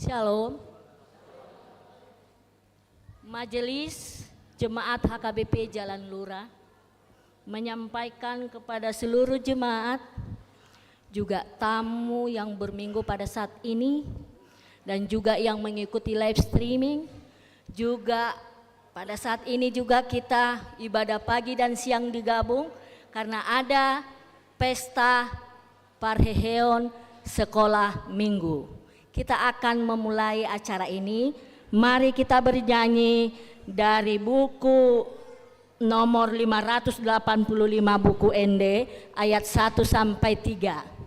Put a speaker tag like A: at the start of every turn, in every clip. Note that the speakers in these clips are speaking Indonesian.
A: Shalom. Majelis Jemaat HKBP Jalan Lurah menyampaikan kepada seluruh jemaat, juga tamu yang berminggu pada saat ini, dan juga yang mengikuti live streaming, juga pada saat ini juga kita ibadah pagi dan siang digabung karena ada pesta Parheheon Sekolah Minggu. Kita akan memulai acara ini. Mari kita bernyanyi dari buku nomor 585 buku ND ayat 1 sampai 3.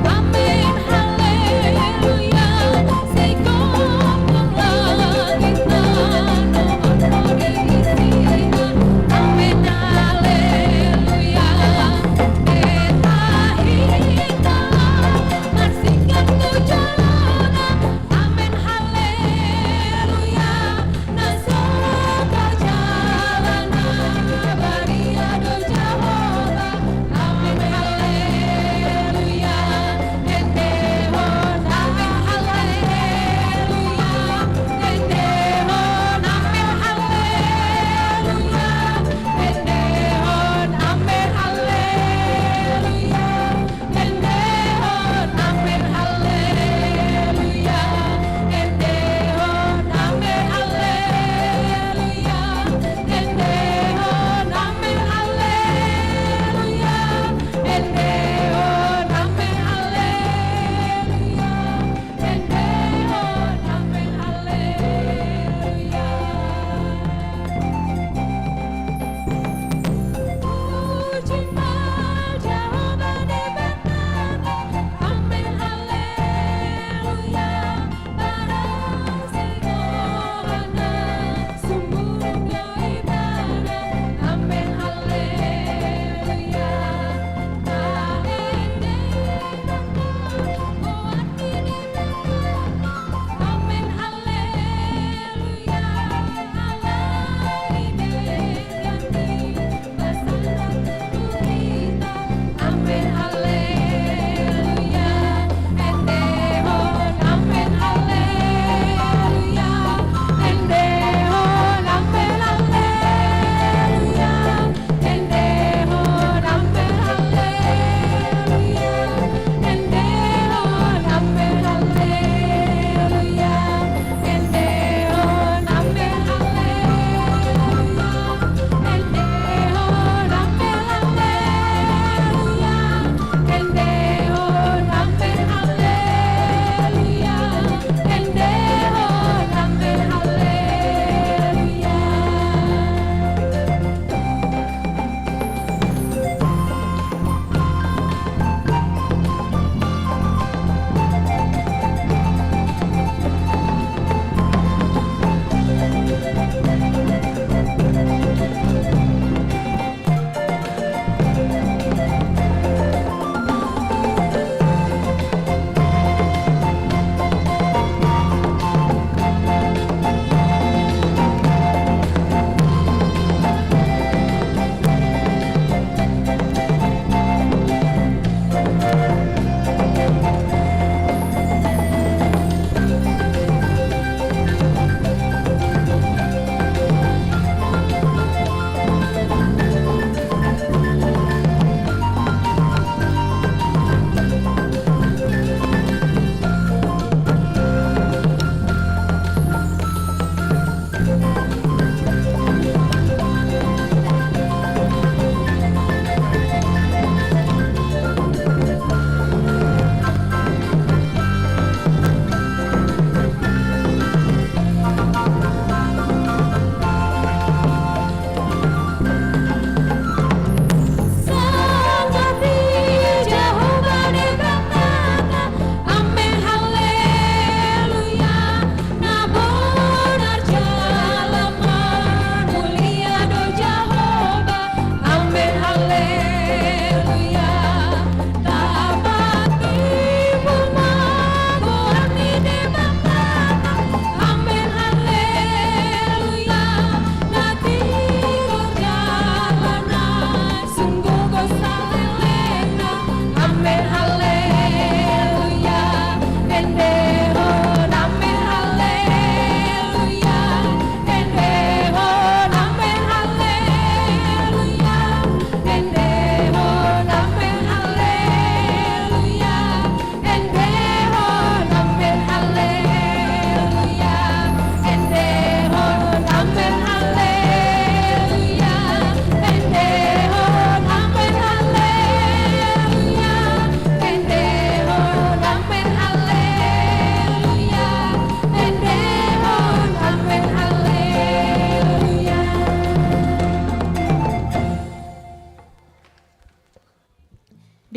B: Amin, haleluya,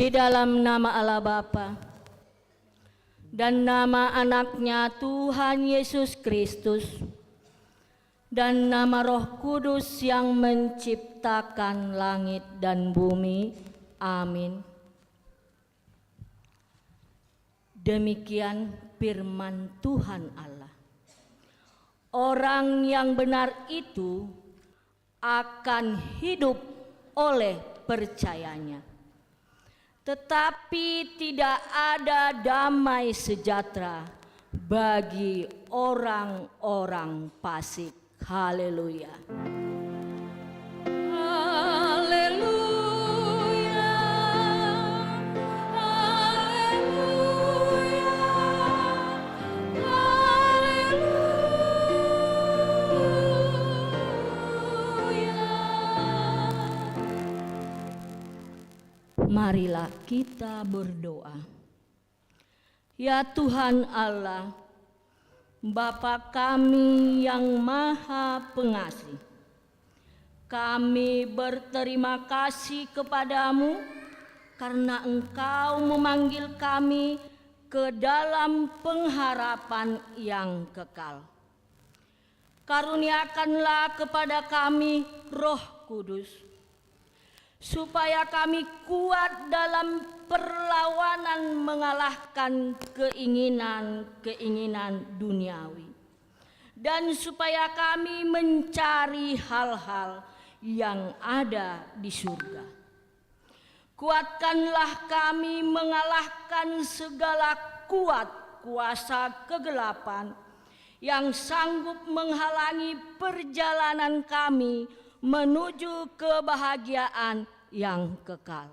A: Di dalam nama Allah Bapa dan nama anaknya Tuhan Yesus Kristus dan nama Roh Kudus yang menciptakan langit dan bumi. Amin. Demikian firman Tuhan Allah. Orang yang benar itu akan hidup oleh percayanya. Tetapi tidak ada damai sejahtera bagi orang-orang fasik. Haleluya. Haleluya. Haleluya. Marilah kita berdoa. Ya Tuhan Allah, Bapa kami yang Maha Pengasih, kami berterima kasih kepadamu karena Engkau memanggil kami ke dalam pengharapan yang kekal. Karuniakanlah kepada kami Roh Kudus, supaya kami kuat dalam perlawanan mengalahkan keinginan-keinginan duniawi, dan supaya kami mencari hal-hal yang ada di surga. Kuatkanlah kami mengalahkan segala kuasa kegelapan yang sanggup menghalangi perjalanan kami menuju kebahagiaan yang kekal.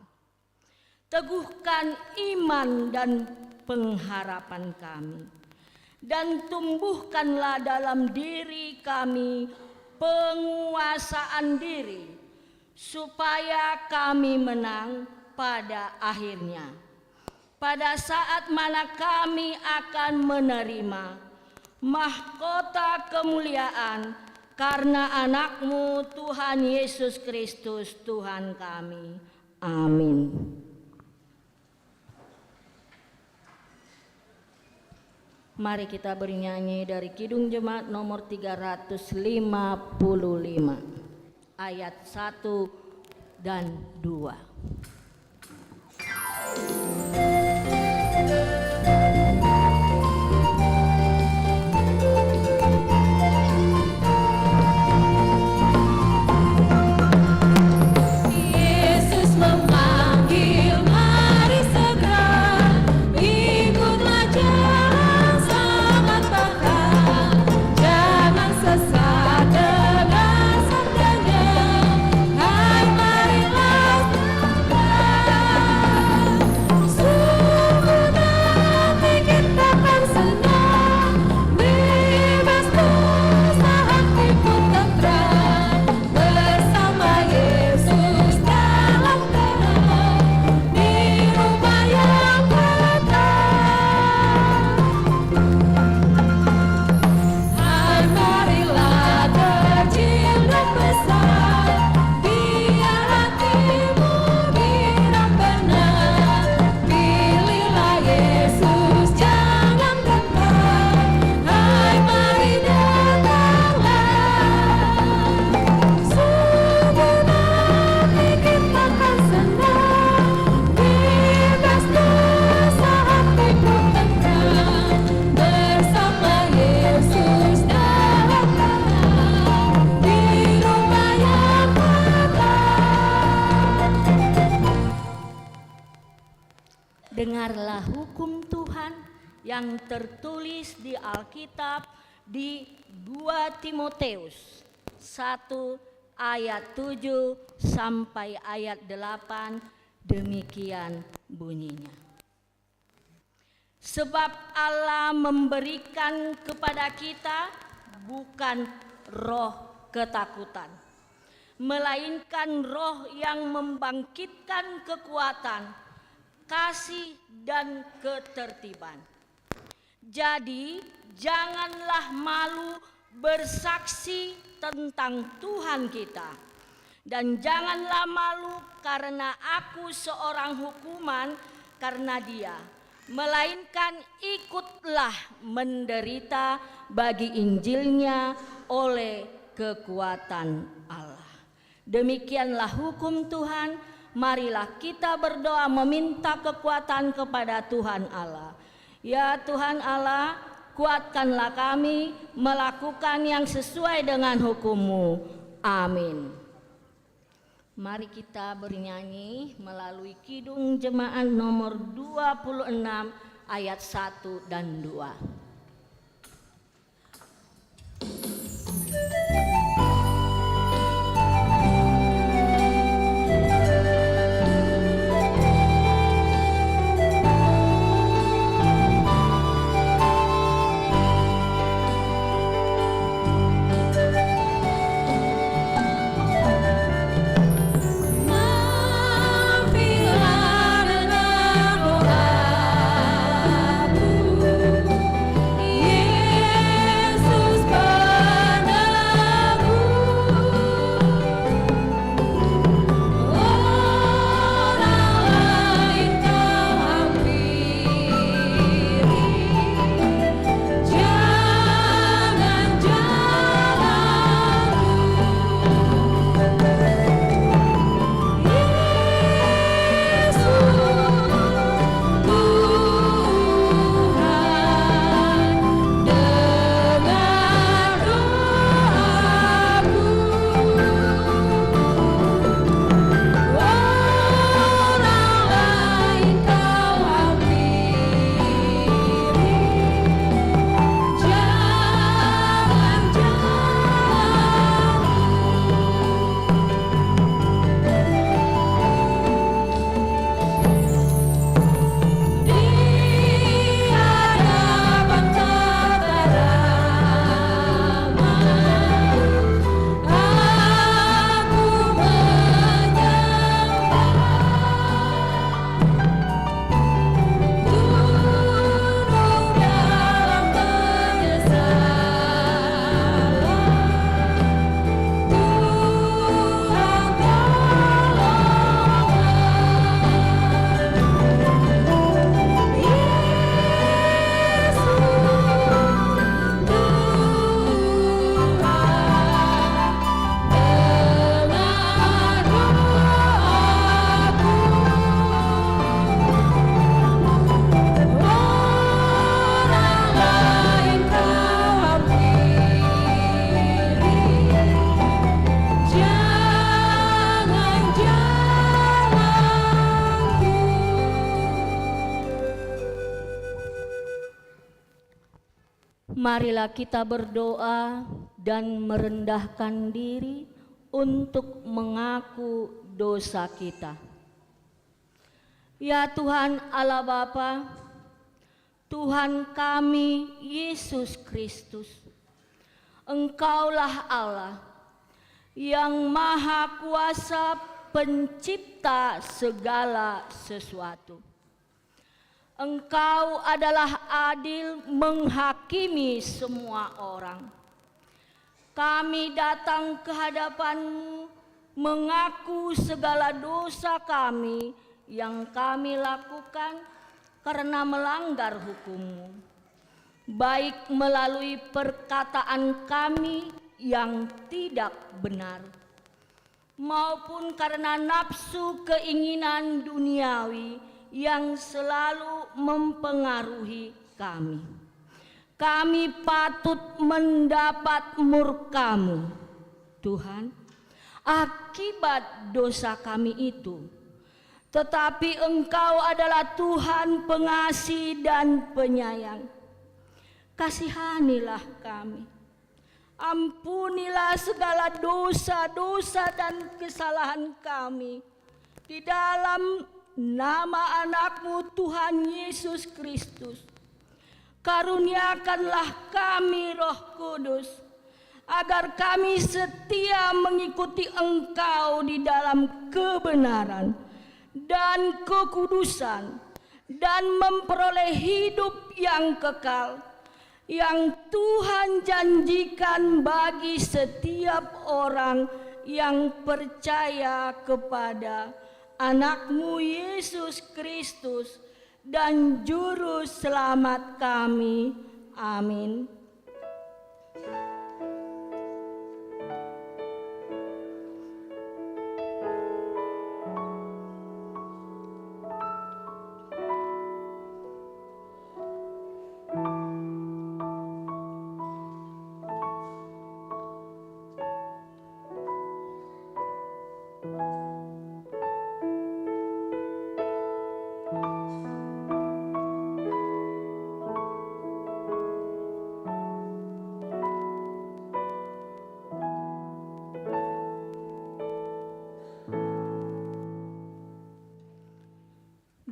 A: Teguhkan iman dan pengharapan kami, dan tumbuhkanlah dalam diri kami penguasaan diri, supaya kami menang pada akhirnya, pada saat mana kami akan menerima mahkota kemuliaan karena anakmu Tuhan Yesus Kristus Tuhan kami. Amin. Mari kita bernyanyi dari Kidung Jemaat nomor 355 ayat 1 dan 2. Dengarlah hukum Tuhan yang tertulis di Alkitab di 2 Timoteus 1 ayat 7 sampai ayat 8, demikian bunyinya. Sebab Allah memberikan kepada kita bukan roh ketakutan, melainkan roh yang membangkitkan kekuatan, kasih dan ketertiban. Jadi janganlah malu bersaksi tentang Tuhan kita Dan janganlah malu karena aku seorang hukuman karena dia, melainkan ikutlah menderita bagi Injilnya oleh kekuatan Allah. Demikianlah hukum Tuhan. Marilah kita berdoa meminta kekuatan kepada Tuhan Allah. Ya Tuhan Allah, kuatkanlah kami melakukan yang sesuai dengan hukum-Mu. Amin. Mari kita bernyanyi melalui Kidung Jemaat nomor 26 ayat 1 dan 2. Marilah kita berdoa dan merendahkan diri untuk mengaku dosa kita. Ya Tuhan Allah Bapa, Tuhan kami Yesus Kristus, Engkaulah Allah yang Maha Kuasa, Pencipta segala sesuatu. Engkau adalah adil menghakimi semua orang. Kami datang ke hadapan-Mu mengaku segala dosa kami yang kami lakukan karena melanggar hukum-Mu, baik melalui perkataan kami yang tidak benar, maupun karena nafsu keinginan duniawi yang selalu mempengaruhi kami. Kami patut mendapat murka-Mu, Tuhan, akibat dosa kami itu. Tetapi Engkau adalah Tuhan pengasih dan penyayang. Kasihanilah kami. Ampunilah segala dosa-dosa dan kesalahan kami. Di dalam nama anak-Mu Tuhan Yesus Kristus, karuniakanlah kami Roh Kudus, agar kami setia mengikuti Engkau di dalam kebenaran dan kekudusan, dan memperoleh hidup yang kekal, yang Tuhan janjikan bagi setiap orang yang percaya kepada Anak-Mu Yesus Kristus dan Juru Selamat kami. Amin.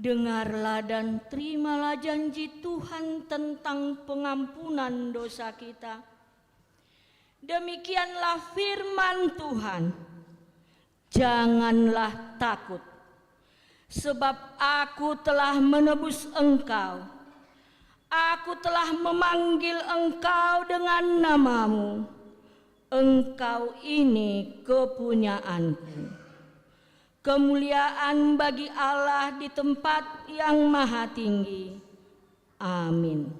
A: Dengarlah dan terimalah janji Tuhan tentang pengampunan dosa kita. Demikianlah firman Tuhan. Janganlah takut, sebab Aku telah menebus engkau. Aku telah memanggil engkau dengan namamu. Engkau ini kepunyaanku. Kemuliaan bagi Allah di tempat yang maha tinggi. Amin.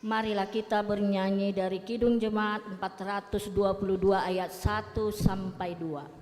A: Marilah kita bernyanyi dari Kidung Jemaat 422 ayat 1 sampai 2.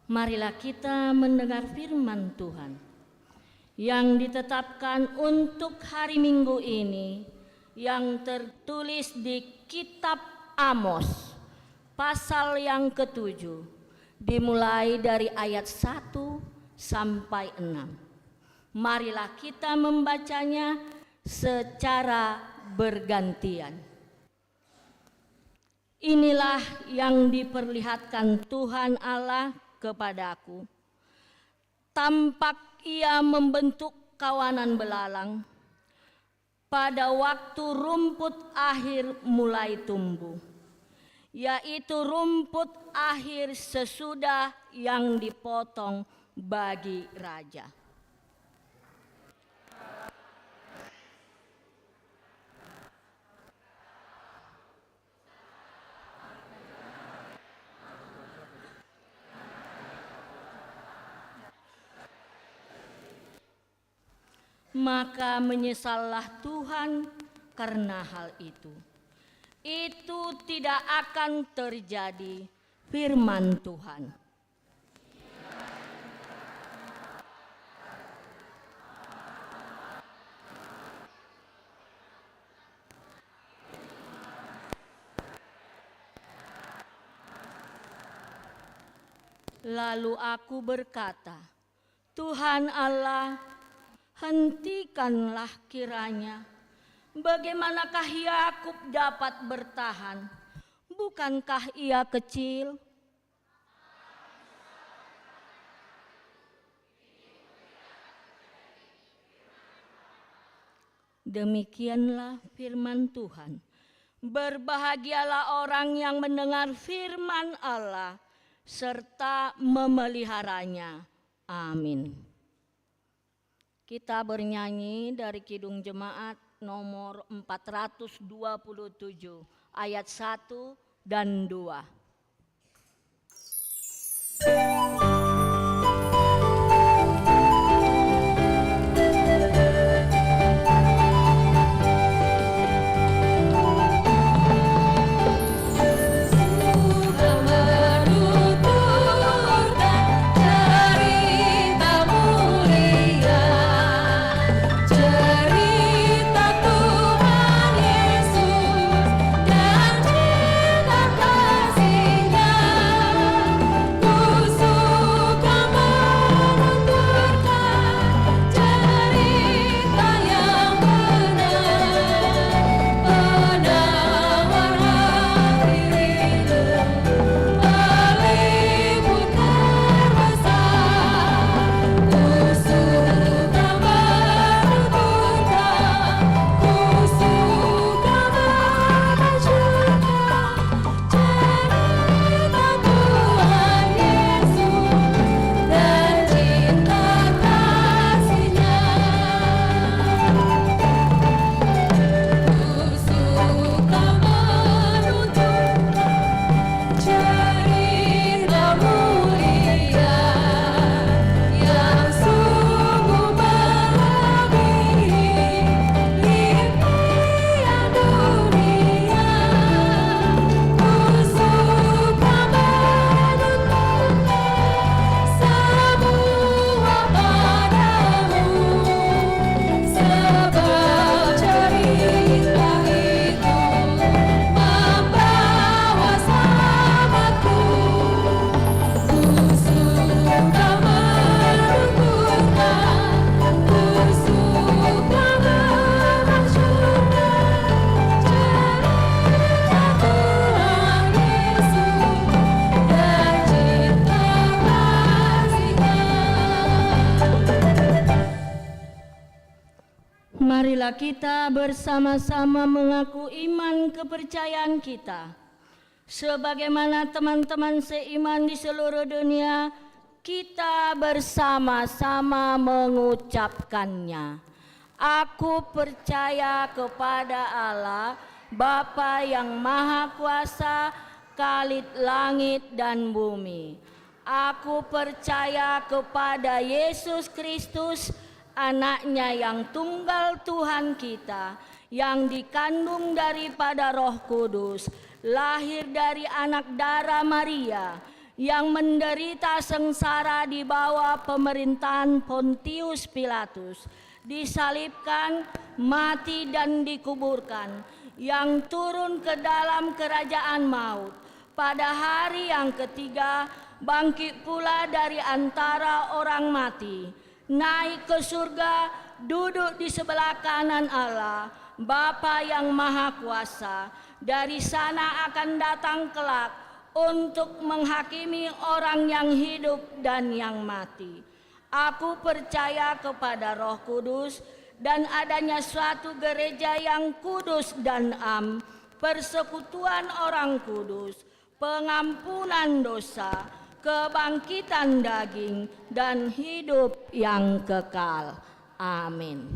A: Marilah kita mendengar firman Tuhan yang ditetapkan untuk hari Minggu ini, yang tertulis di kitab Amos pasal yang ke-7, dimulai dari ayat 1 sampai 6. Marilah kita membacanya secara bergantian. Inilah yang diperlihatkan Tuhan Allah kepadaku. Tampak Ia membentuk kawanan belalang pada waktu rumput akhir mulai tumbuh, yaitu rumput akhir sesudah yang dipotong bagi raja. Maka menyesallah Tuhan karena hal itu. Itu tidak akan terjadi, firman Tuhan. Lalu aku berkata, Tuhan Allah, hentikanlah kiranya. Bagaimanakah Yakub dapat bertahan? Bukankah ia kecil? Demikianlah firman Tuhan. Berbahagialah orang yang mendengar firman Allah serta memeliharanya. Amin. Kita bernyanyi dari Kidung Jemaat nomor 427 ayat 1 dan 2. Marilah kita bersama-sama mengaku iman kepercayaan kita. Sebagaimana teman-teman seiman di seluruh dunia, kita bersama-sama mengucapkannya. Aku percaya kepada Allah, Bapa yang Maha Kuasa, Khalid langit dan bumi. Aku percaya kepada Yesus Kristus, Anaknya yang tunggal Tuhan kita, yang dikandung daripada Roh Kudus, lahir dari anak darah Maria, yang menderita sengsara di bawah pemerintahan Pontius Pilatus, disalibkan, mati dan dikuburkan, yang turun ke dalam kerajaan maut. Pada hari yang ketiga, bangkit pula dari antara orang mati, naik ke surga, duduk di sebelah kanan Allah, Bapa yang Maha Kuasa. Dari sana akan datang kelak untuk menghakimi orang yang hidup dan yang mati. Aku percaya kepada Roh Kudus dan adanya suatu gereja yang kudus dan am, persekutuan orang kudus, pengampunan dosa, kebangkitan daging, dan hidup yang kekal. Amin.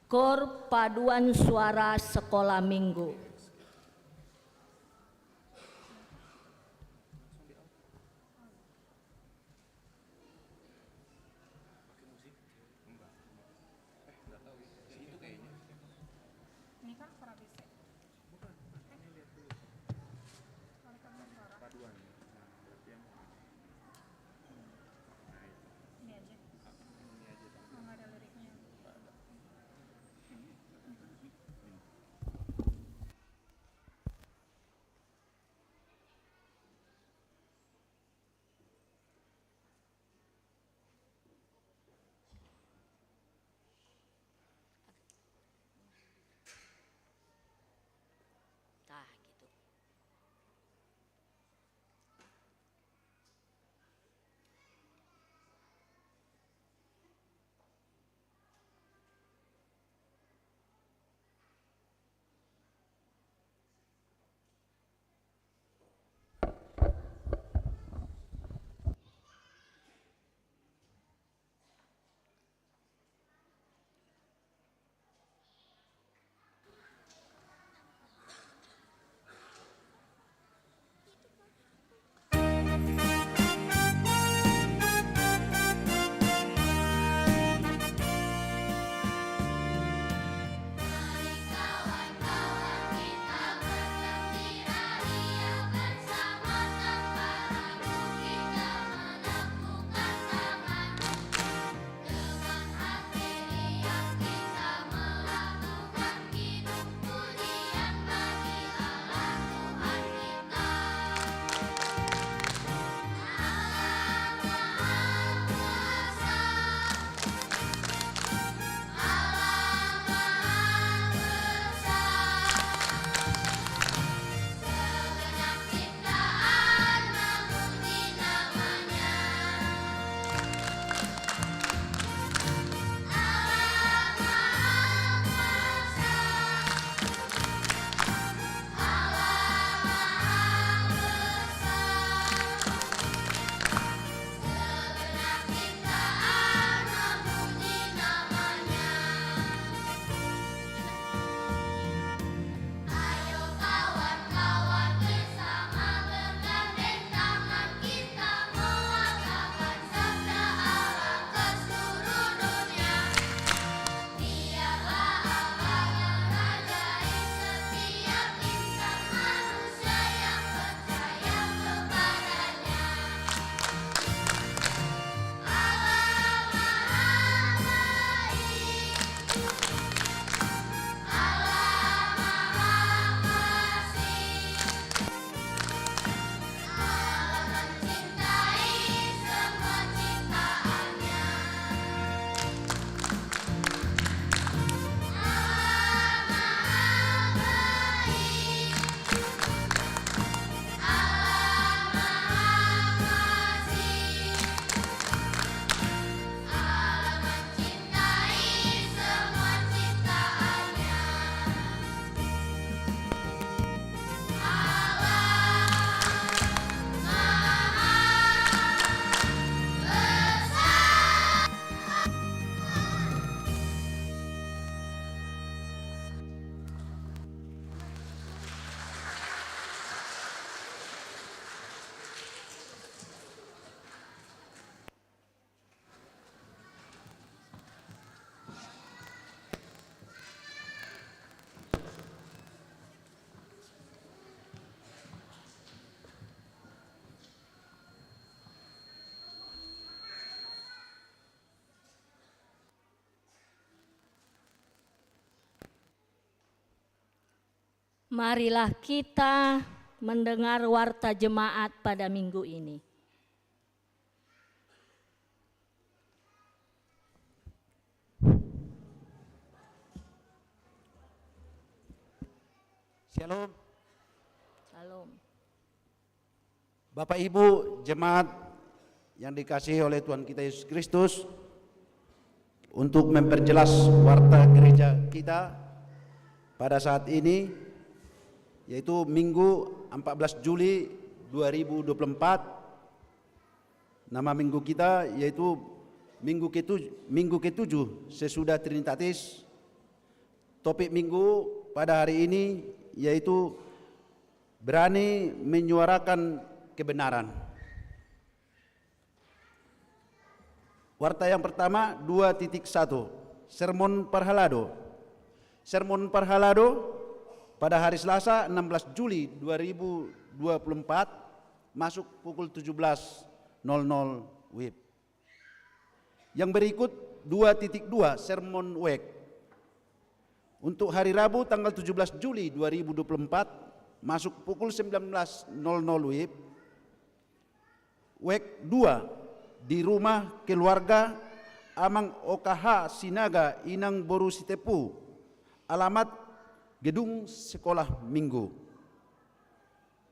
A: Kor paduan suara sekolah minggu. Marilah kita mendengar warta jemaat pada minggu ini.
B: Shalom.
A: Shalom.
B: Bapak Ibu jemaat yang dikasihi oleh Tuhan kita Yesus Kristus, untuk memperjelas warta gereja kita pada saat ini, yaitu Minggu 14 Juli 2024. Nama minggu kita yaitu Minggu ke-7 sesudah Trinitatis. Topik minggu pada hari ini yaitu berani menyuarakan kebenaran. Warta yang pertama 2.1, Sermon Parhalado. Sermon Parhalado pada hari Selasa 16 Juli 2024 masuk pukul 17.00 WIB. Yang berikut 2.2, Sermon WEK. Untuk hari Rabu tanggal 17 Juli 2024 masuk pukul 19.00 WIB. WEK 2, di rumah keluarga Amang OKH Sinaga Inang Boru Sitepu, alamat Gedung Sekolah Minggu.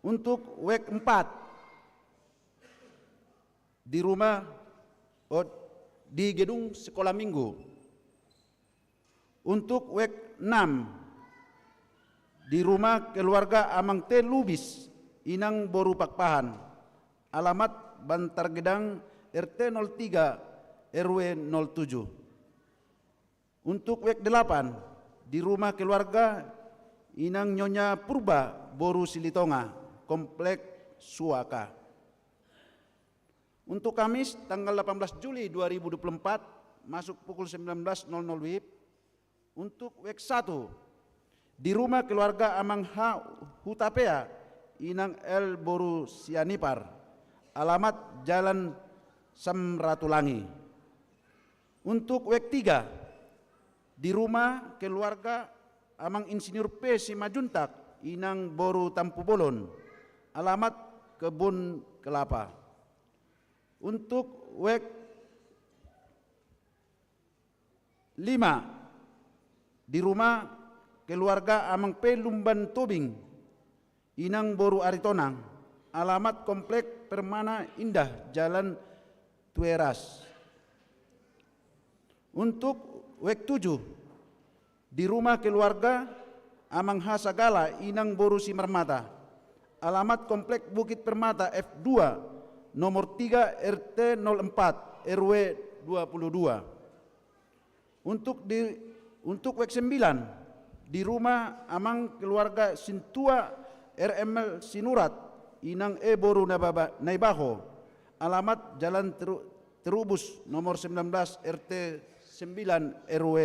B: Untuk WEK 4, di Gedung Sekolah Minggu. Untuk WEK 6, di rumah keluarga Amang T. Lubis Inang Boru Pakpahan, alamat Bantar Gedang RT 03 RW 07. Untuk WEK 8, di rumah keluarga Inang Nyonya Purba Boru Silitonga, Komplek Suaka. Untuk Kamis tanggal 18 Juli 2024 masuk pukul 19.00 WIB. Untuk WEK 1, di rumah keluarga Amang H. Hutapea Inang L. Boru Sianipar, alamat Jalan Samratulangi. Untuk WEK 3, di rumah keluarga Amang Insinyur P. Simajuntak Inang Boru Tampubolon, alamat Kebun Kelapa. Untuk WEK 5, di rumah keluarga Amang P. Lumban Tobing Inang Boru Aritonang, alamat Komplek Permana Indah Jalan Tueras. Untuk WEK 7, di rumah keluarga Amang H. Sagala Inang Boru Simarmata, alamat Komplek Bukit Permata F2 nomor 3 RT 04 RW 22. Untuk WEK 9, di rumah Amang keluarga Sintua RML Sinurat Inang E. Boru Naibaho, alamat Jalan Terubus nomor 19 RT 9 RW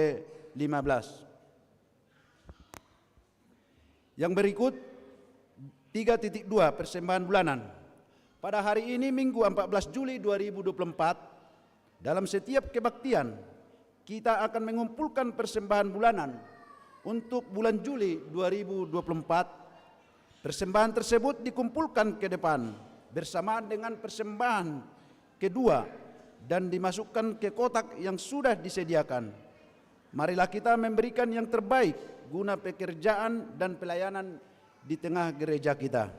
B: 15. Yang berikut 3.2, persembahan bulanan. Pada hari ini Minggu 14 Juli 2024, dalam setiap kebaktian kita akan mengumpulkan persembahan bulanan untuk bulan Juli 2024. Persembahan tersebut dikumpulkan ke depan bersamaan dengan persembahan kedua dan dimasukkan ke kotak yang sudah disediakan. Marilah kita memberikan yang terbaik guna pekerjaan dan pelayanan di tengah gereja kita.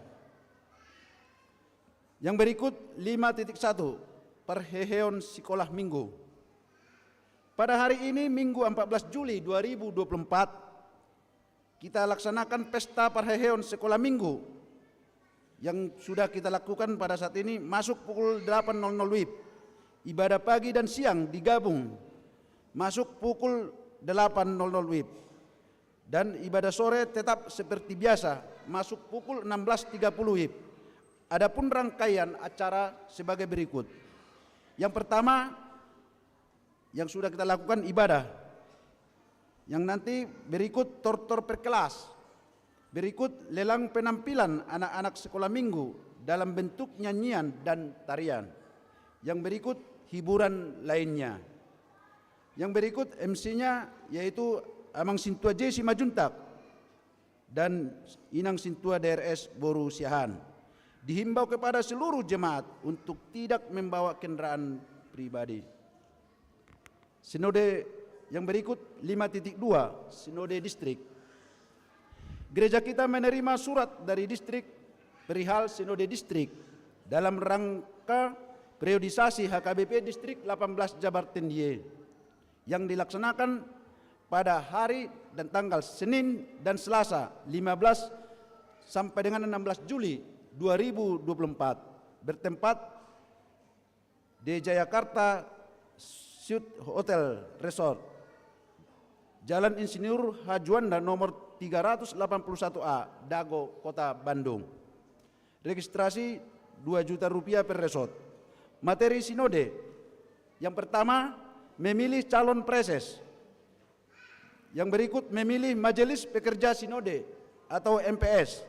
B: Yang berikut 5.1, Perheheon Sekolah Minggu. Pada hari ini Minggu 14 Juli 2024 kita laksanakan pesta Perheheon Sekolah Minggu yang sudah kita lakukan pada saat ini masuk pukul 8.00 WIB. Ibadah pagi dan siang digabung masuk pukul 8.00 WIB. Dan ibadah sore tetap seperti biasa masuk pukul 16.30 WIB. Adapun rangkaian acara sebagai berikut. Yang pertama yang sudah kita lakukan ibadah. Yang nanti berikut tortor per kelas. Berikut lelang penampilan anak-anak sekolah minggu dalam bentuk nyanyian dan tarian. Yang berikut hiburan lainnya. Yang berikut MC-nya yaitu Amang Sintua J. Simajuntak. dan Inang Sintua DRS Boru Siahan. Dihimbau kepada seluruh jemaat untuk tidak membawa kendaraan pribadi. Sinode yang berikut 5.2, Sinode Distrik. Gereja kita menerima surat dari distrik perihal Sinode Distrik dalam rangka periodisasi HKBP Distrik 18 Jabar Tendiye yang dilaksanakan pada hari dan tanggal Senin dan Selasa 15 sampai dengan 16 Juli 2024 bertempat di Jayakarta Suite Hotel Resort, Jalan Insinyur Hajuanda nomor 381A, Dago, Kota Bandung. Registrasi Rp2 juta per resort. Materi sinode yang pertama, memilih calon preses. Yang berikut, memilih Majelis Pekerja Sinode atau MPS.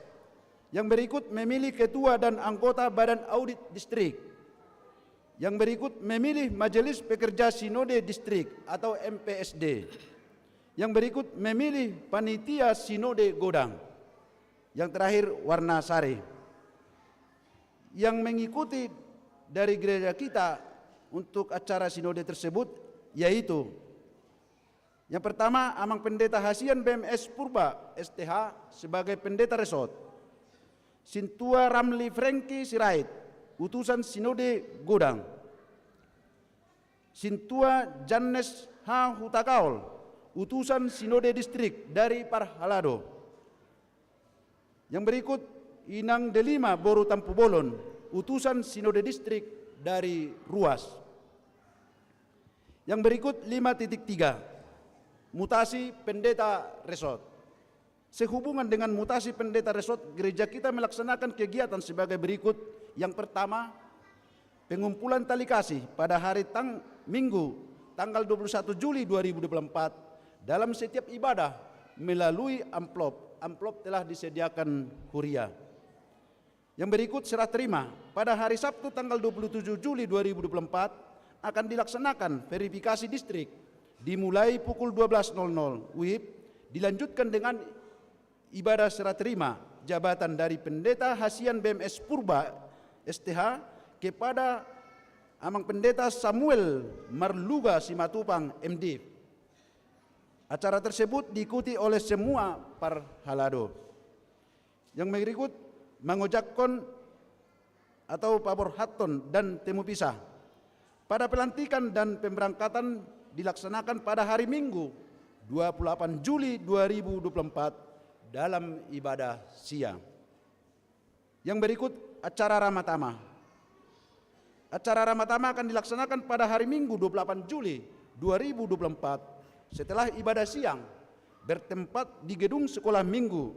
B: Yang berikut, memilih ketua dan anggota Badan Audit Distrik. Yang berikut, memilih Majelis Pekerja Sinode Distrik atau MPSD. Yang berikut, memilih Panitia Sinode Godang. Yang terakhir, warna sari. Yang mengikuti dari gereja kita untuk acara sinode tersebut yaitu yang pertama, Amang Pendeta Hasian BMS Purba STH sebagai pendeta resort. Sintua Ramli Franky Sirait, utusan Sinode Godang. Sintua Jannes H. Hutakaol, utusan Sinode Distrik dari Parhalado. Yang berikut, Inang Delima Boru Tampu Bolon, utusan Sinode Distrik dari Ruas. Yang berikut 5.3, mutasi pendeta resort. Sehubungan dengan mutasi pendeta resort, gereja kita melaksanakan kegiatan sebagai berikut. Yang pertama, pengumpulan tali kasih pada hari Minggu tanggal 21 Juli 2024 dalam setiap ibadah melalui amplop. Amplop telah disediakan Huria. Yang berikut, serah terima pada hari Sabtu tanggal 27 Juli 2024 akan dilaksanakan verifikasi distrik dimulai pukul 12.00 WIB, dilanjutkan dengan ibadah serah terima jabatan dari Pendeta Hasian BMS Purba STH kepada Amang Pendeta Samuel Marluga Simatupang MD. Acara tersebut diikuti oleh semua Parhalado. Yang berikut, mengucapkan atau pabor haton dan temu pisah. Pada pelantikan dan pemberangkatan dilaksanakan pada hari Minggu 28 Juli 2024 dalam ibadah siang. Yang berikut, acara Ramatama. Acara Ramatama akan dilaksanakan pada hari Minggu 28 Juli 2024 setelah ibadah siang bertempat di gedung sekolah minggu,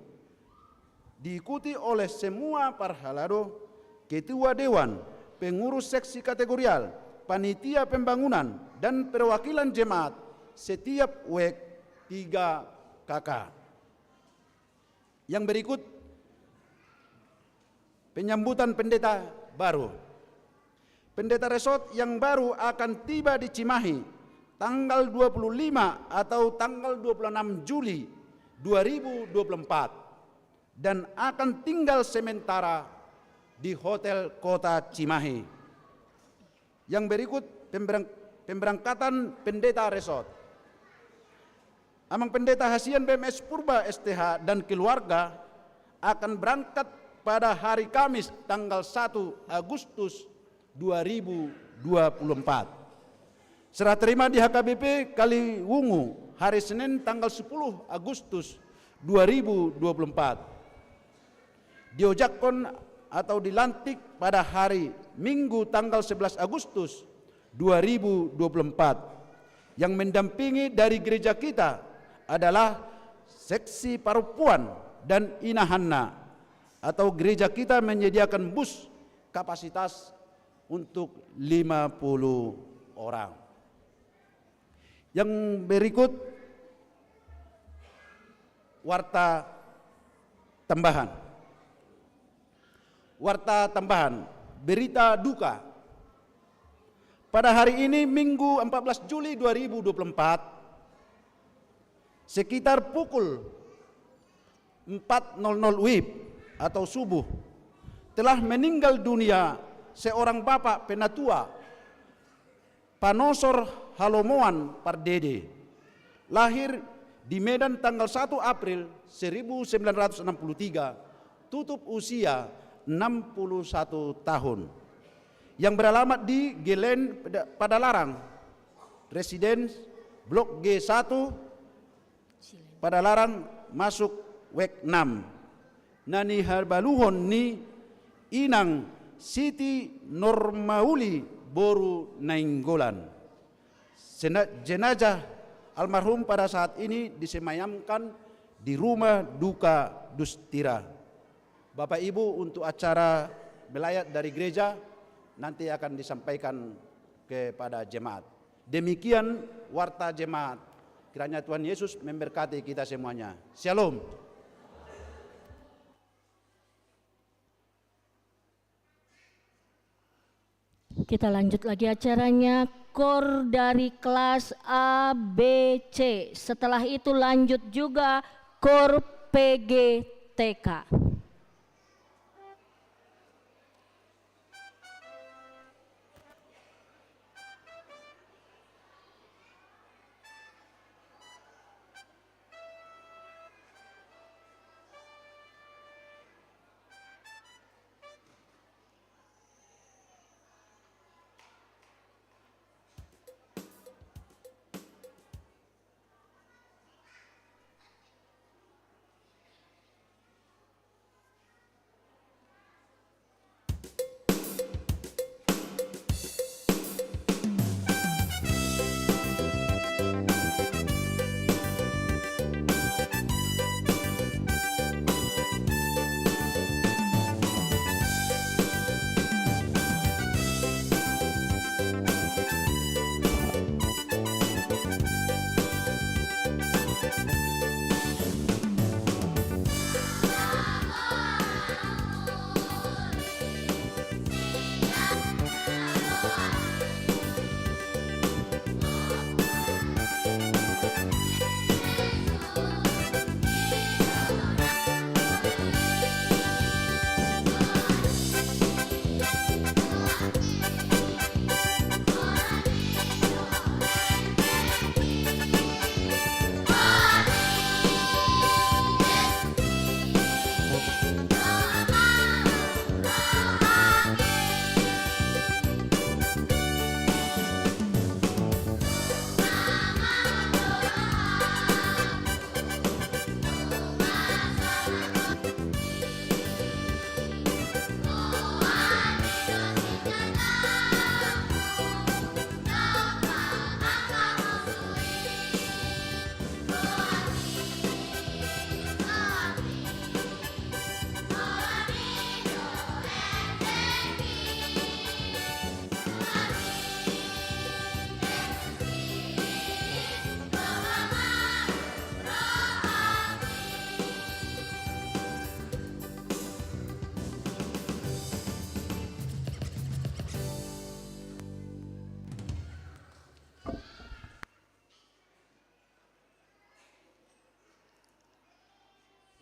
B: diikuti oleh semua Parhalado, ketua dewan, pengurus seksi kategorial, panitia pembangunan, dan perwakilan jemaat setiap WEK 3 KK. Yang berikut, penyambutan pendeta baru. Pendeta resort yang baru akan tiba di Cimahi tanggal 25 atau tanggal 26 Juli 2024. Dan akan tinggal sementara di Hotel Kota Cimahi. Yang berikut, pemberangkatan pendeta resort. Amang Pendeta Hasian BMS Purba STH dan keluarga akan berangkat pada hari Kamis tanggal 1 Agustus 2024. Serah terima di HKBP Kaliwungu hari Senin tanggal 10 Agustus 2024. Diojakon atau dilantik pada hari Minggu tanggal 11 Agustus 2024. Yang mendampingi dari gereja kita adalah seksi Parupuan dan Inahanna, atau gereja kita menyediakan bus kapasitas untuk 50 orang. Yang berikut, warta tambahan. Warta tambahan, berita duka. Pada hari ini Minggu 14 Juli 2024 sekitar pukul 4.00 WIB atau subuh telah meninggal dunia seorang bapak penatua Panosor Halomoan Pardede, lahir di Medan tanggal 1 April 1963, tutup usia 61 tahun, yang beralamat di Gelen Padalarang, Residen Blok G1 Padalarang, masuk Wek 6. Nani harbaluhon ni inang Siti Normauli Boru Nainggolan. Jenazah almarhum pada saat ini disemayamkan di rumah duka Dustira. Bapak Ibu, untuk acara belayat dari gereja nanti akan disampaikan kepada jemaat. Demikian warta jemaat. Kiranya Tuhan Yesus memberkati kita semuanya. Shalom.
A: Kita lanjut lagi acaranya, kor dari kelas A, B, C. Setelah itu lanjut juga kor PGTK.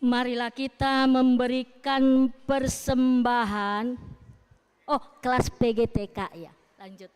A: Marilah kita memberikan persembahan. Oh, kelas PGTK ya. Lanjut.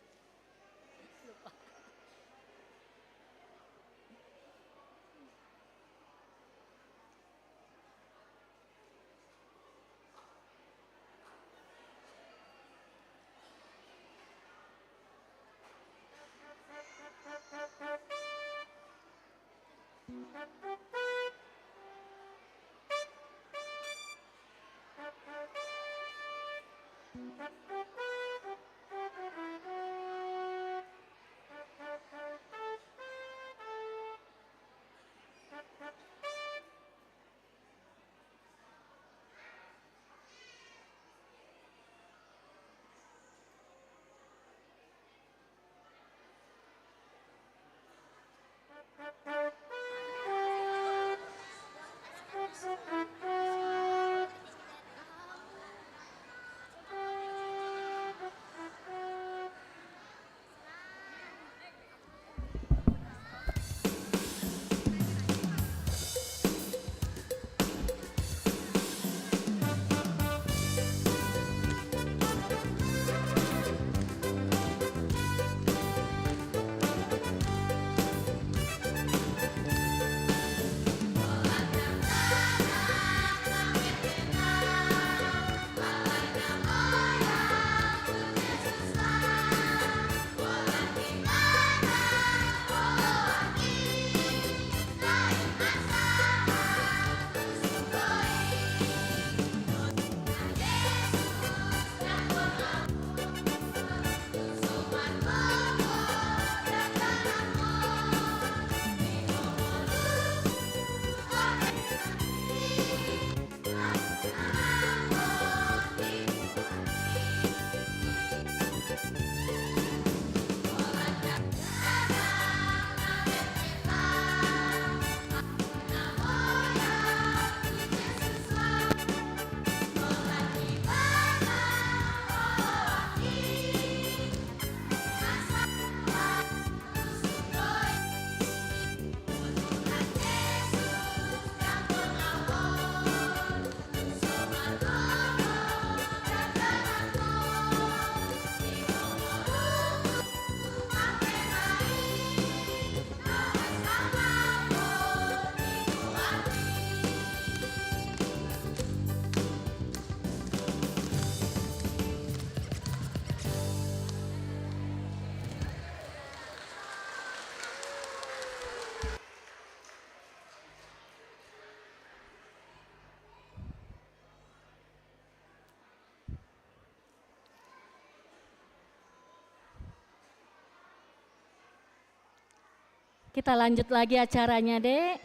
A: Kita lanjut lagi acaranya, Dek.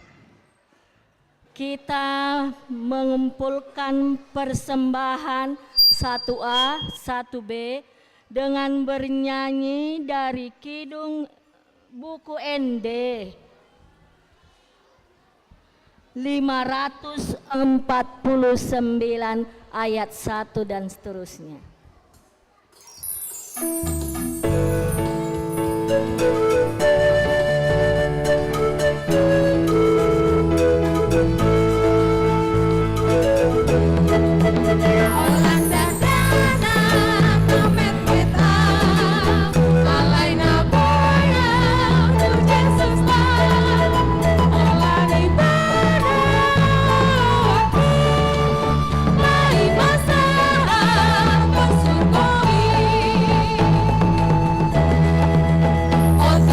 A: Kita mengumpulkan persembahan 1A, 1B dengan bernyanyi dari Kidung Buku ND 549 ayat 1 dan seterusnya.
C: Oh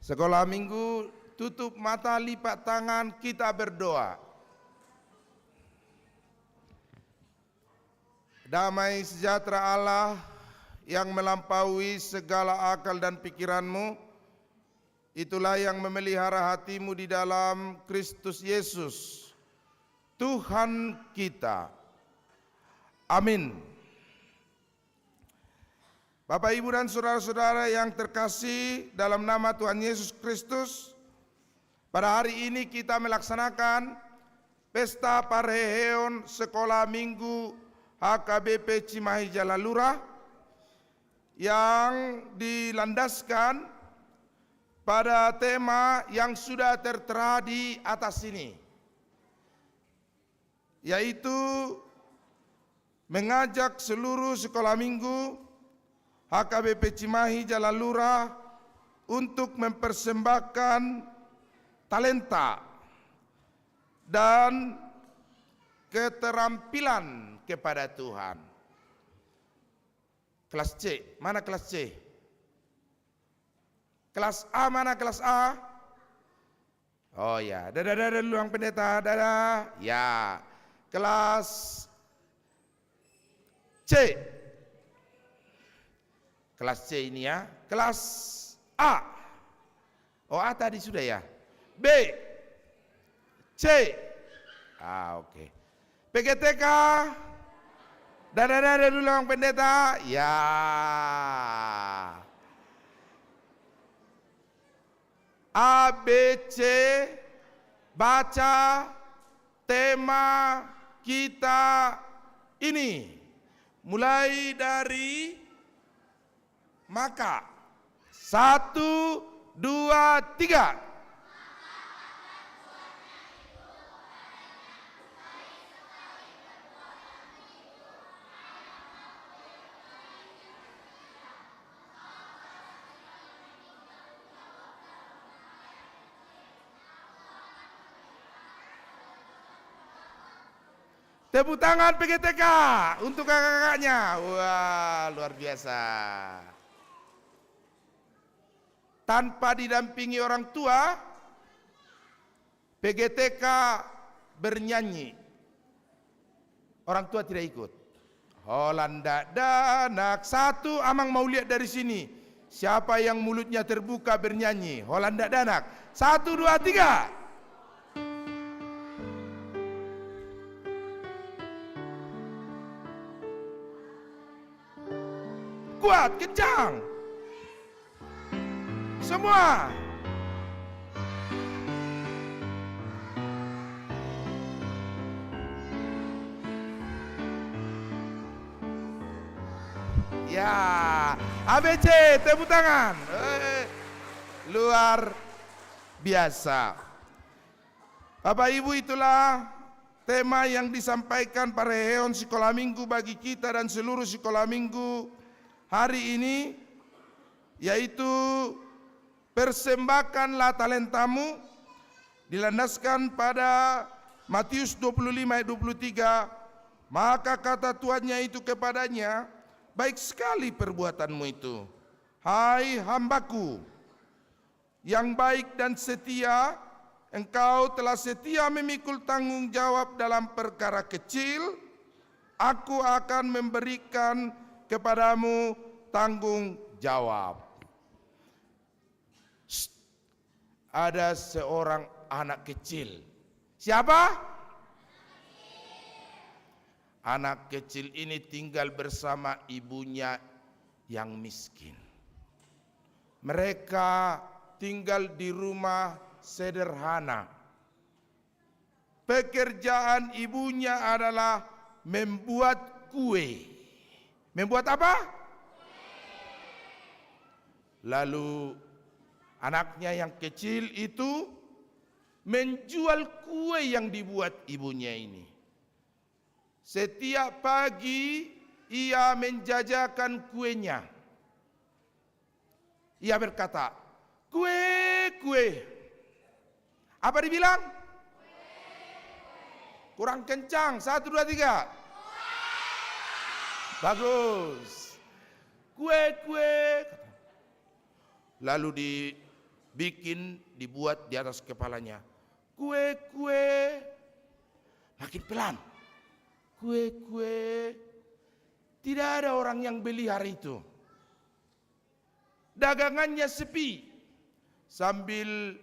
C: Sekolah minggu, tutup mata, lipat tangan, kita berdoa. Damai sejahtera Allah yang melampaui segala akal dan pikiranmu, itulah yang memelihara hatimu di dalam Kristus Yesus, Tuhan kita. Amin. Bapak, Ibu, dan saudara-saudara yang terkasih dalam nama Tuhan Yesus Kristus, pada hari ini kita melaksanakan Pesta Parheheon Sekolah Minggu HKBP Cimahi Jalalura yang dilandaskan pada tema yang sudah tertera di atas ini, yaitu mengajak seluruh sekolah minggu HKBP Cimahi Jalalura untuk mempersembahkan talenta dan keterampilan kepada Tuhan. Kelas C, mana kelas C? Kelas A, mana kelas A? Oh ya, dadah dulu yang pendeta, dadah. Ya, kelas C. Kelas C ini ya, kelas A. Oh, A tadi sudah ya. B, C. Oke. PGTK. Dadah dulu yang pendeta. Ya. A, B, C, baca tema kita ini. Mulai dari maka. 1, 2, 3. Tepuk tangan PGTK untuk kakak-kakaknya. Wah, luar biasa. Tanpa didampingi orang tua, PGTK bernyanyi. Orang tua tidak ikut. Holanda danak satu, Amang mau lihat dari sini. Siapa yang mulutnya terbuka bernyanyi? Holanda danak. 1, 2, 3. Kuat, kencang. Semua. Ya, ABC, tepuk tangan. Luar biasa. Bapak Ibu, itulah tema yang disampaikan Parheheon Sekolah Minggu bagi kita dan seluruh sekolah minggu hari ini, yaitu persembahkanlah talentamu, dilandaskan pada Matius 25 ayat 23. Maka kata tuannya itu kepadanya, baik sekali perbuatanmu itu, hai hambaku yang baik dan setia, engkau telah setia memikul tanggung jawab dalam perkara kecil, aku akan memberikan kepadamu tanggung jawab. Ada seorang anak kecil. Siapa? Anak kecil ini tinggal bersama ibunya yang miskin. Mereka tinggal di rumah sederhana. Pekerjaan ibunya adalah membuat kue. Membuat apa? Lalu anaknya yang kecil itu menjual kue yang dibuat ibunya ini. Setiap pagi ia menjajakan kuenya. Ia berkata, kue. Apa dibilang? Kurang kencang. 1, 2, 3. Bagus. Kue. Lalu dibuat di atas kepalanya. Kue, makin pelan. Kue, tidak ada orang yang beli hari itu. Dagangannya sepi. Sambil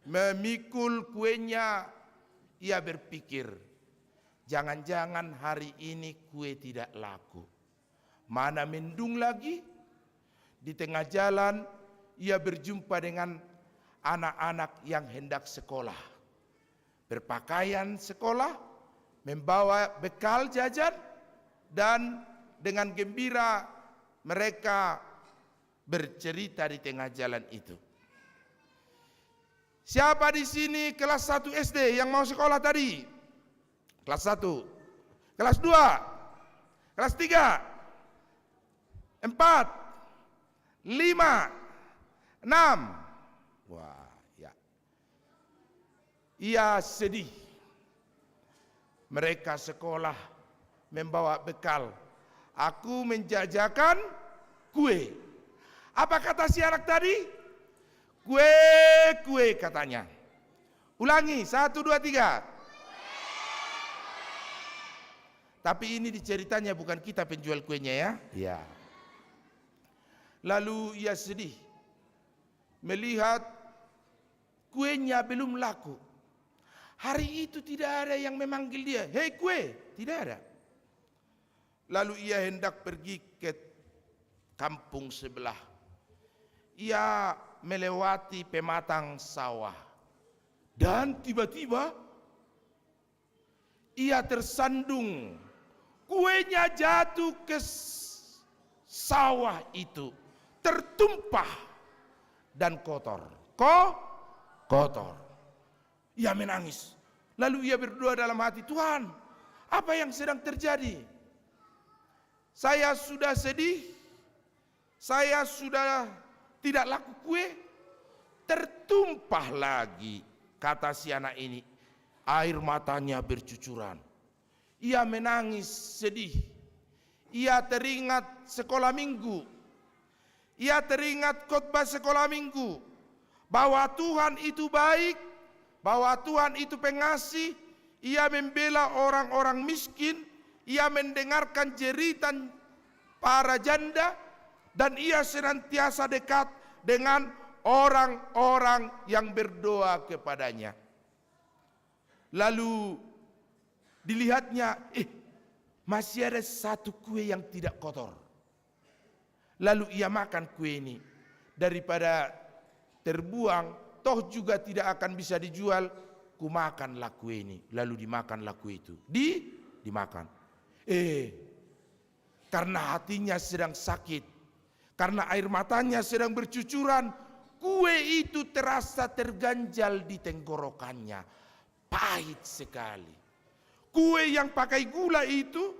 C: memikul kuenya, ia berpikir, jangan-jangan hari ini kue tidak laku. Mana mendung lagi? Di tengah jalan, ia berjumpa dengan anak-anak yang hendak sekolah. Berpakaian sekolah, membawa bekal jajan, dan dengan gembira mereka bercerita di tengah jalan itu. Siapa di sini kelas 1 SD yang mau sekolah tadi? Kelas 1, kelas 2, kelas 3, 4, 5, 6. Wah, ya. Ia sedih. Mereka sekolah membawa bekal. Aku menjajakan kue. Apa kata si anak tadi? Kue katanya. Ulangi, 1, 2, 3. Tapi ini diceritanya bukan kita penjual kuenya ya. Ya. Lalu ia sedih melihat kuenya belum laku. Hari itu tidak ada yang memanggil dia, "Hei kue," tidak ada. Lalu ia hendak pergi ke kampung sebelah. Ia melewati pematang sawah. Dan tiba-tiba ia tersandung. Kuenya jatuh ke sawah itu. Tertumpah dan kotor. Kotor. Ia menangis. Lalu ia berdoa dalam hati, "Tuhan, apa yang sedang terjadi? Saya sudah sedih. Saya sudah tidak laku kue, tertumpah lagi," kata si anak ini. Air matanya bercucuran. Ia menangis sedih. Ia teringat sekolah minggu. Ia teringat khotbah sekolah minggu. Bahwa Tuhan itu baik. Bahwa Tuhan itu pengasih. Ia membela orang-orang miskin. Ia mendengarkan jeritan para janda. Dan ia senantiasa dekat dengan orang-orang yang berdoa kepadanya. Lalu dilihatnya, masih ada satu kue yang tidak kotor. Lalu ia makan kue ini. Daripada terbuang, toh juga tidak akan bisa dijual, kumakanlah kue ini. Lalu dimakanlah kue itu. Dimakan. Karena hatinya sedang sakit, karena air matanya sedang bercucuran, kue itu terasa terganjal di tenggorokannya. Pahit sekali. Kue yang pakai gula itu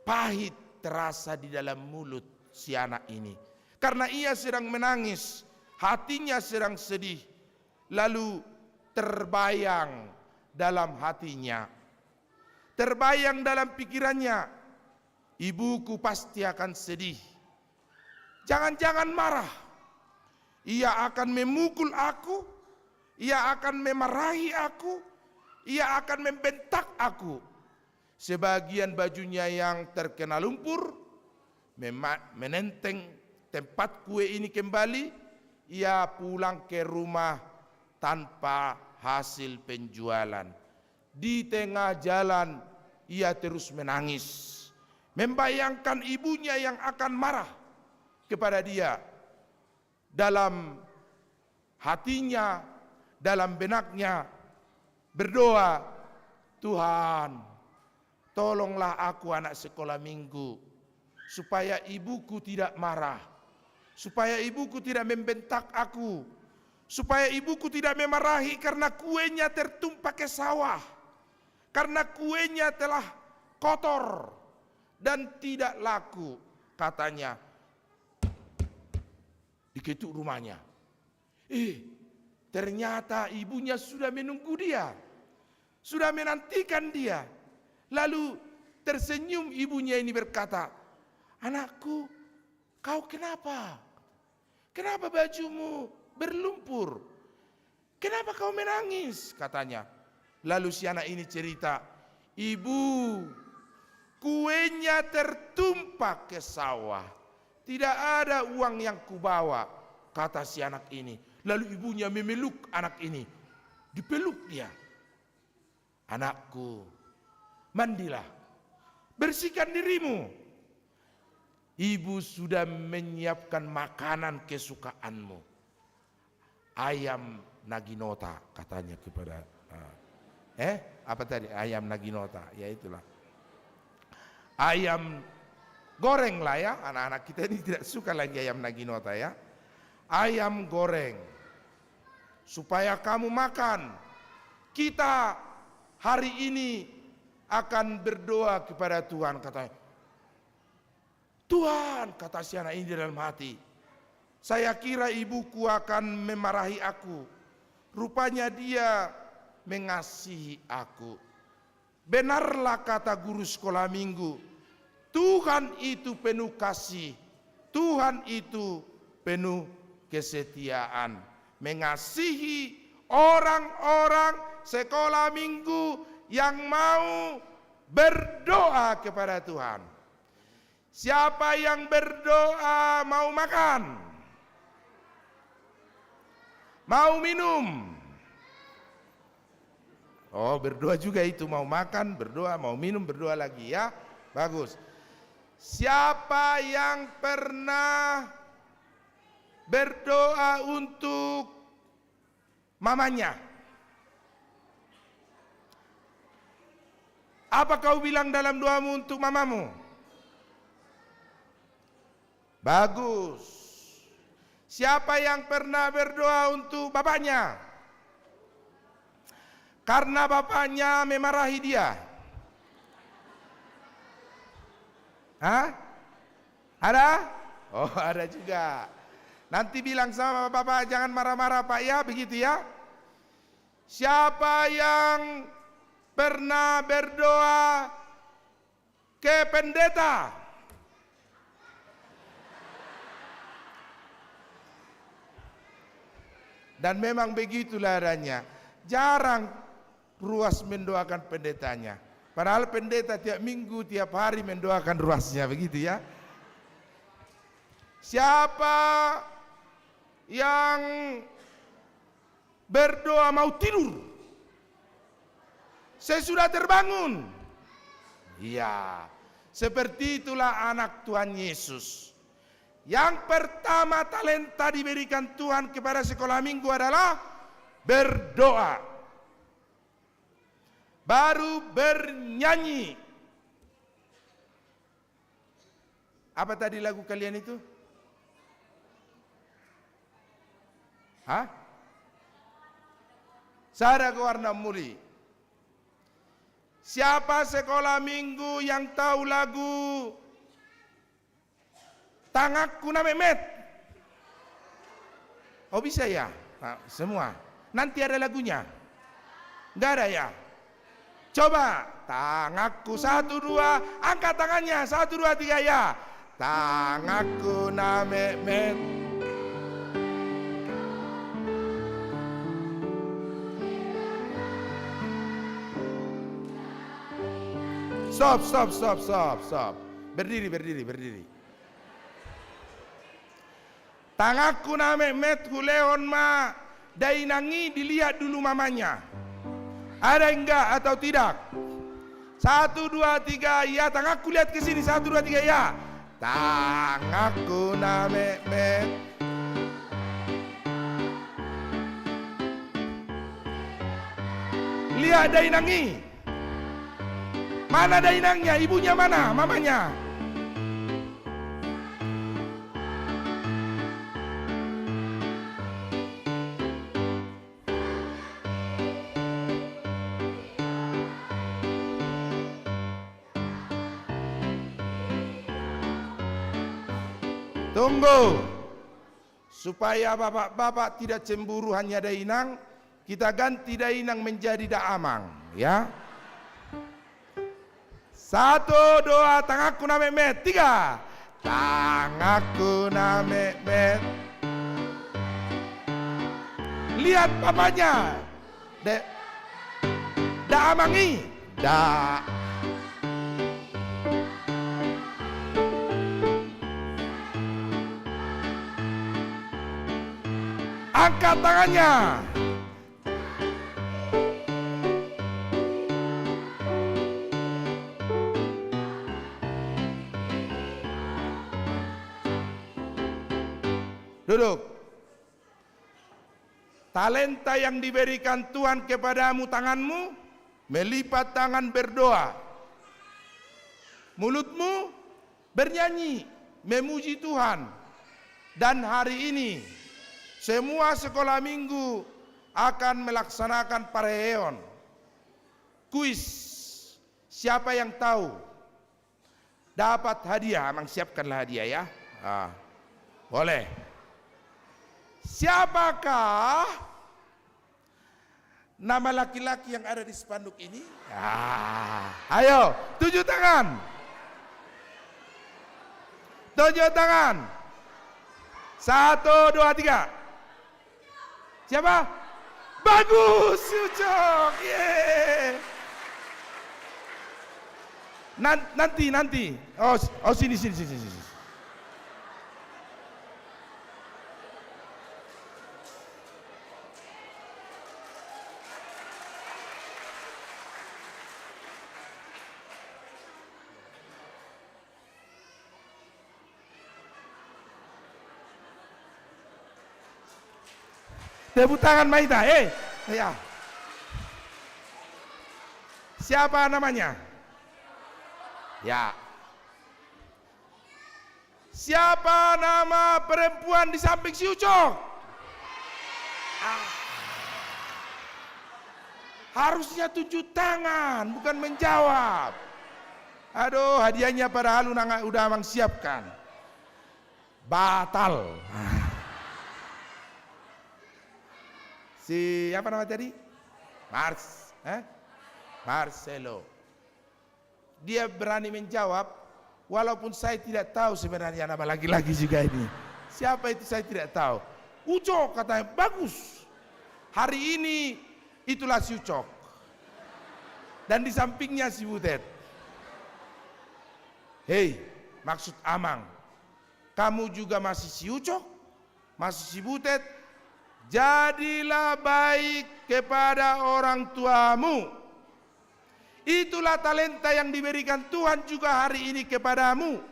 C: pahit terasa di dalam mulut si anak ini. Karena ia sedang menangis, hatinya sedang sedih. Lalu terbayang dalam hatinya, terbayang dalam pikirannya, ibuku pasti akan sedih. Jangan-jangan marah. Ia akan memukul aku. Ia akan memarahi aku. Ia akan membentak aku. Sebagian bajunya yang terkena lumpur, menenteng tempat kue ini kembali. Ia pulang ke rumah tanpa hasil penjualan. Di tengah jalan ia terus menangis, membayangkan ibunya yang akan marah kepada dia. Dalam hatinya, dalam benaknya berdoa, "Tuhan, tolonglah aku anak sekolah minggu, supaya ibuku tidak marah, supaya ibuku tidak membentak aku, supaya ibuku tidak memarahi karena kuenya tertumpah ke sawah, karena kuenya telah kotor dan tidak laku," katanya. Diketuk rumahnya. Ternyata ibunya sudah menunggu dia, sudah menantikan dia. Lalu tersenyum ibunya ini berkata, "Anakku, kau kenapa? Kenapa bajumu berlumpur. Kenapa kau menangis? Katanya. Lalu si anak ini cerita, ibu, kuenya tertumpah ke sawah. Tidak ada uang yang kubawa, kata si anak ini. Lalu ibunya memeluk anak ini. Dipeluk dia. Anakku, mandilah, bersihkan dirimu. Ibu sudah menyiapkan makanan kesukaanmu. Ayam naginota, katanya kepada apa tadi? Ayam naginota, ya itulah. Ayam goreng lah ya, anak-anak kita ini tidak suka lagi ayam naginota ya. Ayam goreng, supaya kamu makan. Kita hari ini akan berdoa kepada Tuhan, katanya. Tuhan, kata si anak ini dalam hati, saya kira ibuku akan memarahi aku. Rupanya dia mengasihi aku. Benarlah kata guru sekolah minggu, Tuhan itu penuh kasih, Tuhan itu penuh kesetiaan, mengasihi orang-orang sekolah minggu yang mau berdoa kepada Tuhan. Siapa yang berdoa mau makan, mau minum. Oh, berdoa juga itu, mau makan, berdoa, mau minum, berdoa lagi ya. Bagus. Siapa yang pernah berdoa untuk mamanya? Apa kau bilang dalam doamu untuk mamamu? Bagus. Siapa yang pernah berdoa untuk bapaknya? Karena bapaknya memarahi dia. Hah? Ada? Oh, ada juga. Nanti bilang sama bapak, jangan marah-marah Pak ya, begitu ya. Siapa yang pernah berdoa ke pendeta? Dan memang begitulah adanya. Jarang Ruas mendoakan pendetanya. Padahal pendeta tiap minggu, tiap hari mendoakan Ruasnya, begitu ya. Siapa yang berdoa mau tidur sesudah terbangun? Iya, seperti itulah anak Tuhan Yesus. Yang pertama talenta diberikan Tuhan kepada sekolah minggu adalah berdoa. Baru bernyanyi. Apa tadi lagu kalian itu? Hah? Sada ke warna muli. Siapa sekolah minggu yang tahu lagu Tangakku na Memet? Oh bisa ya? Nah, semua. Nanti ada lagunya? Enggak ada ya? Coba, tangakku 1, 2, angkat tangannya 1, 2, 3 ya. Tangakku na Memet. Stop. Berdiri. Tangakku na Memet huleon ma dainangi, dilihat dulu mamanya. Ada enggak atau tidak? 1, 2, 3 ya. Tangakku lihat ke sini 1, 2, 3 ya. Tangakku na Memet. Lihat dainangi. Mana dainangnya? Ibunya mana? Mamanya? Tunggu, supaya bapak-bapak tidak cemburu hanya dainang, kita ganti dainang menjadi daamang, ya. 1, 2, tangakku na Memet. 3, tangakku na Memet. Lihat papanya. Da amangi. Da. Angkat tangannya. Duduk. Talenta yang diberikan Tuhan kepadamu, tanganmu melipat tangan berdoa, mulutmu bernyanyi memuji Tuhan. Dan hari ini semua sekolah minggu akan melaksanakan pareheon. Kuis, siapa yang tahu dapat hadiah? Amang siapkanlah hadiah ya. Boleh. Siapakah nama laki-laki yang ada di spanduk ini? Ayo, 7 tangan. 7 tangan. 1, 2, 3. Siapa? Bagus, Ucok. Yeah. Nanti. Oh sini. Tepuk tangan Maida, ya. Siapa namanya? Ya. Siapa nama perempuan di samping si Ucok? Harusnya tunjuk tangan, bukan menjawab. Aduh, hadiahnya padahal udah Amang siapkan. Batal. Si apa nama tadi? Marcelo. Dia berani menjawab walaupun saya tidak tahu sebenarnya nama laki-laki juga ini. Siapa itu saya tidak tahu. Ucok katanya, bagus. Hari ini itulah si Ucok. Dan di sampingnya si Butet. Hei, maksud Amang, kamu juga masih si Ucok, masih si Butet. Jadilah baik kepada orang tuamu. Itulah talenta yang diberikan Tuhan juga hari ini kepadamu.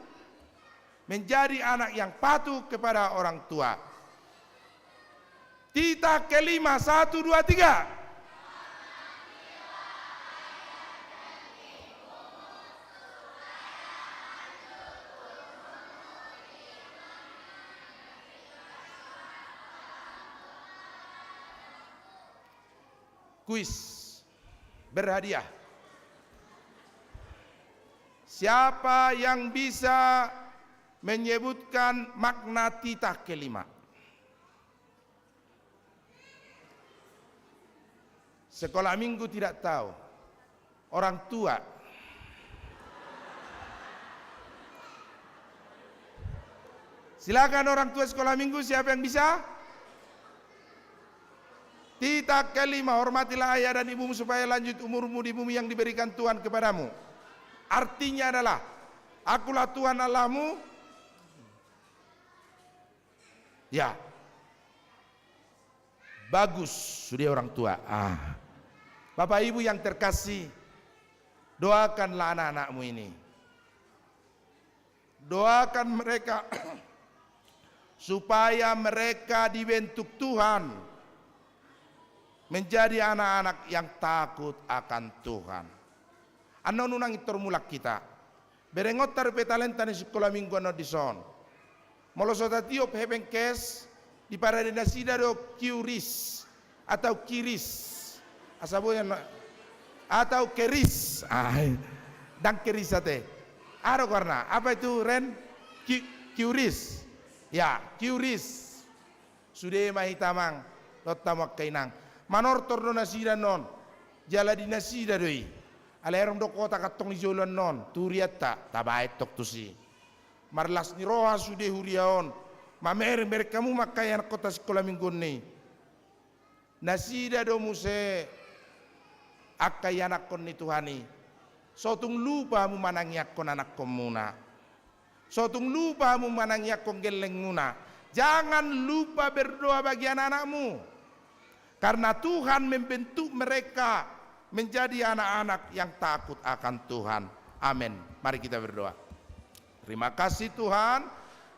C: Menjadi anak yang patuh kepada orang tua. Titah kelima, 1, 2, 3. Kuis berhadiah. Siapa yang bisa menyebutkan makna titah kelima? Sekolah minggu tidak tahu. Orang tua. Silakan orang tua sekolah minggu, siapa yang bisa? Titah kelima, hormatilah ayah dan ibumu supaya lanjut umurmu di bumi yang diberikan Tuhan kepadamu. Artinya adalah, akulah Tuhan Allahmu. Ya, bagus, sudah orang tua. Bapak ibu yang terkasih, doakanlah anak-anakmu ini. Doakan mereka supaya mereka dibentuk Tuhan menjadi anak-anak yang takut akan Tuhan. Ano nunang itormulak kita. Berengot tarpe talenta ni sekolah minggu ano dison. Molosota tiop hebengkes di paradinasida do kiuris atau kiris. Asaboyan atau keris. Dan keris ate. Aro karena apa itu Ren? Kiuris. Ya, kiuris. Sudah mahitamang lot tamak kainang. Manor torno nasida non, jala di nasida doi. Alerong do kota katong ijolan non, turiata, tabaet tok tusi. Marlas ni roha sude huriaon, mamer kamu makayan kota sekolah minggu ni. nasida do muse akai anak kon ni Tuhani. Sotung lupa mu manangyak kon anak komuna. Sotung lupa mu manangyak kon geleng muna. Jangan lupa berdoa bagi anak-anakmu. Karena Tuhan membentuk mereka menjadi anak-anak yang takut akan Tuhan. Amin. Mari kita berdoa. Terima kasih Tuhan.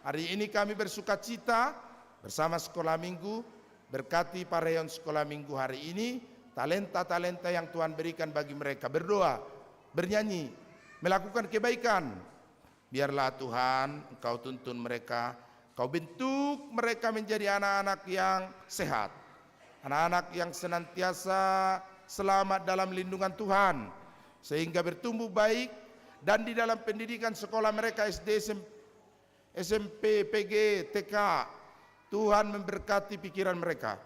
C: Hari ini kami bersuka cita bersama sekolah minggu. Berkati pareon sekolah minggu hari ini. Talenta-talenta yang Tuhan berikan bagi mereka. Berdoa, bernyanyi, melakukan kebaikan. Biarlah Tuhan Engkau tuntun mereka. Kau bentuk mereka menjadi anak-anak yang sehat. Anak-anak yang senantiasa selamat dalam lindungan Tuhan. Sehingga bertumbuh baik. Dan di dalam pendidikan sekolah mereka SD, SMP, PG, TK. Tuhan memberkati pikiran mereka.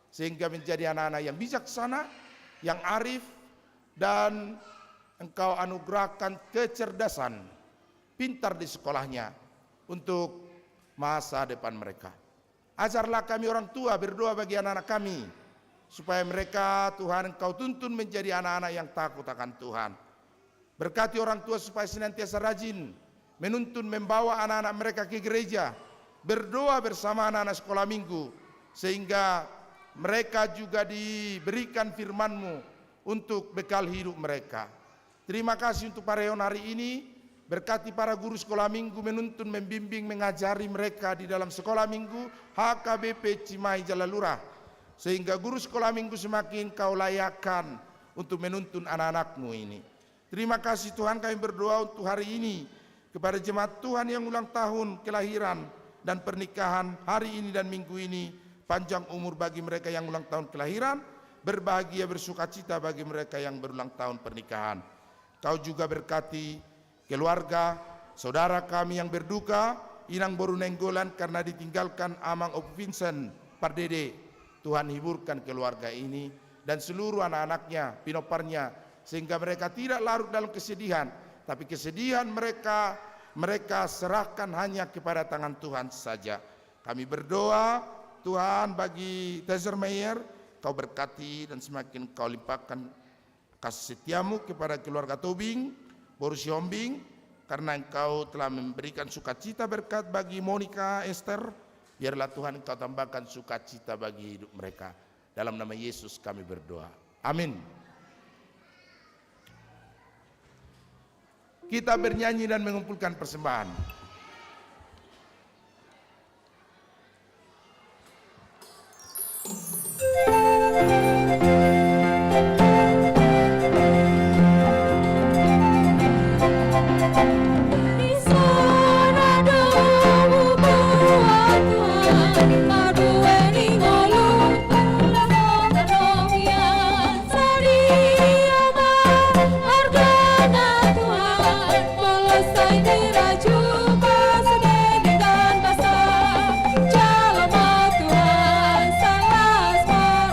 C: Sehingga menjadi anak-anak yang bijaksana, yang arif. Dan Engkau anugerahkan kecerdasan. Pintar di sekolahnya. Untuk masa depan mereka. Ajarlah kami orang tua berdoa bagi anak-anak kami. Supaya mereka Tuhan Engkau tuntun menjadi anak-anak yang takut akan Tuhan. Berkati orang tua supaya senantiasa rajin. Menuntun membawa anak-anak mereka ke gereja. Berdoa bersama anak-anak sekolah minggu. Sehingga mereka juga diberikan firman-Mu untuk bekal hidup mereka. Terima kasih untuk pareon hari ini. Berkati para guru sekolah minggu menuntun, membimbing, mengajari mereka di dalam sekolah minggu HKBP Cimahi Jalalurah. Sehingga guru sekolah minggu semakin Kau layakkan untuk menuntun anak-anak-Mu ini. Terima kasih Tuhan, kami berdoa untuk hari ini kepada jemaat Tuhan yang ulang tahun kelahiran dan pernikahan hari ini dan minggu ini. Panjang umur bagi mereka yang ulang tahun kelahiran, berbahagia bersukacita bagi mereka yang berulang tahun pernikahan. Kau juga berkati keluarga, saudara kami yang berduka, Inang Boru Nenggolan karena ditinggalkan Amang Op Vincent Pardede. Tuhan hiburkan keluarga ini dan seluruh anak-anaknya, pinoparnya, sehingga mereka tidak larut dalam kesedihan, tapi kesedihan mereka serahkan hanya kepada tangan Tuhan saja. Kami berdoa Tuhan bagi Tezer Meyer, Kau berkati dan semakin Kau limpahkan kasih setiamu kepada keluarga Tobing, Boru Siombing, karena Engkau telah memberikan sukacita berkat bagi Monica Esther. Biarlah Tuhan Engkau tambahkan sukacita bagi hidup mereka. Dalam nama Yesus kami berdoa. Amin. Kita bernyanyi dan mengumpulkan persembahan.
D: Jalma Tuhan sangat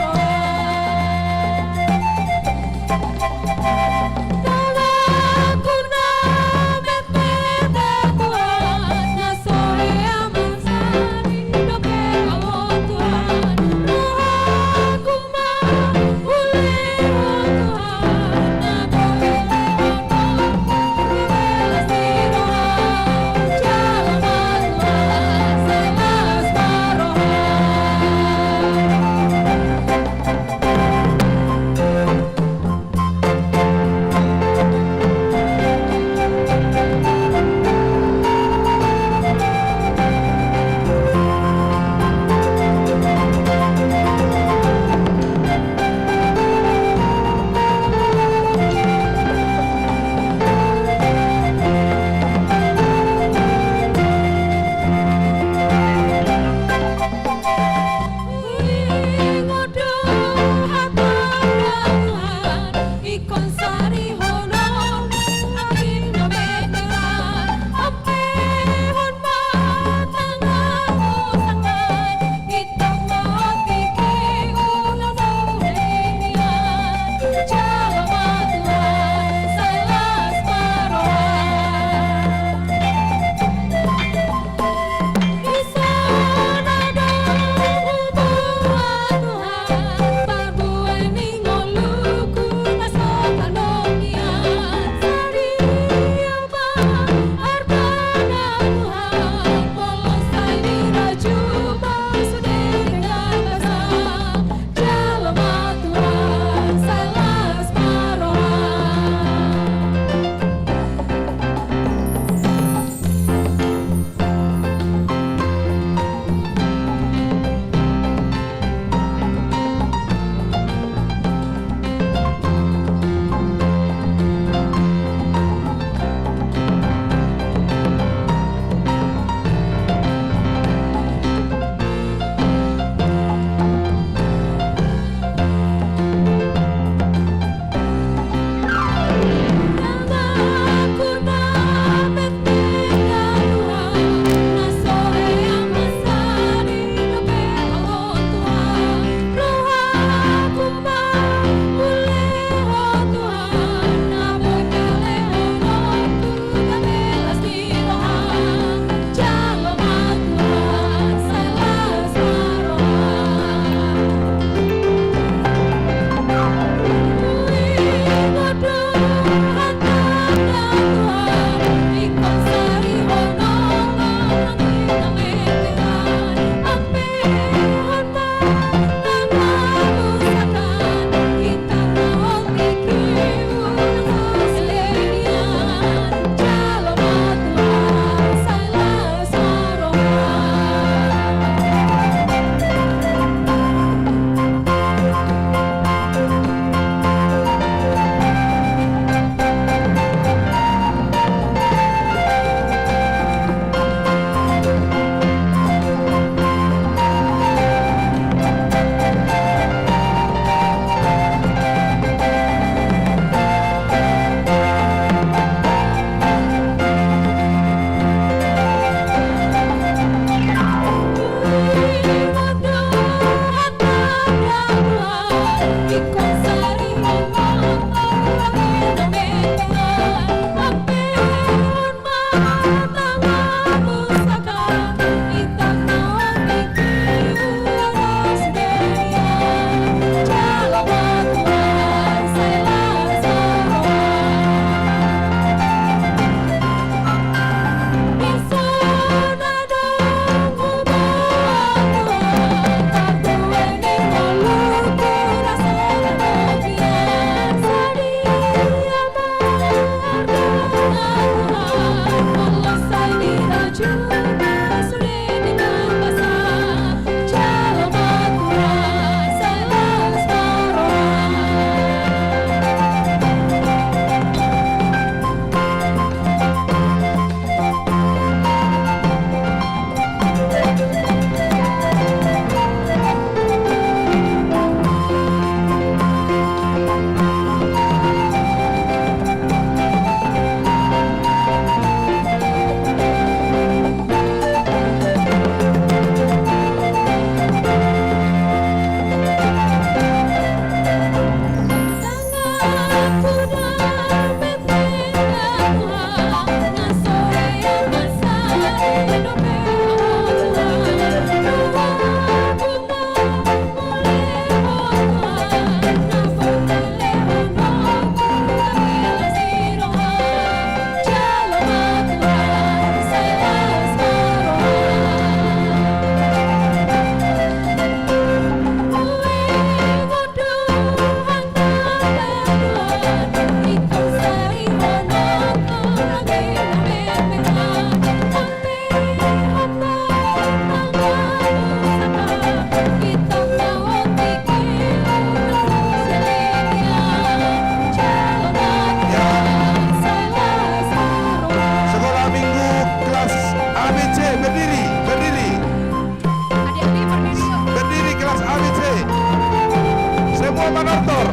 C: semua manortor.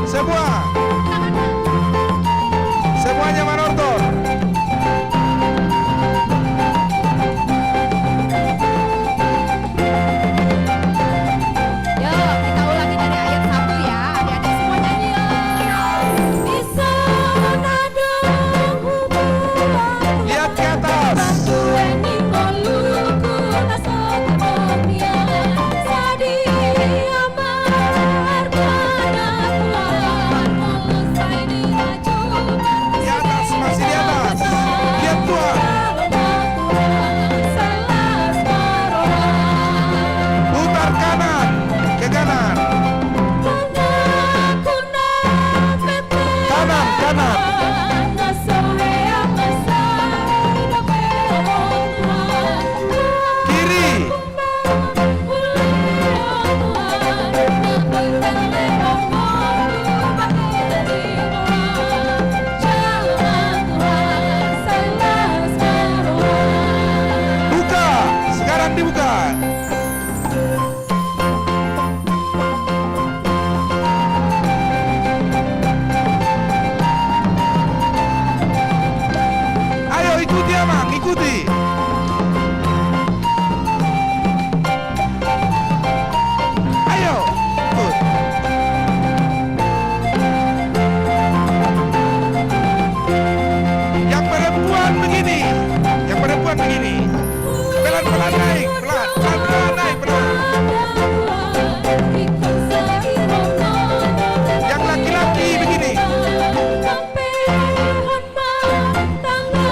C: Semua. Semuanya manortor.
D: Yuk, kita ulangi dari ayat 1 ya. Adik-adik semua nyanyi yuk. Bisa nadung hubungan.
C: Lihat ke atas. Di atas, masih di atas. Lihat Tuhan. Putar kanan, ke kanan. Kanan, kanan. Kiri. Buka, sekarang dibuka. Ayo ikuti Amang, ikuti. Ayo, ikut. Yang perempuan begini, yang perempuan begini. Pelan-pelan naik, pelan-pelan naik, pelan. Yang laki-laki begini.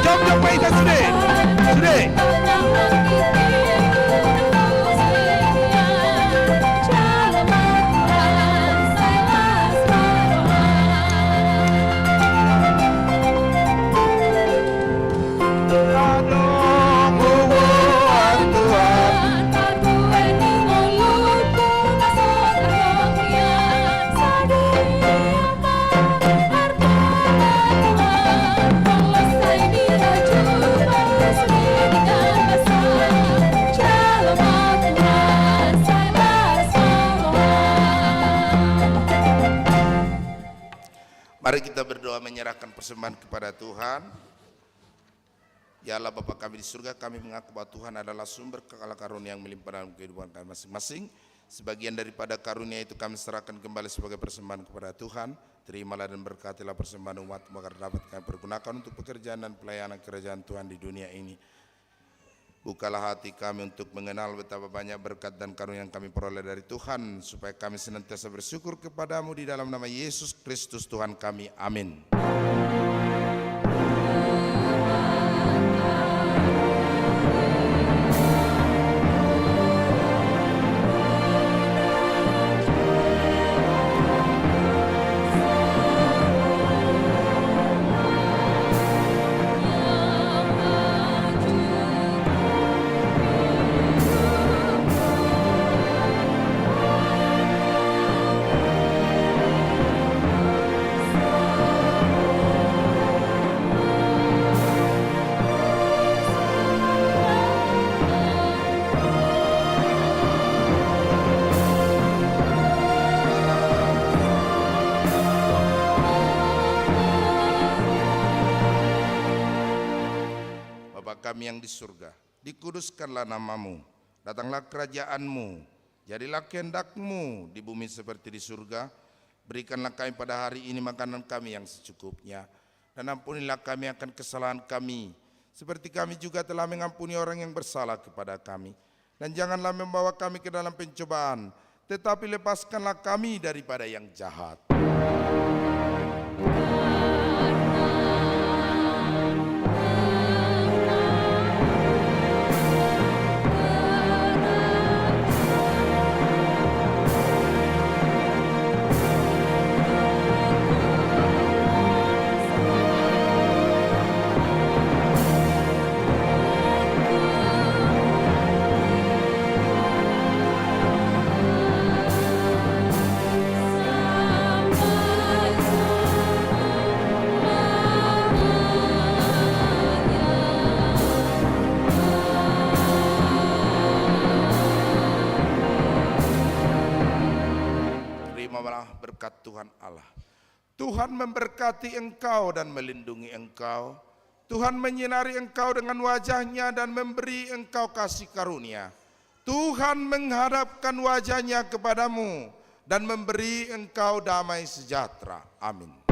C: Jom Pak Ita sudah. Adong hubungan Tuhan. Mari kita berdoa menyerahkan persembahan kepada Tuhan. Ya Allah Bapa kami di surga, kami mengaku bahwa Tuhan adalah sumber kekal karunia yang melimpah dalam kehidupan kami masing-masing. Sebagian daripada karunia itu kami serahkan kembali sebagai persembahan kepada Tuhan. Terimalah dan berkatilah persembahan umat agar dapat kami pergunakan untuk pekerjaan dan pelayanan kerajaan Tuhan di dunia ini. Bukalah hati kami untuk mengenal betapa banyak berkat dan karunia yang kami peroleh dari Tuhan, supaya kami senantiasa bersyukur kepadamu di dalam nama Yesus Kristus Tuhan kami. Amin. Kami yang di surga, dikuduskanlah namamu, datanglah kerajaanmu, jadilah kehendakmu di bumi seperti di surga. Berikanlah kami pada hari ini makanan kami yang secukupnya, dan ampunilah kami akan kesalahan kami, seperti kami juga telah mengampuni orang yang bersalah kepada kami. Dan janganlah membawa kami ke dalam pencobaan, tetapi lepaskanlah kami daripada yang jahat. berkat Tuhan Allah. Tuhan memberkati engkau dan melindungi engkau. Tuhan menyinari engkau dengan wajah-Nya dan memberi engkau kasih karunia. Tuhan menghadapkan wajah-Nya kepadamu dan memberi engkau damai sejahtera. Amin.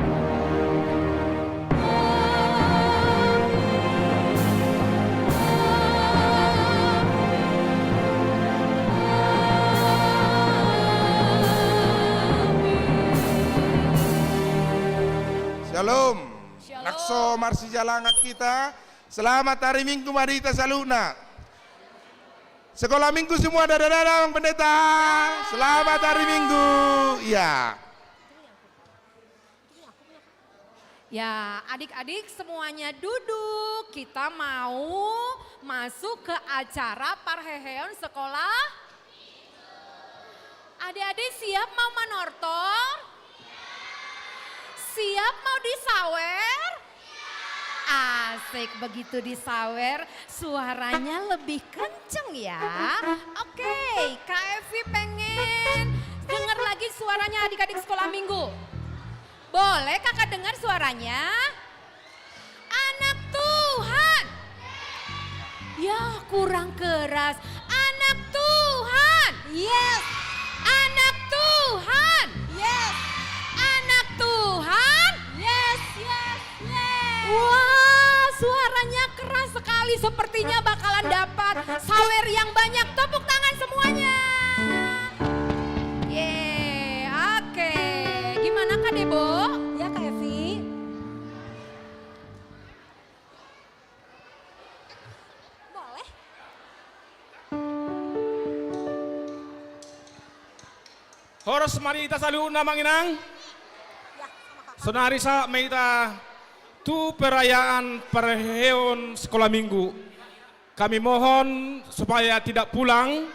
C: Shalom. Nakso marsi jalanga kita. Selamat hari Minggu mari kita saluna. Sekolah Minggu semua dadah pendeta. Selamat hari Minggu. Iya.
D: Ya, adik-adik semuanya duduk. Kita mau masuk ke acara Parheheon sekolah. Adik-adik siap mau manortor? Siap mau disawer? Asik, begitu disawer suaranya lebih kenceng ya. Oke, Kak Evi pengen dengar lagi suaranya adik-adik sekolah minggu. Boleh kakak dengar suaranya? Anak Tuhan. Ya kurang keras. Anak Tuhan. Yes. Anak Tuhan. Yes. Anak Tuhan. Yes, yes, yes. Wah, suaranya keras sekali. Sepertinya bakalan dapat sawer yang banyak. Tepuk tangan semuanya. Yeay, oke. Gimana Kak Debo? Ya Kak Evi. Boleh.
E: Horos marita saluna manginang. Sonarisa meita tu perayaan Parheheon sekolah minggu. Kami mohon supaya tidak pulang,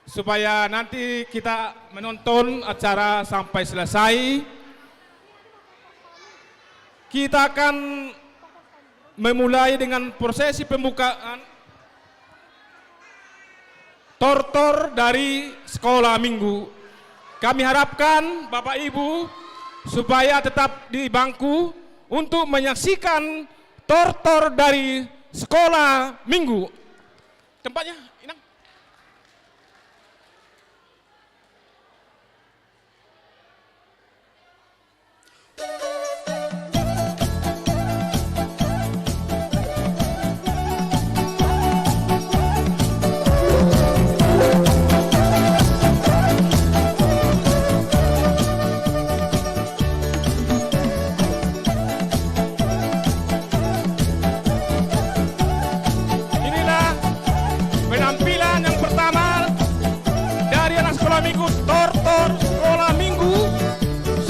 E: supaya nanti kita menonton acara sampai selesai. Kita akan memulai dengan prosesi pembukaan tortor dari sekolah minggu. Kami harapkan Bapak Ibu supaya tetap di bangku untuk menyaksikan tortor dari sekolah minggu. Tempatnya, Inang.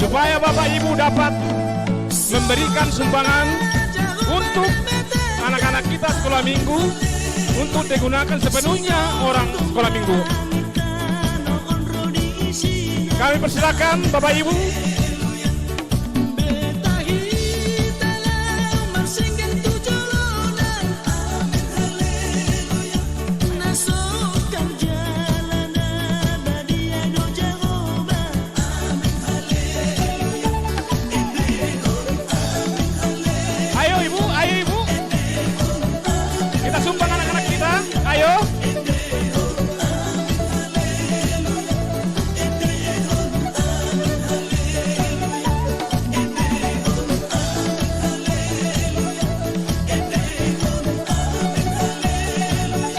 E: Supaya Bapak Ibu dapat memberikan sumbangan untuk anak-anak kita sekolah minggu untuk digunakan sepenuhnya orang sekolah minggu. Kami persilakan Bapak Ibu.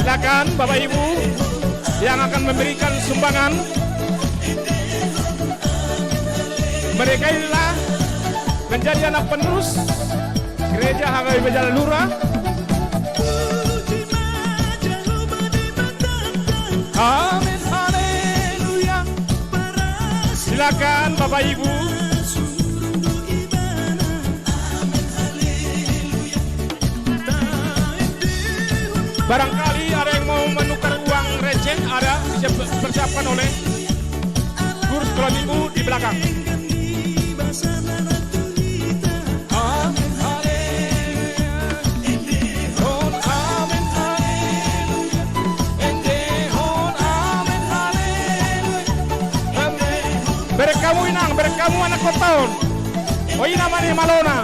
E: Silakan Bapak Ibu yang akan memberikan sumbangan. Mereka inilah menjadi anak penerus Gereja HKBP Jalan Lurah. Amin, haleluya. Silakan Bapak Ibu. Barangkali ada yang mau menukar uang receh, ada dipersiapkan oleh guru sekolah minggu di belakang. Amin, haleluya. Oh, amin, haleluya. Endehon, amin, haleluya. Berkamu inang, berkamu anak kotaon. O ina mani malona.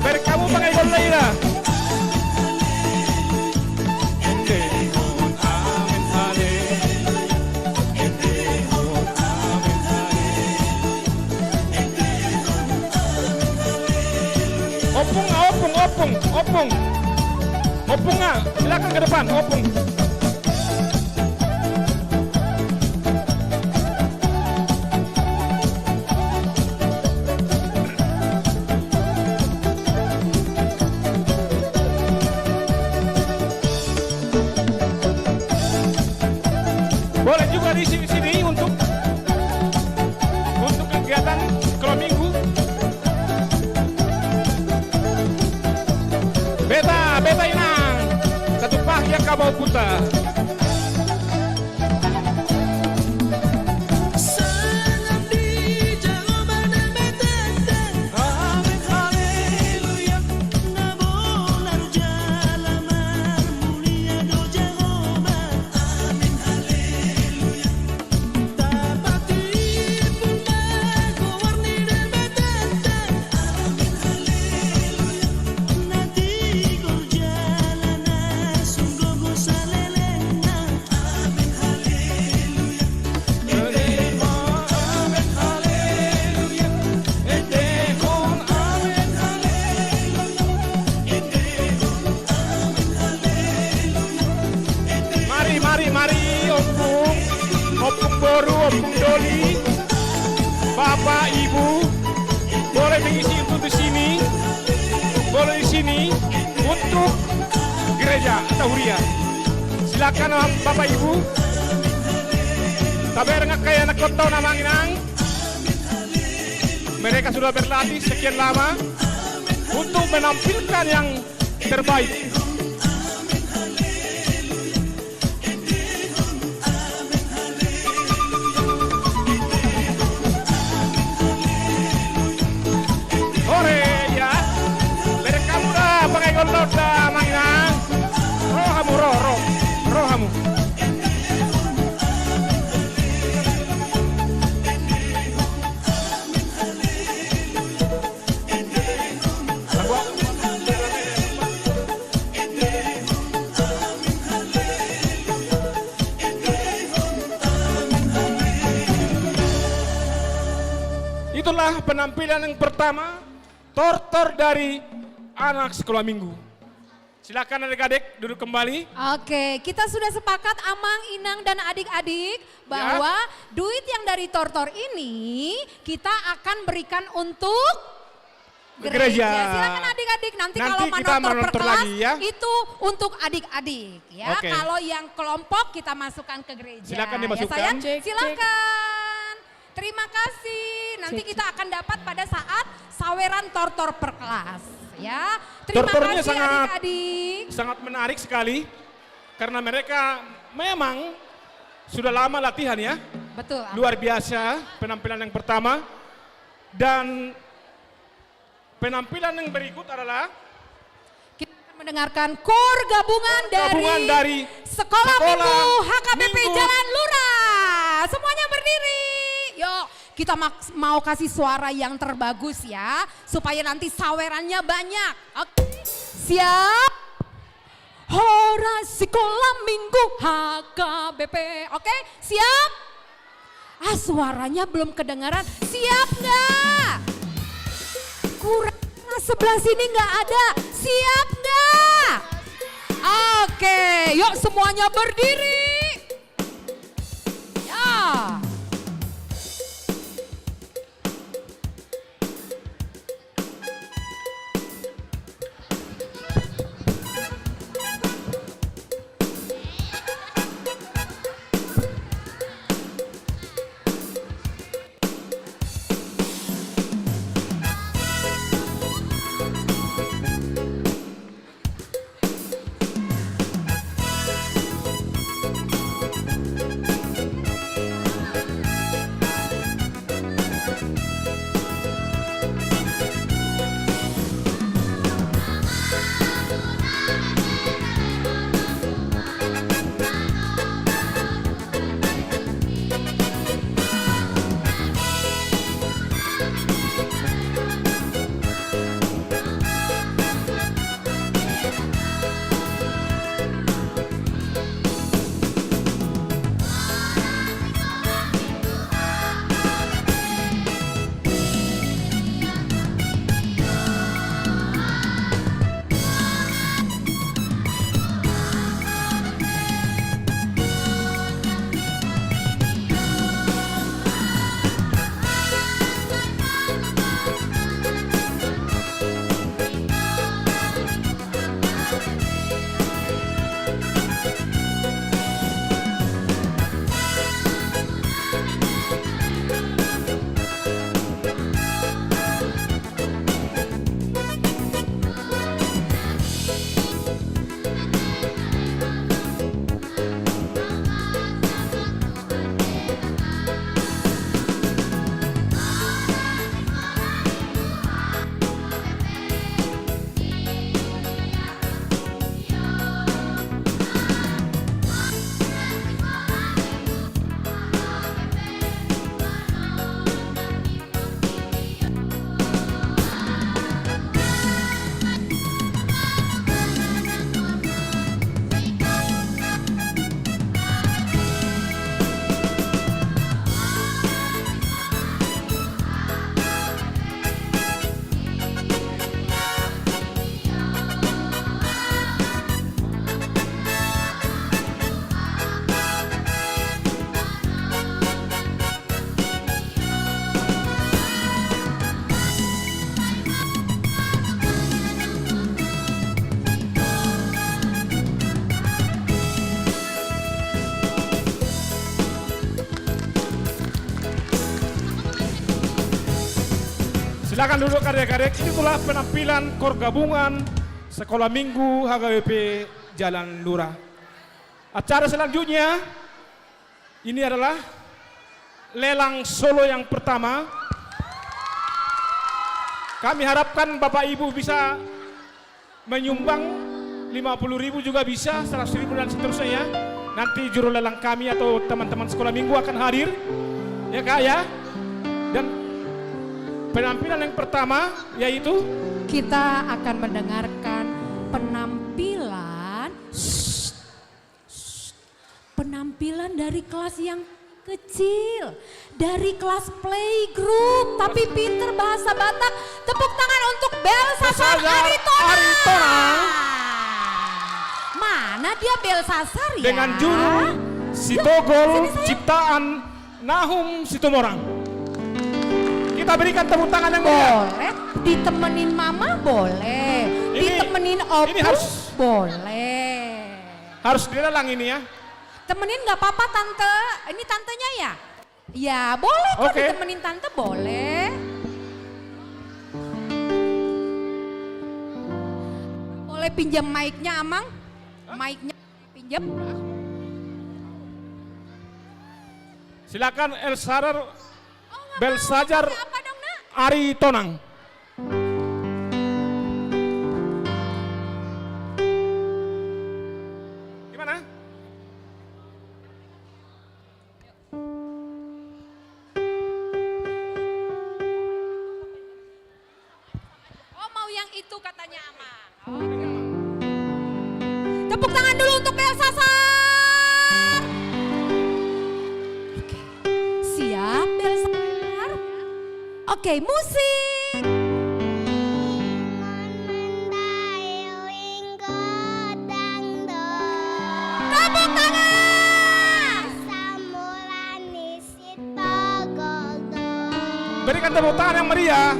E: Berkamu pakai golleira. Opung ah, silakan ke depan, opung. Boleh juga di sini untuk kegiatan sekolah minggu. Beta inang, satu pahya kabau puta. Mari, opung boru, opung doli, bapak, ibu, boleh mengisi untuk di sini, boleh di sini untuk gereja Tahuria. Silakan bapak ibu. Taber kaya anak kota namang inang. Mereka sudah berlatih sekian lama untuk menampilkan yang terbaik. Loda mainan, rohamu. Itulah penampilan yang pertama, tortor dari anak sekolah minggu. Silakan adik-adik duduk kembali.
D: Oke, kita sudah sepakat Amang, Inang dan adik-adik bahwa duit yang dari tortor ini kita akan berikan untuk gereja. Silakan adik-adik nanti kalau
E: kita
D: manotor per kelas
E: lagi, ya.
D: itu untuk adik-adik ya.
E: Oke.
D: Kalau yang kelompok kita masukkan ke gereja.
E: Silakan dimasukkan.
D: Ya, silakan. Terima kasih. Nanti kita akan dapat pada saat saweran tortor per kelas. Ya, terima
E: Tortornya
D: kasih adik-adik.
E: sangat menarik sekali karena mereka memang sudah lama latihan ya.
D: Betul.
E: Luar biasa penampilan yang pertama dan penampilan yang berikut adalah
D: Kita akan mendengarkan kor gabungan dari Sekolah Minggu HKBP Jalan Lurah. Semuanya berdiri. Yuk, kita mau kasih suara yang terbagus ya, supaya nanti sawerannya banyak. Oke, siap? Hora Sekolah Minggu HKBP. Oke, siap? Suaranya belum kedengaran. Siap nggak? Kurang sebelah sini nggak ada. Siap nggak? Oke, yuk semuanya berdiri. Ya.
E: Silakan duduk adik-adik. Itulah penampilan KOR gabungan Sekolah Minggu HKBP Jalan Lurah. Acara selanjutnya ini adalah lelang solo yang pertama. Kami harapkan Bapak Ibu bisa menyumbang 50.000 juga bisa, 100.000 dan seterusnya ya. Nanti juru lelang kami atau teman-teman sekolah minggu akan hadir. Ya Kak ya. Dan penampilan yang pertama yaitu
D: Kita akan mendengarkan penampilan dari kelas yang kecil, dari kelas playgroup tapi pinter bahasa Batak. Tepuk tangan untuk Belsasar Aritonang. Mana dia Belsasar ya?
E: dengan juru Sitogol ciptaan Nahum Situmorang. Kita berikan tepuk tangan yang meriah.
D: Boleh, ditemenin mama boleh, ditemenin
E: ini
D: opung
E: harus-
D: boleh.
E: Harus dilelang ini ya.
D: Temenin nggak apa-apa tante, ini tantenya ya? Ya boleh kok
E: Oke.
D: ditemenin tante boleh. Boleh pinjam mic-nya Amang? Mic-nya pinjam?
E: Silakan Belsajar
D: Apa dong nak?
E: Aritonang. Gimana?
D: Oh mau yang itu katanya Amang. Tepuk tangan dulu untuk Belsasar. Oke, siap Belsasar. Oke, musik. Tepuk tangan.
E: Berikan tepuk tangan yang meriah.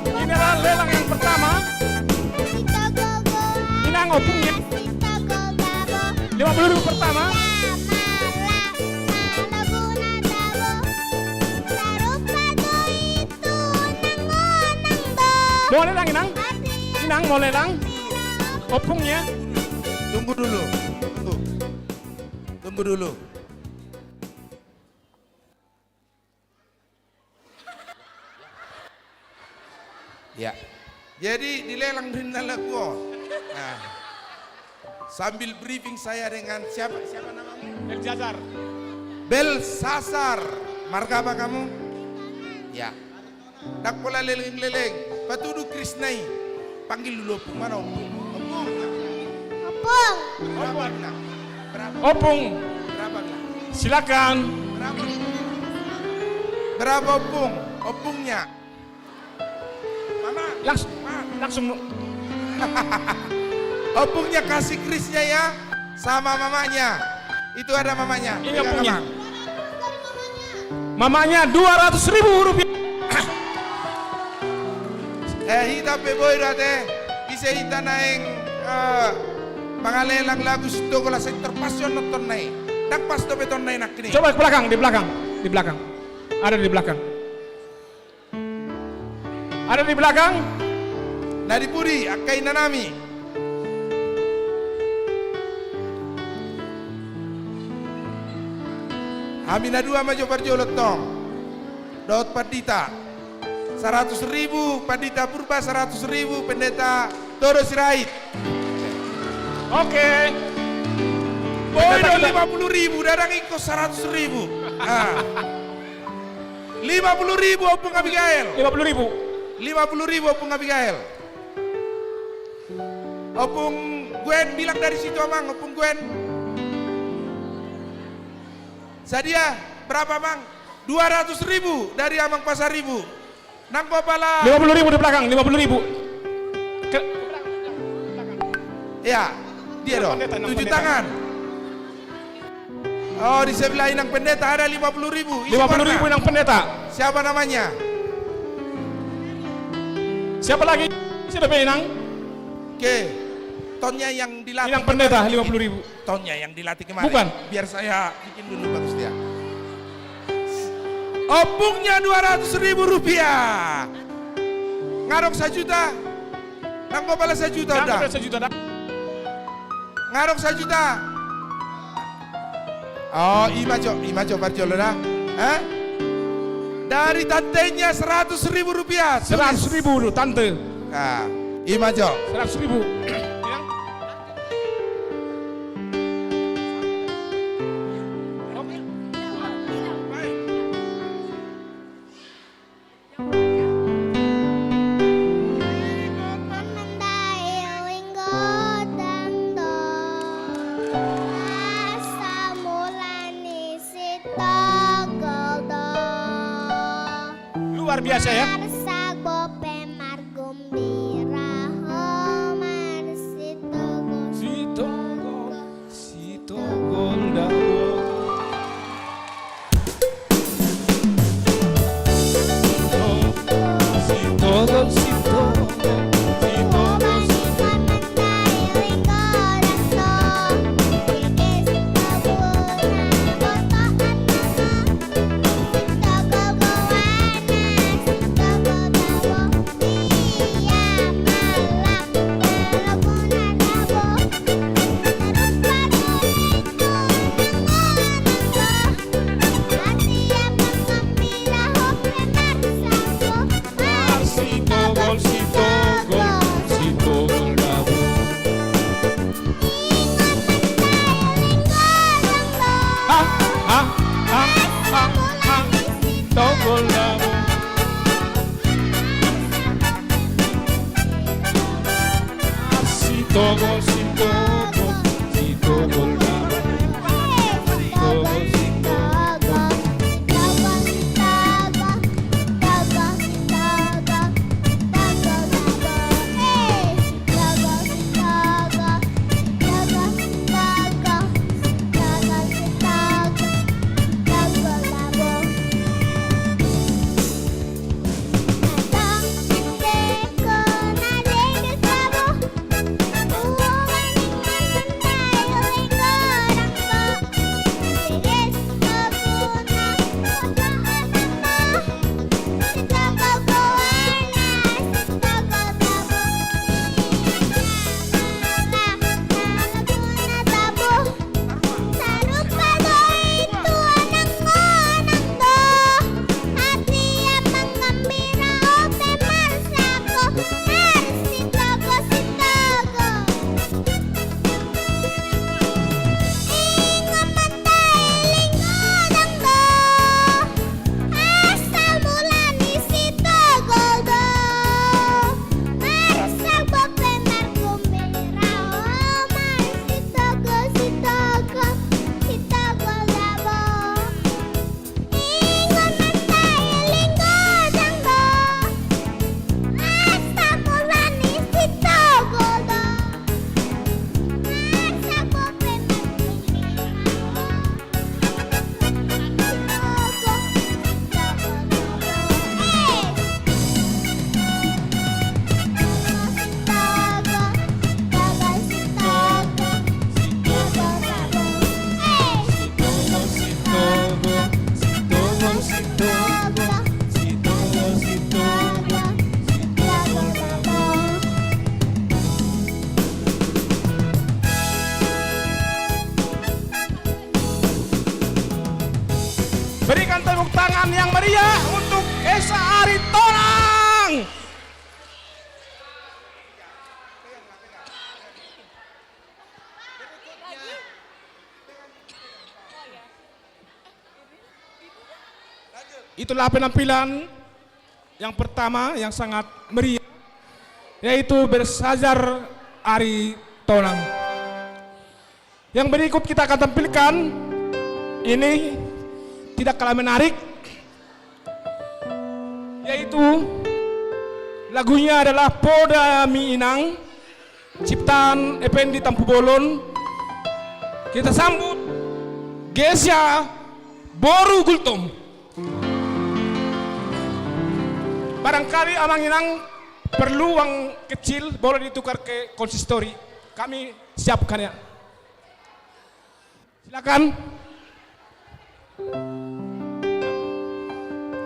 E: Ini adalah lelang yang pertama. Inang opungnya 50.000 pertama. Mau lelang Inang? Inang mau lelang? Opungnya.
C: Tunggu dulu. Tunggu dulu. Ya. Jadi dilelang Rinda Lakuo. Nah. Sambil briefing saya dengan siapa namanya?
E: Belsajar.
C: Belsasar. Marga apa kamu? Ya. Tak pola leleng-leleng. Patudu Krisnai. Panggil dulu Opung. Mana Opung? Opung. Berapa bilang? Berapa?
E: Opung.
C: Berapa bilang?
E: Silakan.
C: Berapa? Berapa Opung? Opungnya. Mama.
E: Langsung.
C: Opungnya kasih Krisnya ya. Sama mamanya. Itu ada mamanya.
E: Ini
C: Pegang
E: opungnya.
C: Abang.
E: Mamanya 200.000 rupiah.
C: Hita pe boy rate. Bisa hita naeng pangalelang lagu situ kalau sektor passion nonton naik. Nak pas to beton naik nak kini.
E: Coba ke belakang, di belakang. Di belakang. Ada di belakang. Ada di belakang.
C: Nadi puri akai nanami. Amina dua maju perjolot tong. Daud Padita 100.000, Padita Purba 100.000, Pendeta Toro Sirait.
E: Oke.
C: Boy do 50.000, Dadang Iko 100.000. Nah. 50.000 Opung Abigail.
E: 50.000.
C: 50.000 Opung Abigail. Opung Gwen bilang dari situ Amang, Opung Gwen. Sadia berapa Bang? 200.000 dari Amang Pasar Ribu. Nangko pala
E: 50.000 di belakang, 50.000.
C: Ya, dia dong.
E: Pendeta, Inang
C: 7
E: pendeta.
C: tangan. Oh, di sebelah Inang Pendeta ada 50.000.
E: 50.000 Inang Pendeta.
C: Siapa namanya?
E: Siapa lagi? Siapa Inang?
C: Oke. Tonnya yang dilatih.
E: Inang Pendeta 50.000.
C: Tonnya yang dilatih kemarin.
E: Bukan.
C: Biar saya bikin dulu bagus dia. Opungnya 200.000 rupiah. Ngarok 1 juta. Nangko balas 1 juta
E: Jangan
C: udah.
E: sampai 1 juta dah.
C: Ngarok 1 juta. Oh, imajo parjolo dah. Dari tantenya 100.000 rupiah.
E: 100.000 dulu tante.
C: Nah, imajo.
E: 100.000. Inang. Luar biasa ya. Sito Goldawo. Berikan tepuk tangan yang meriah untuk Esa Aritonang. Itulah penampilan yang pertama yang sangat meriah, yaitu bersajar Aritonang. Yang berikut kita akan tampilkan ini tidak kalah menarik, yaitu lagunya adalah Poda Mi Inang ciptaan Effendi Tampu Bolon. Kita sambut Gesia Boru Gultom. Barangkali Amang Inang perlu uang kecil, boleh ditukar ke konsistori. Kami siapkan ya. Silakan.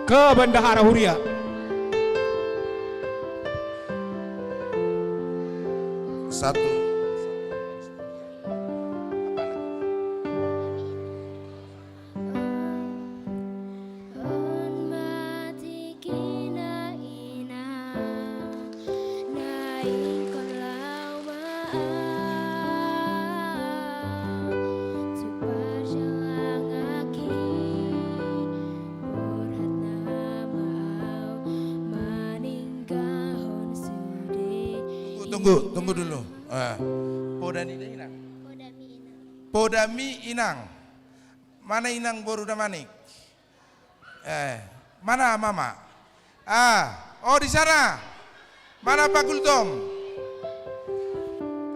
E: Ke Bendahara Huria.
C: Satu. Tunggu dulu. Podani Inang. Podami Inang. Mana Inang Boru Damanik? Mana Mama? Oh di sana. Mana Pak Gultom?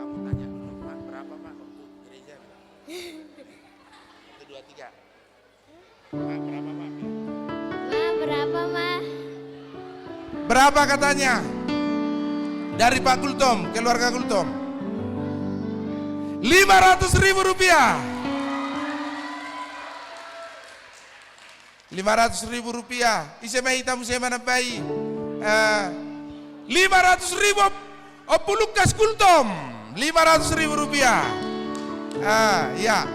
C: Kamu tanya dulu, berapa Mak untuk gereja? 1, 2, 3. Berapa Mak?
F: Berapa, Ma?
C: Berapa katanya? Dari Pak Gultom, keluarga Gultom. 500.000 rupiah. 500.000 rupiah. Isema hitam sema nabai. 500.000 Opulukas Gultom. 500.000 rupiah. Ya.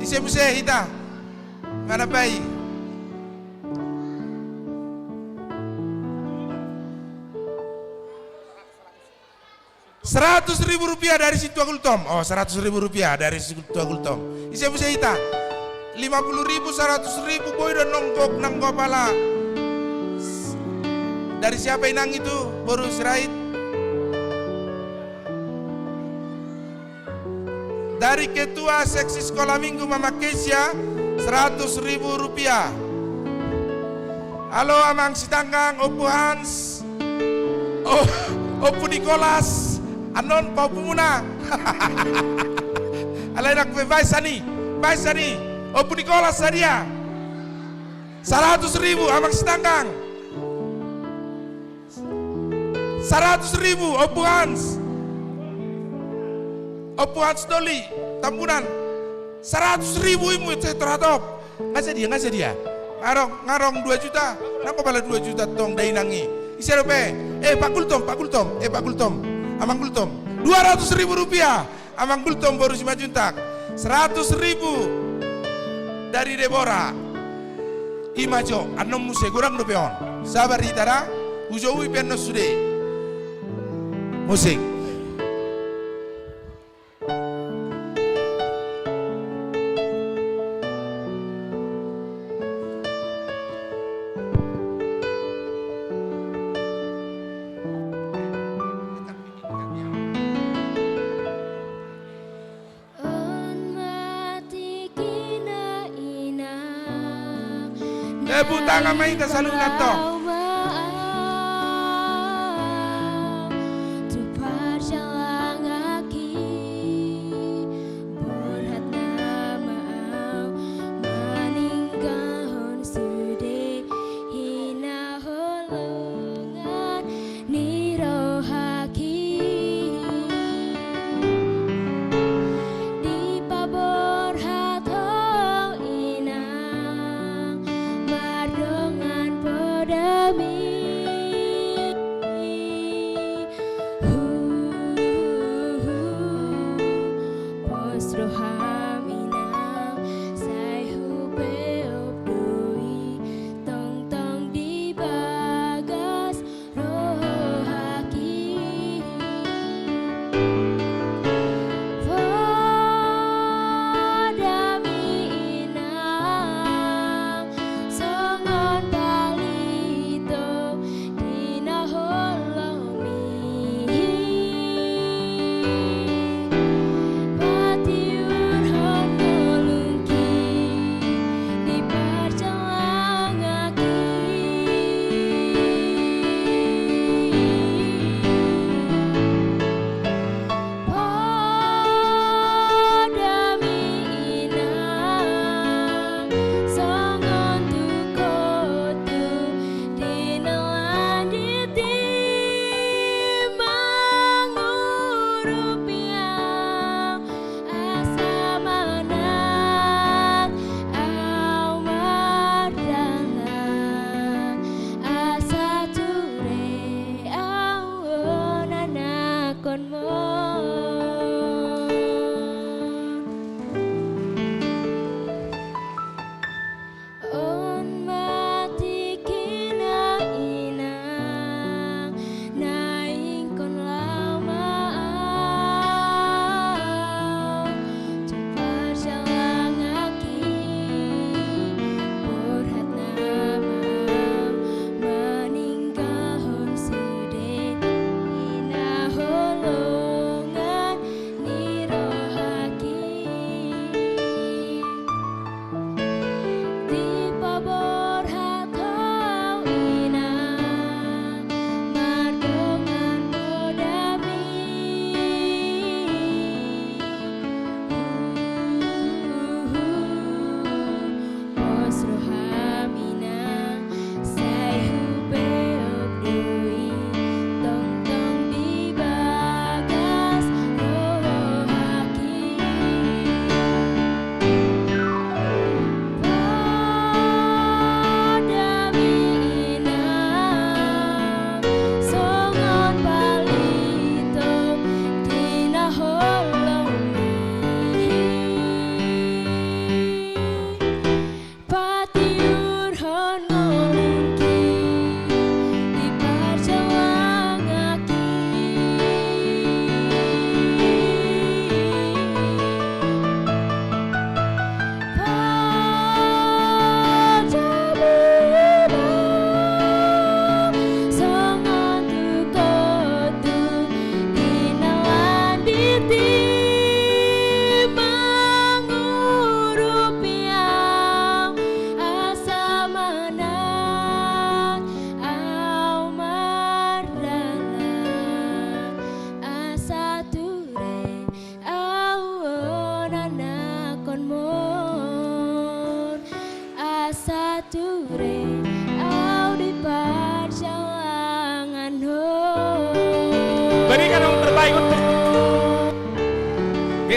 C: Isema hita. Mana bayi? 100.000 rupiah dari si Tua Gultom. Oh, 100.000 rupiah dari si Tua Gultom. Isi bisa hita. 50.000, 100.000 boy dan nongkok nang kepala. Dari siapa Inang itu? Baru serait. Dari ketua seksi sekolah minggu Mama Kesia 100.000 rupiah. Halo Amang Sitanggang, Opu Hans, Opu Nikolas, Anon Paupu Muna. Alay nak Baisani, Opu Nikolas Sadia. 100.000 Amang Sitanggang. 100.000 Opu Hans. Opu Hans Doli, Tampunan. 100.000 imu itu terhadap. Ngasih dia. Ngarong 2 juta. Napa bala 2 juta tong dainangi. Isi rupiah. Pak Gultom. Amang Gultom. 200.000 rupiah. Amang Gultom baru 5 juntak. 100.000 dari Deborah. Imajo, anom muse kurang dopeon. Sabar hitara. Ujo piano sude. Musik. Tepuk tangan main saluran toh.
F: Pada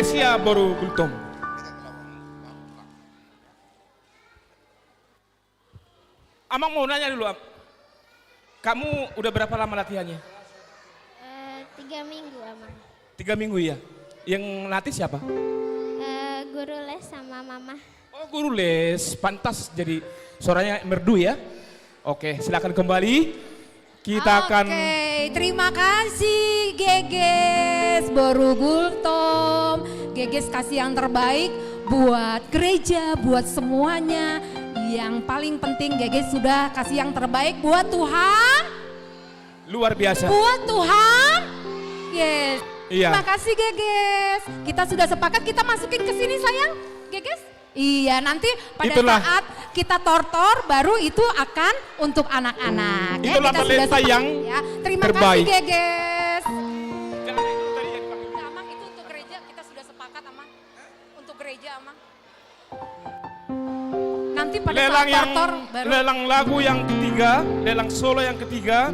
E: Eklesia Boru Gultom. Amang mau nanya dulu, kamu udah berapa lama latihannya?
F: 3 minggu, Amang.
E: 3 minggu ya? Yang latih siapa?
F: Guru les sama mama.
E: Oh, guru les, pantas jadi suaranya merdu ya. Oke, silakan kembali. Kita akan
D: Oke, terima kasih Geges Boru Gultom. Geges kasih yang terbaik buat gereja, buat semuanya. Yang paling penting Geges sudah kasih yang terbaik buat Tuhan.
E: luar biasa.
D: Buat Tuhan. Yes.
E: Iya.
D: Terima kasih Geges. Kita sudah sepakat kita masukin ke sini sayang. Geges. Iya, nanti pada
E: Itulah.
D: saat kita tortor baru itu akan untuk anak-anak.
E: Itulah
D: kita sudah
E: talenta
D: sepakat,
E: yang
D: ya. Terima
E: terbaik.
D: kasih Geges.
E: Jangan itu tadi yang dipanggil.
D: Nah, Amang itu untuk gereja kita sudah sepakat Amang. Untuk gereja Amang. Nanti pada
E: Lelang
D: saat
E: yang
D: tortor baru.
E: lelang lagu yang ketiga, lelang solo yang ketiga,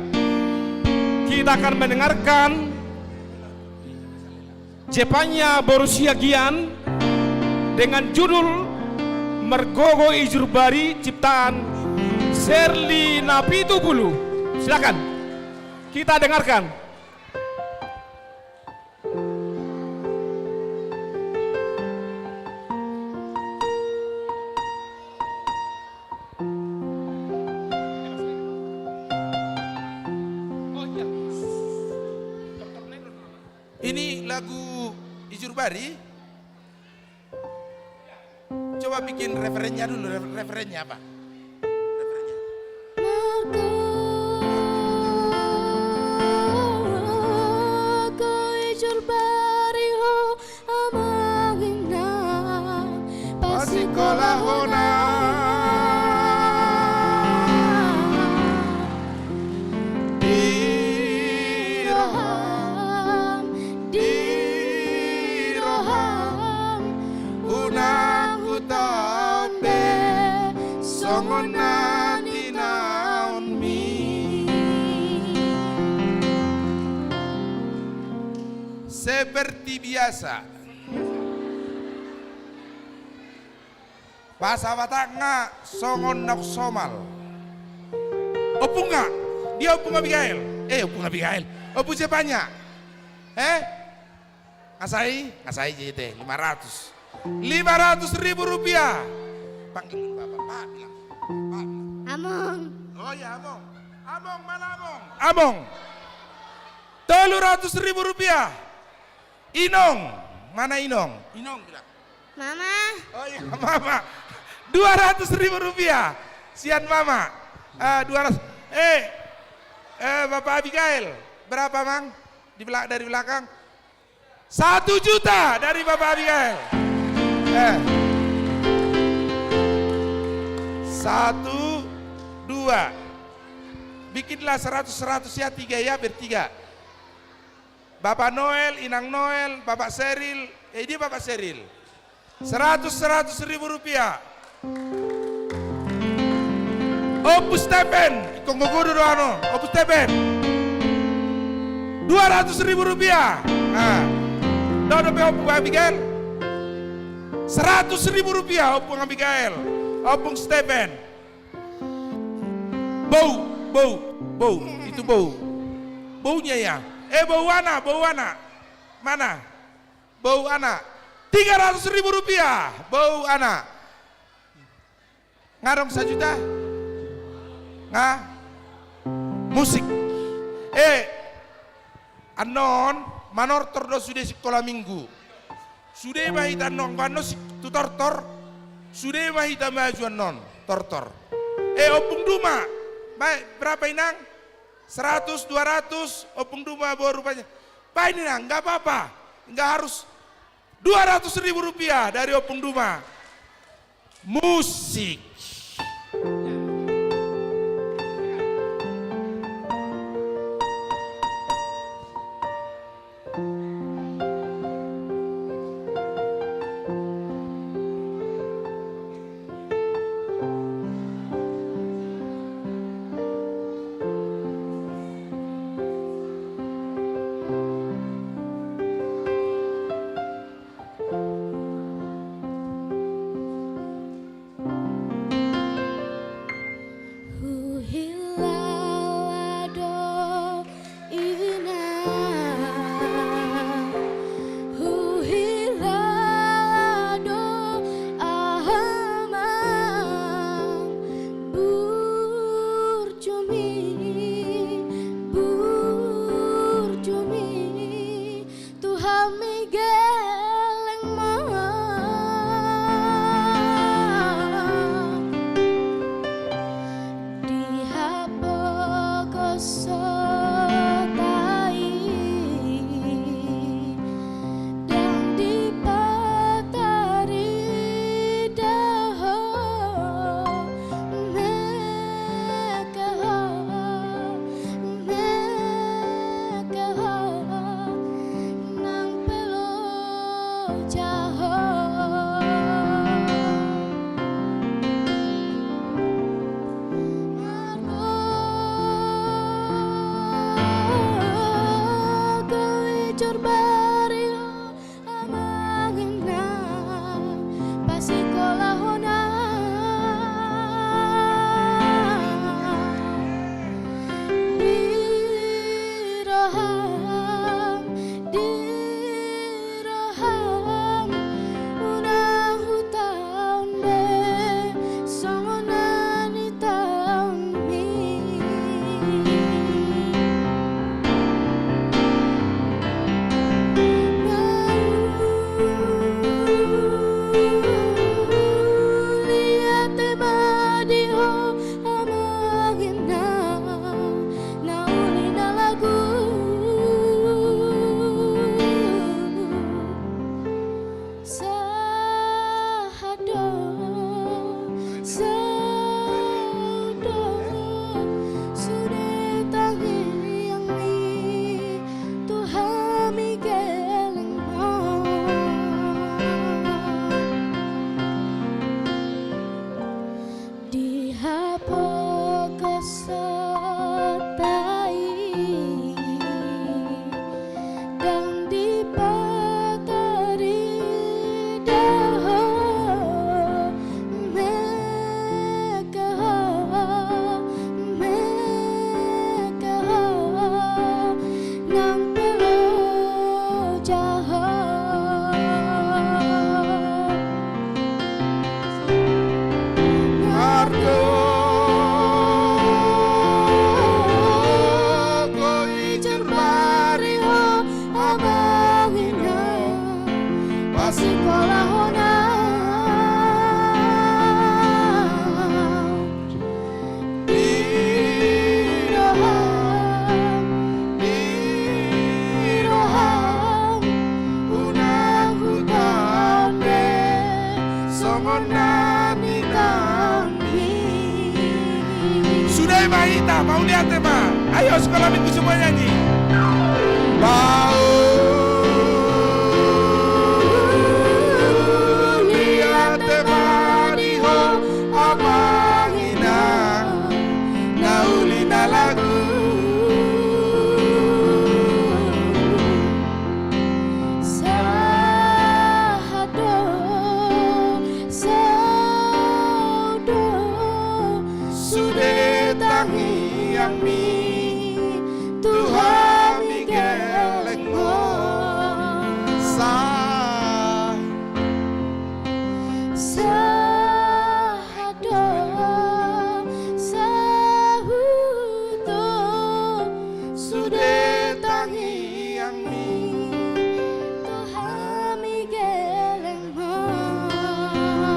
E: kita akan mendengarkan Jepanya Borussia Gian dengan judul Mergogo Ijurbari ciptaan Serli Napitu Bulu. Silakan kita dengarkan.
C: Ini lagu Ijurbari. Coba bikin referennya dulu, referennya apa? Referennya. Pasikola hona. Seperti biasa. Bahasa Bataknya songon nok somal. Opung nggak? Dia opung Abigail. Opung Abigail. Opung siapanya? Asai JT 500. 500.000 rupiah. Panggil Bapak, Pak bilang. Pak.
F: Among.
C: Oh ya Among. Among mana Among? Among. 300.000 rupiah. Inong, mana Inong? Inong bilang.
F: Mama.
C: Oh iya Mama. 200.000 rupiah. Sian Mama. 200. Bapak Abigail, berapa Mang? Dari belakang. 1 juta dari Bapak Abigail. 1, 2. Bikinlah 100 ya, 3 ya, bertiga. Bapak Noel, Inang Noel, Bapak Seril, dia Bapak Seril. 100.000 rupiah. Opus Tepen, Konggogudu doano, Opus Tepen. 200.000 rupiah. Dodo pe Opung Abigail. 100.000 rupiah Opung Abigail, Opung Stephen. Bau, itu bau. Baunya ya. Bau anak. Mana? Bau anak. 300.000 rupiah. Bau anak. Ngarong 1 juta. Musik. Anon, manor tordo sudah sekolah minggu. Sudah mahita non, panos tutor. Sudah mahita maju non, tortor. Opung Duma. Berapa inang? 100, 200, Opung Duma baru rupanya. Pak ini nang, nggak apa-apa, nggak harus 200.000 rupiah dari Opung Duma. Musik. tema kita, mau lihat tema? Ayo sekolah minggu semua nyanyi. Mau lihat tema di ho amangina naulina lagu. Sudah tangi ami Tuhan migelengmo sah sudah tangi ami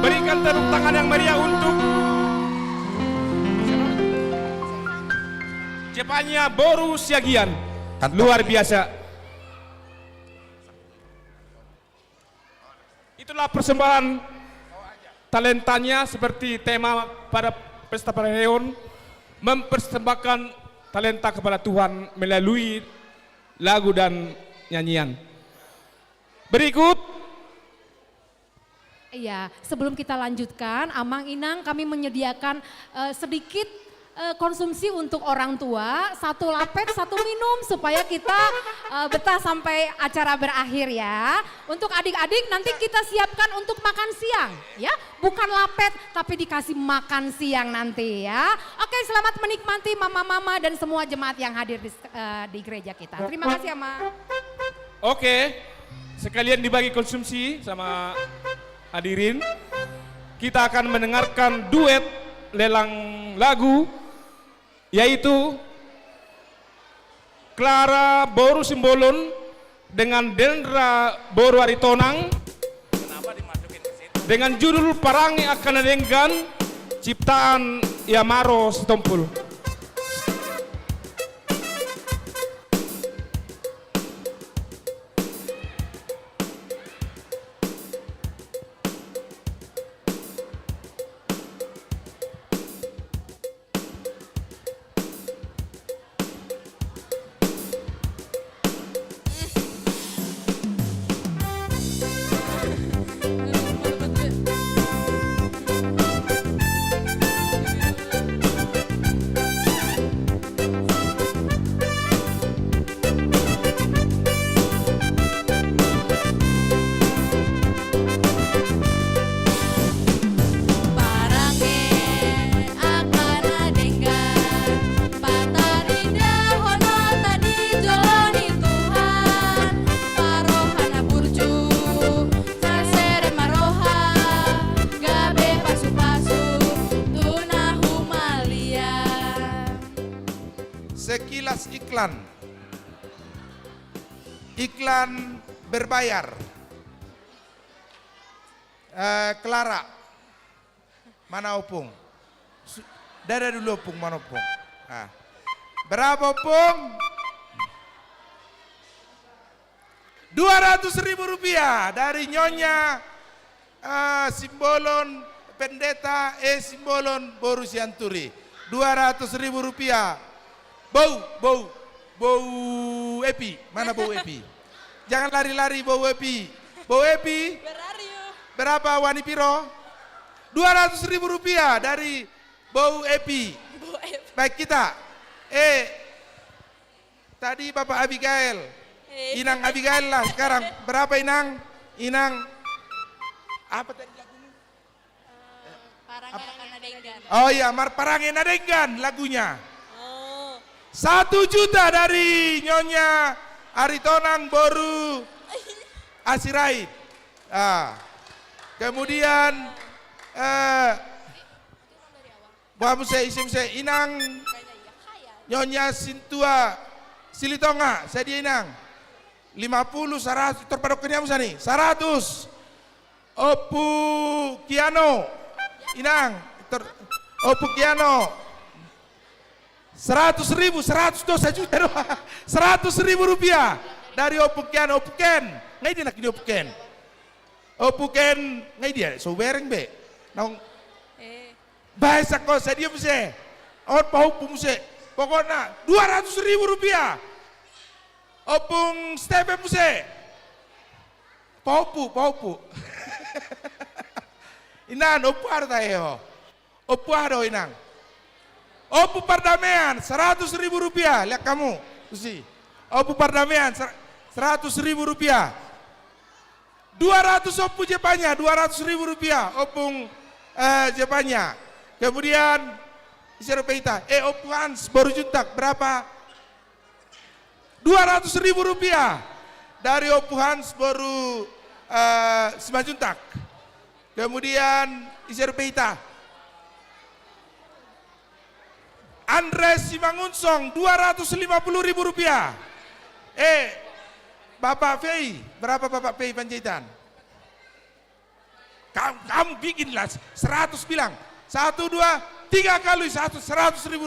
E: Berikan tepuk tangan yang meriah untuk Jepanya Boru Siagian. Luar biasa. Itulah persembahan talentanya seperti tema pada Pesta Parahyangan, mempersembahkan talenta kepada Tuhan melalui lagu dan nyanyian. Berikut.
D: Iya, sebelum kita lanjutkan, Amang Inang kami menyediakan sedikit konsumsi untuk orang tua, 1 lapet 1 minum supaya kita betah sampai acara berakhir ya. Untuk adik-adik nanti kita siapkan untuk makan siang ya, bukan lapet tapi dikasih makan siang nanti ya. Oke, selamat menikmati mama-mama dan semua jemaat yang hadir di gereja kita. Terima kasih Ama.
E: Oke, sekalian dibagi konsumsi sama hadirin. Kita akan mendengarkan duet lelang lagu, yaitu Clara Boru Simbolon dengan Dendra Boru Aritonang dengan judul Parangi Akan Denggan, ciptaan Yamaro Setompul.
C: Sekilas iklan berbayar. Clara, mana Opung? Dada dulu Opung, mana Opung? Berapa Opung? 200.000 rupiah dari Nyonya Simbolon Pendeta Simbolon Boru Sianturi. 200.000 rupiah. Bau Epi, mana Bau Epi? Jangan lari-lari Bau Epi. Bau Epi, berapa Wani Piro? 200.000 rupiah dari Bau Epi. Baik kita, tadi Bapak Abigail, Inang Abigail lah sekarang. Berapa Inang? Inang, apa tadi lagunya?
G: Parangi Akan Denggan.
C: Oh iya, Parangi Akan Denggan lagunya. 1 juta dari Nyonya Aritonang Boru Asirait. Kemudian Inang Nyonya Sintua Silitonga, saya dia Inang 50, 100, terpadokannya apa nih? 100. Opu Kiano, Inang, Opu Kiano 100.000, 100 dosa juta doa. 100.000 rupiah dari Opuken. Opuken, ngai dia nak ini Opuken. Opuken, ngai dia. So bereng be. Nong. Bahasa kau saya dia bisa. On paupu muse. Pokoknya 200.000 rupiah. Opung Stepe muse. Paupu. Inan opu harta eho. Opu hado inang. Opu perdamaian 100.000 rupiah. Lihat kamu. Usi. Opu perdamaian 100.000 rupiah. 200 opu Jepanya 200.000 rupiah. Opung Jepanya. Kemudian Isero Peita, Opu Hans baru juntak berapa? 200.000 rupiah dari Opu Hans baru Simajuntak. Kemudian Isero Peita, Andres Simangunsong 250.000 rupiah. Bapak Fei, berapa Bapak Fei Panjaitan? Kamu bikinlah 100 bilang. 1, 2, 3 kali 100.000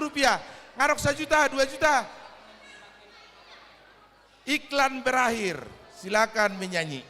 C: rupiah. Ngarok 1 juta, 2 juta. Iklan berakhir. Silakan menyanyi.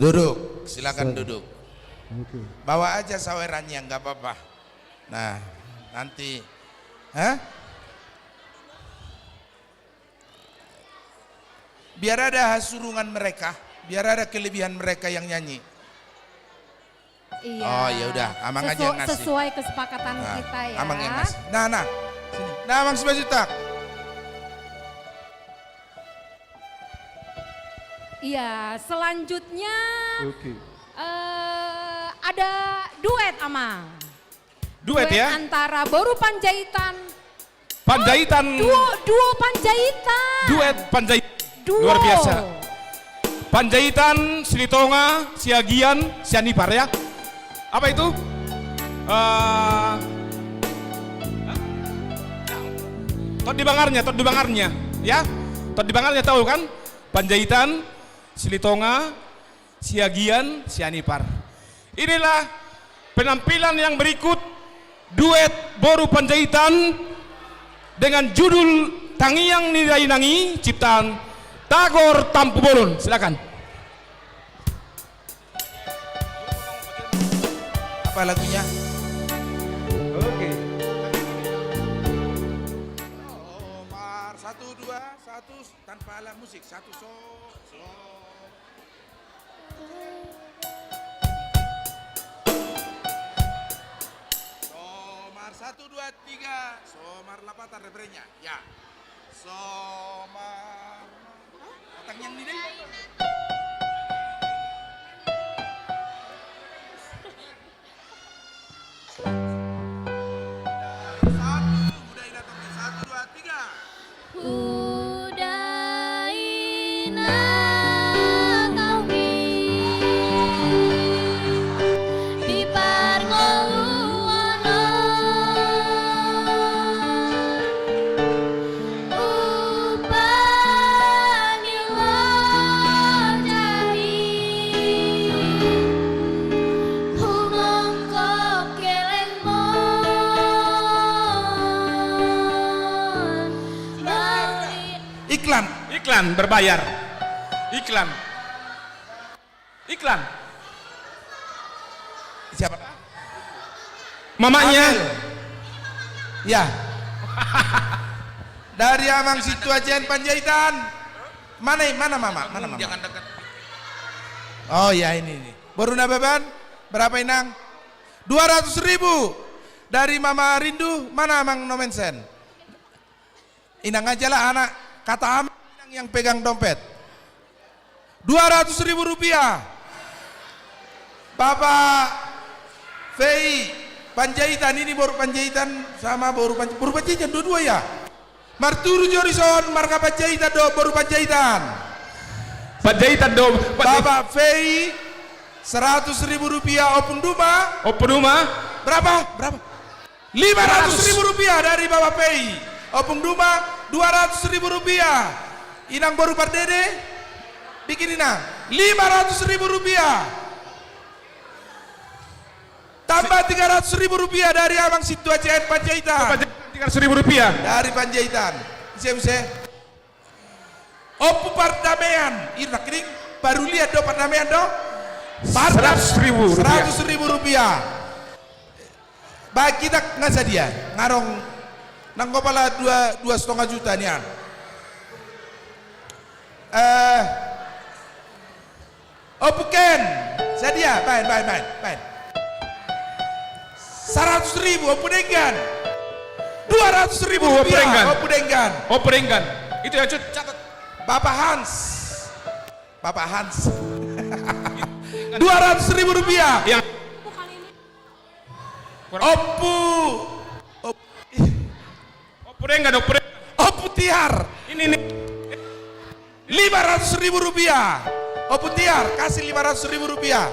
C: Duduk, silakan duduk. Bawa aja sawerannya, nggak apa-apa. Nah, nanti, biar ada hasurungan mereka, biar ada kelebihan mereka yang nyanyi.
D: Iya.
C: Oh ya udah, Amang aja yang ngasih.
D: Sesuai kesepakatan kita ya.
C: Amang yang ngasih. Nah, sini. Nah, Amang 9 juta.
D: Iya, selanjutnya ada duet Amang.
E: Duet ya.
D: antara Boru Panjaitan.
E: Panjaitan.
D: Duo Panjaitan.
E: Duet Panjaitan.
D: Duo.
E: Luar biasa. Panjaitan, Silitonga, Siagian, Sianipar ya. Apa itu? Tot di Bangarnya, ya. Tot di Bangarnya tahu kan? Panjaitan, Silitonga, Siagian, Sianipar. Inilah penampilan yang berikut duet Boru Panjaitan dengan judul Tangiang Nidainangi ciptaan Tagor Tampu Bolon. Silakan.
C: Apa lagunya?
E: Oke.
C: Omar 1 2 1 tanpa alat musik 1 so. Somar 1 2 3 Somar lapatan refrennya ya. Somar Otang yang ini deh.
E: Iklan berbayar. Iklan.
C: Siapa?
E: Mamanya.
C: Amel. Ya. Dari Amang Situajen Panjaitan. Mana mama? Mana mama? Jangan dekat. Oh ya ini. Baru nababan berapa inang? 200.000 dari Mama Rindu. Mana Amang Nomensen? Inang aja lah anak. Kata Amang inang yang pegang dompet. 200.000 rupiah. Bapak Fei Panjaitan ini Boru Panjaitan sama Boru Panjaitan dua-dua ya. Marturu Jorison marga Panjaitan do Boru Panjaitan.
E: Panjaitan do.
C: Bapak Fei 100.000 rupiah Opung Duma. Berapa? 500.000 rupiah dari Bapak Fei. Opung Duma 200.000 rupiah. Inang Boru Pardede bikin inang 500.000 rupiah. Tambah 300.000 rupiah dari Amang Situajen Panjaitan.
E: 300.000 rupiah
C: Dari Panjaitan. Bisa. Opu Pardamaian. Ini kering baru lihat do Pardamaian do.
E: 100.000 rupiah.
C: 100.000 rupiah. Baik kita ngasa dia. Ngarong nang kepala 2,5 juta nian. Opu Ken. Sadia, main. 100.000 Opu Denggan. 200.000 rupiah Opu Denggan.
E: Itu ya cut catat.
C: Bapak Hans 200.000 rupiah.
E: Yang
C: Opu Tiar
E: ini
C: 500.000 rupiah. Opu Tiar kasih 500.000 rupiah.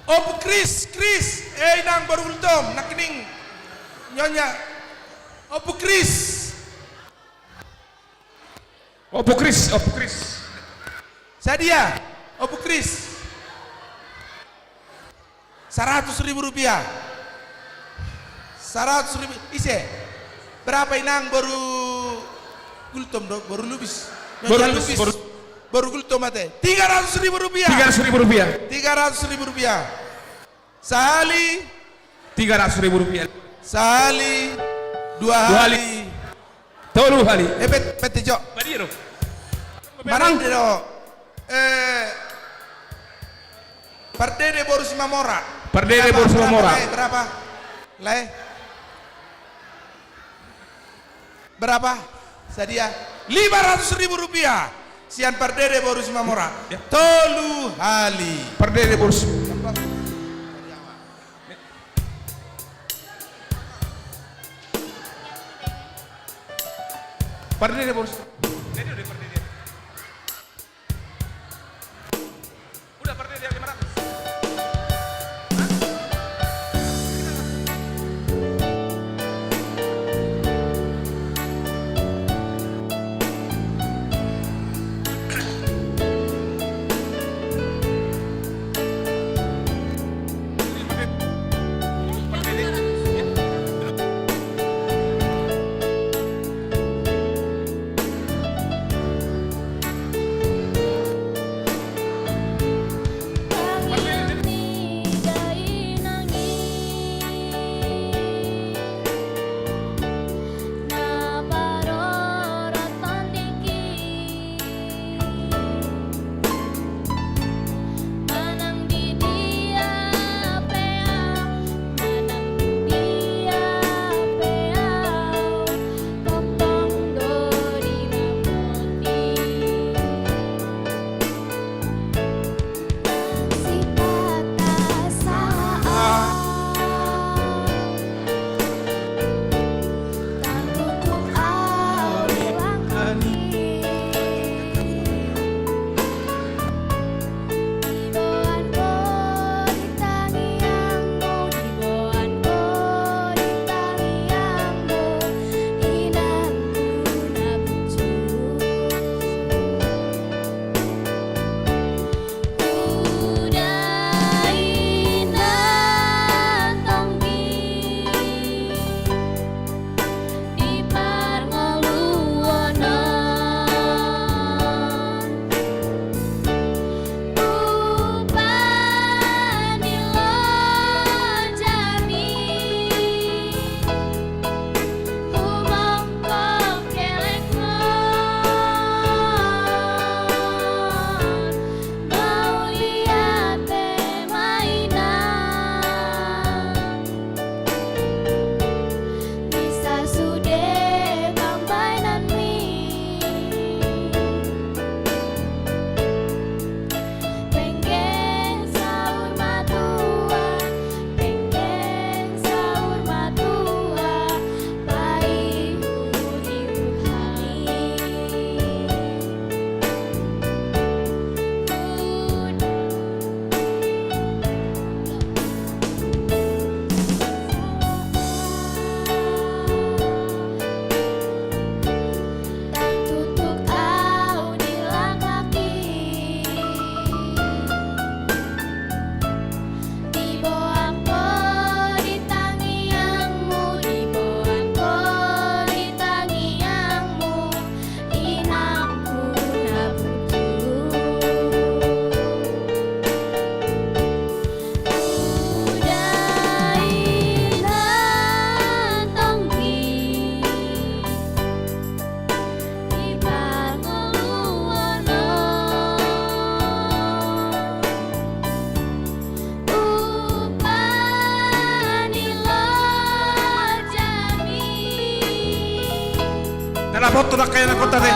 C: Opu Kris nang baru ultom nak kening nyonya. Opu Kris Sadia Opu Kris 100.000 rupiah. 100.000 ise berapa inang baru gultom dok baru lubis baru gultom mate 300.000 rupiah. 300.000 rupiah. Sehali
E: 300.000 rupiah.
C: Sehali 2 hari.
E: 3 hari.
C: Pete jo.
E: Badiro.
C: Mana do? Pardede Boru Simamora. Berapa? Berapa? Sadia 500.000 rupiah. Sian pardede boru simamora. Tolu hali.
E: Pardede boru. Pardede boru. Udah pardede 500. Nella foto da kaya na kota de.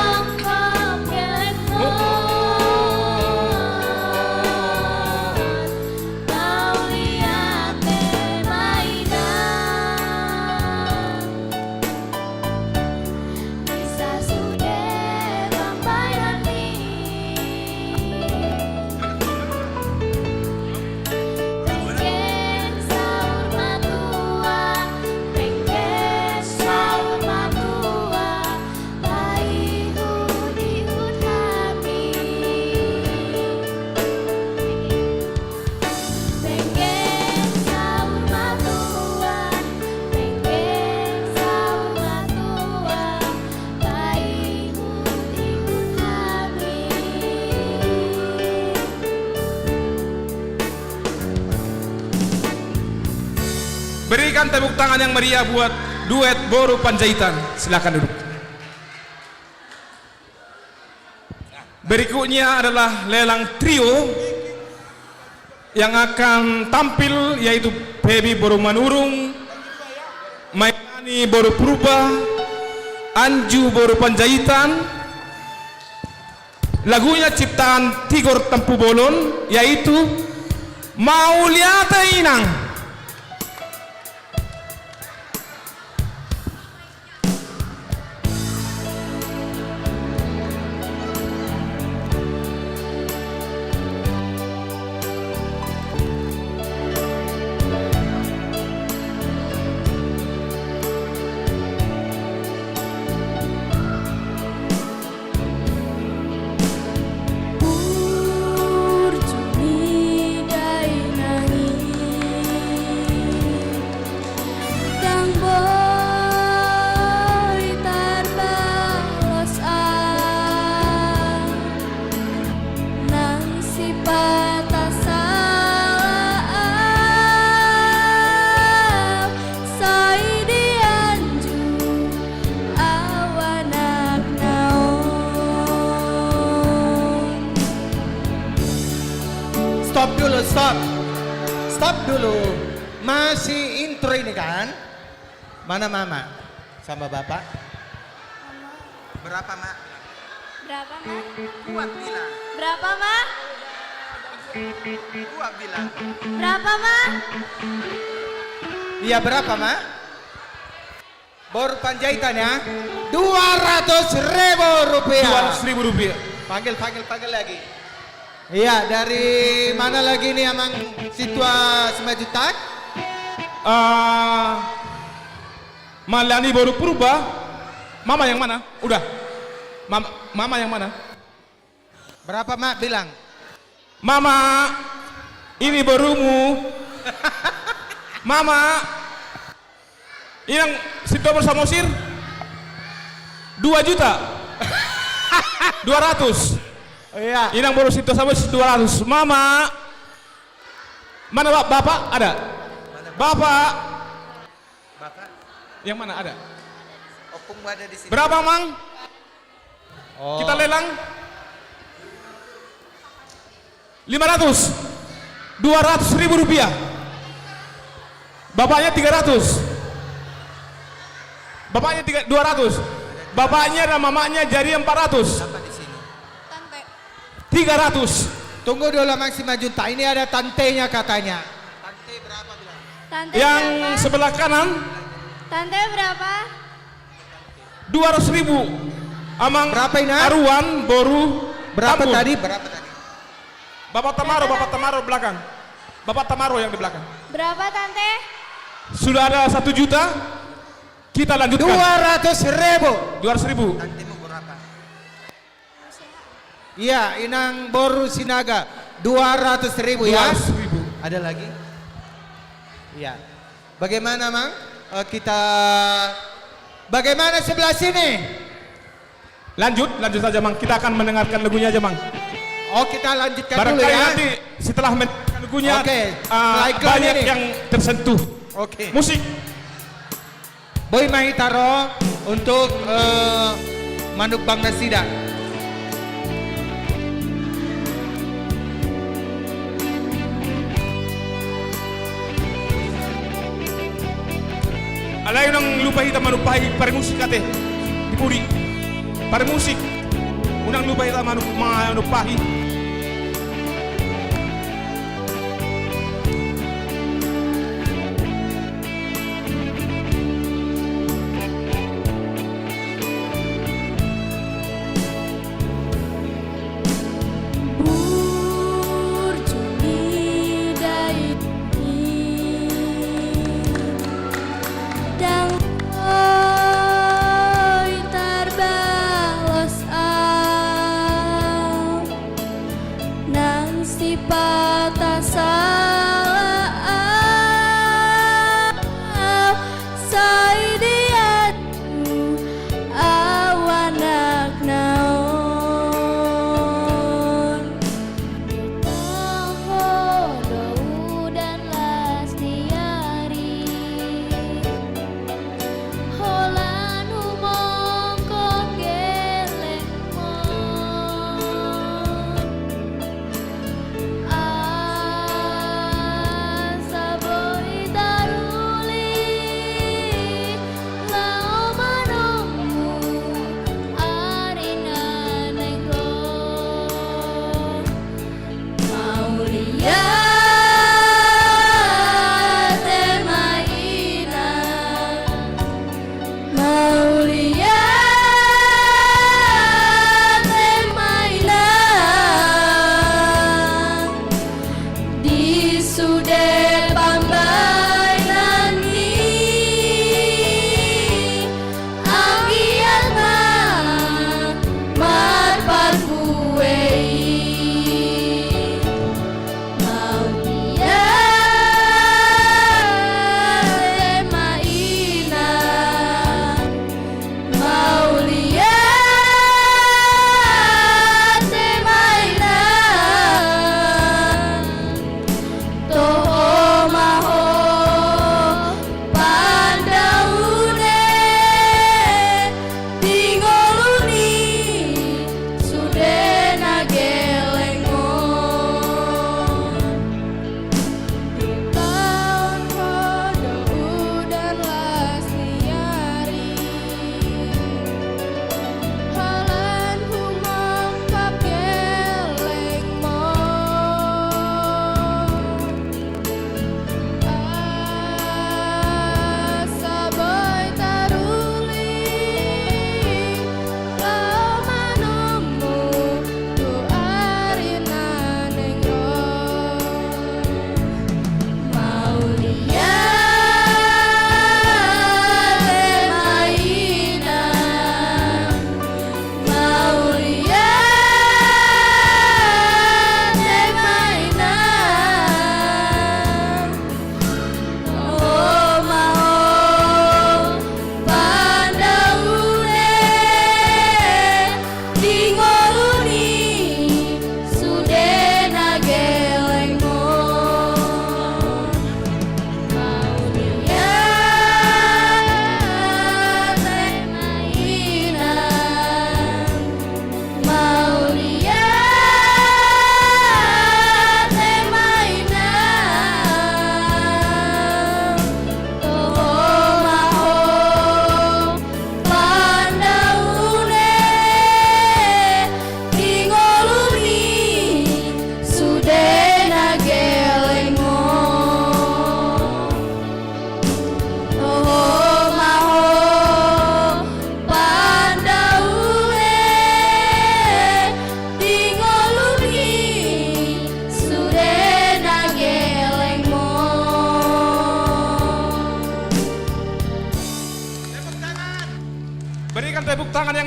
E: Berikan tepuk tangan yang meriah buat duet Boru Panjaitan. Silakan duduk. Berikutnya adalah lelang trio yang akan tampil, yaitu Pebi Boru Manurung, Maitani Boru Purba, Anju Boru Panjaitan, lagunya ciptaan Tigor Tempu Bolon, yaitu Mauliata Inang.
G: Stop dulu, stop. Stop dulu. Masih intro ini kan? Mana mama? Sama bapak? Berapa, Mak?
F: Berapa, Mak?
G: Kuat bilang.
F: Berapa, Mak?
G: Kuat bilang.
F: Berapa, Mak?
G: Iya, berapa, Mak? Baru panjaitan ya? 200.000 rupiah.
E: 200.000 rupiah.
G: Panggil lagi. Iya, dari mana lagi nih Amang Situa Semajutak?
E: Malani baru purba. Mama yang mana? Udah. Mama yang mana?
G: Berapa Mak bilang?
E: Mama, ini barumu. Mama, ini yang situ bersama Sir 2 juta 200.
G: Oh iya.
E: Ini yang baru situ sama 200. Mama, mana bapak ada? Bapak,
G: Bapak,
E: yang mana ada?
G: opung ada di sini.
E: Berapa Mang?
G: Oh.
E: Kita lelang 500. 200.000 rupiah. Bapaknya 300. Bapaknya 200. Bapaknya dan mamanya jadi 400.
G: Apa di sini?
D: Tante.
E: 300.
G: Tunggu dulu Mang Simanjuntak. Ini ada tantenya katanya. Tante berapa bilang?
F: Tante
E: Yang
F: berapa?
E: sebelah kanan
F: Tante berapa?
E: 200.000. Amang
G: Berapa ini?
E: Aruan Boru
G: Berapa
E: Tambun.
G: tadi? Berapa tadi?
E: Bapak Tamaro belakang. Bapak Tamaro yang di belakang.
F: Berapa, Tante?
E: Sudah ada 1 juta. Kita lanjutkan.
G: 200.000.
E: 200.000.
G: Tante mau berapa? Iya, Inang Boru Sinaga 200.000 ya.
E: 200.000.
G: Ada lagi? Iya. Bagaimana Mang? Bagaimana sebelah sini?
E: Lanjut saja Mang. Kita akan mendengarkan lagunya aja Mang.
G: Oh kita lanjutkan dulu
E: Barangkali
G: ya.
E: nanti setelah mendengarkan lagunya
G: Oke, mulai iklan
E: banyak
G: ini.
E: yang tersentuh.
G: Oke.
E: Musik.
G: Boy Mahitaro untuk Manuk Bang Nasida.
E: Alayo nang lupa hitam manupahi pare musik ate. Dipuri. Pare musik. Unang lupa hitam manupahi.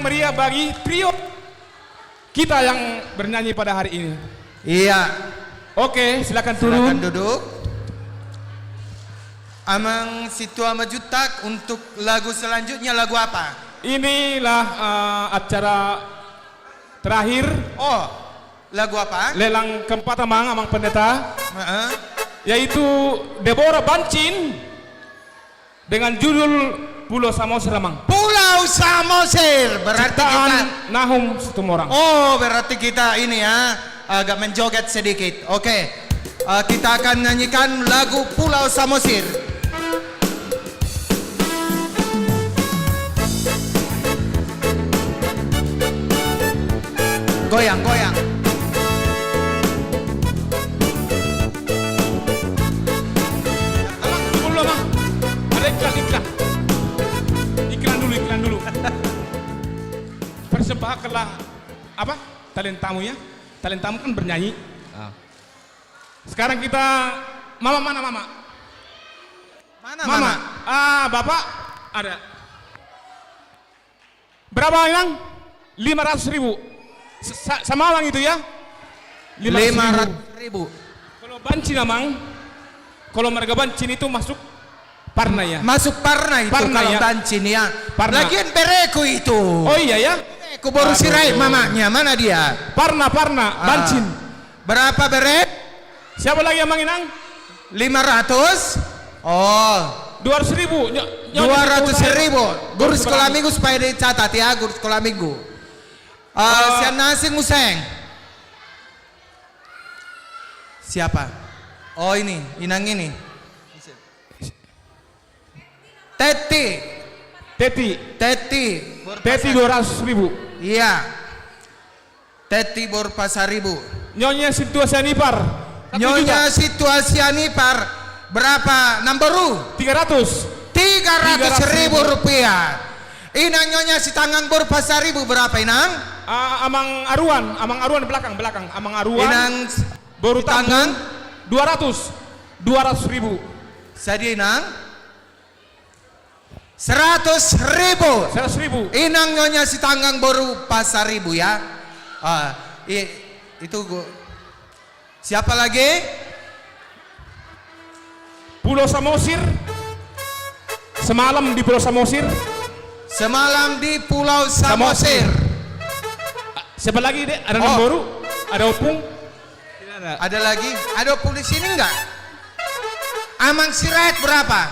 E: meriah bagi trio kita yang bernyanyi pada hari ini.
G: Iya.
E: Oke, silakan turun.
G: Silakan duduk. Amang Situa Majutak untuk lagu selanjutnya lagu apa?
E: Inilah acara terakhir.
G: Oh, lagu apa?
E: Lelang keempat amang pendeta, yaitu Deborah Bancin dengan judul Pulau Samosir amang.
G: Pulau Samosir. Berarti
E: Ciptaan
G: kita
E: Nahum Situmorang.
G: Oh, berarti kita ini ya agak menjoget sedikit. Oke. Kita akan nyanyikan lagu Pulau Samosir. Goyang, goyang.
E: Amang, tunggu dulu amang. Ada iklan. Iklan dulu. Persembahkanlah apa? Talentamu ya. Talentamu kan bernyanyi. Sekarang kita Mama mana Mama?
G: Mana?
E: Bapak ada. Berapa yang? 500.000. Sama orang itu ya?
G: 500.000.
E: Kalau Bancin amang, kalau mereka Bancin itu masuk Parna ya?
G: Masuk Parna itu
E: Parna,
G: kalau
E: ya?
G: Bancin ya.
E: Parna.
G: Lagian bereku itu.
E: Oh iya ya?
G: Bereku baru sirai mamanya. Mana dia?
E: Parna, Bancin.
G: Berapa berek?
E: Siapa lagi yang manginang?
G: 500? Oh,
E: 200.000.
G: 200.000. Guru sekolah minggu supaya dicatat ya, guru sekolah minggu. Sian Nasing Museng. Siapa? Oh ini, inang ini. Teti
E: 200.000.
G: Iya. Teti Bor Pasaribu.
E: Nyonya situasi Anipar.
G: Nyonya situasi Anipar. Berapa nomboru?
E: 300.
G: 300.000 rupiah. Inang nyonya si tangan Bor Pasaribu berapa inang?
E: Amang Aruan belakang. Amang Aruan.
G: Inang
E: baru
G: si tangan
E: 200.000.
G: Sadia inang 100.000.
E: 100.000.
G: Inang nyonya si tanggang baru Pasaribu ya. Itu gua. Siapa lagi?
E: Pulau Samosir. Semalam di Pulau Samosir.
G: Semalam di Pulau Samosir.
E: Siapa lagi deh? Ada Namboru? Ada Opung? Tidak ada.
G: Ada lagi? Ada opung di sini enggak? Amang Sirait berapa?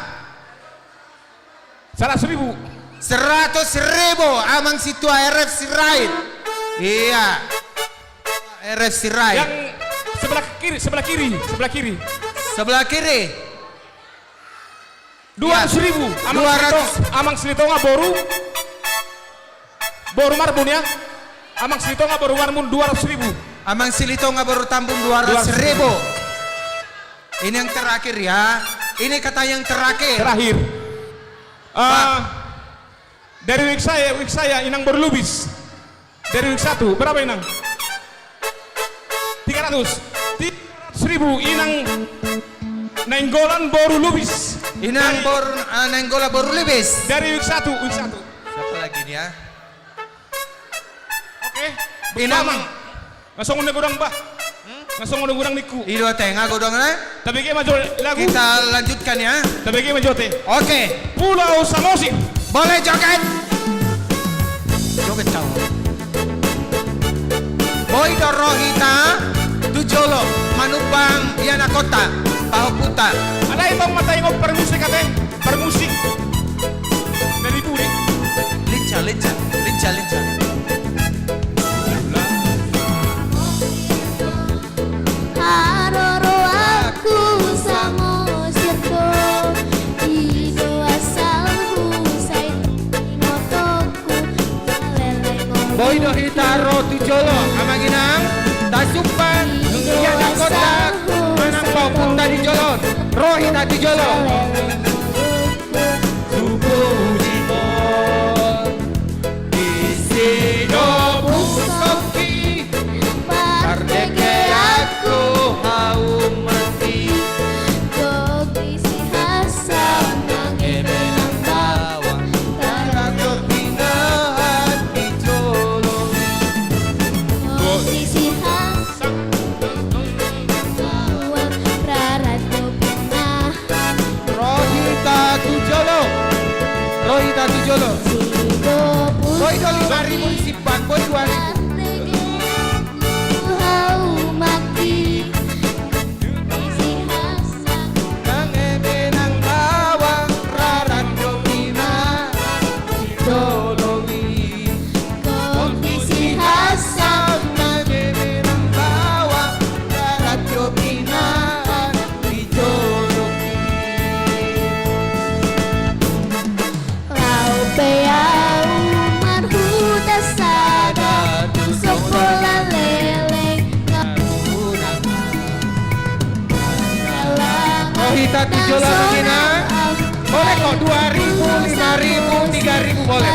E: 100.000.
G: 100.000. Amang Situa RF Sirait. Iya. RF Sirait.
E: Yang sebelah kiri.
G: Sebelah kiri.
E: 200.000. Amang Silitonga Boru Marbun ya. Amang Silitonga Boru Marbun 200.000.
G: Amang Silitonga baru tambung 200.000. Ini yang terakhir ya. Ini kata yang terakhir.
E: Terakhir. Dari week saya Inang berlubis. Dari week 1 berapa Inang? 300.000 Inang Nenggolan baru lubis.
G: Inang Nenggola baru lebis.
E: Dari week 1.
G: Siapa lagi nih ya?
E: Oke.
G: Inang
E: Ngasong gudang bah. Ngasong gudang niku.
G: Ido tengah godongnya.
E: Tapi kayak maju lagu.
G: Kita lanjutkan ya.
E: Tapi kayak maju teh.
G: Oke.
E: Pulau Samosir.
G: Boleh joget. Joget caw. Boy Dorohita Tujolo Manubang Yana Kota Pahuputa.
E: Ada yang mau mata yang permusik katanya. Permusik. Dari Budi.
G: Lincah.
F: Haroro aku Samosir ko Ido asalku Say motoku Kalele
G: Boy Dohitaro Tujolo Amanginang Tasumpan Yana Kota Manang Pahuputa di Jolon Rohita Tujolo Suku Jibon Isido Busoki Kardeke aku haum mati
F: Kopi si hasam Nangin menang bawang
G: Karato pinahan Ijo 2000 isi ban boy 2000. Nangebenang bawang raran jomina dijologi. Kompisi Hasan nangebenang bawang raran jomina dijologi. Rohita Tijolo Regina, boleh kok 2000, 5000, 3000 boleh.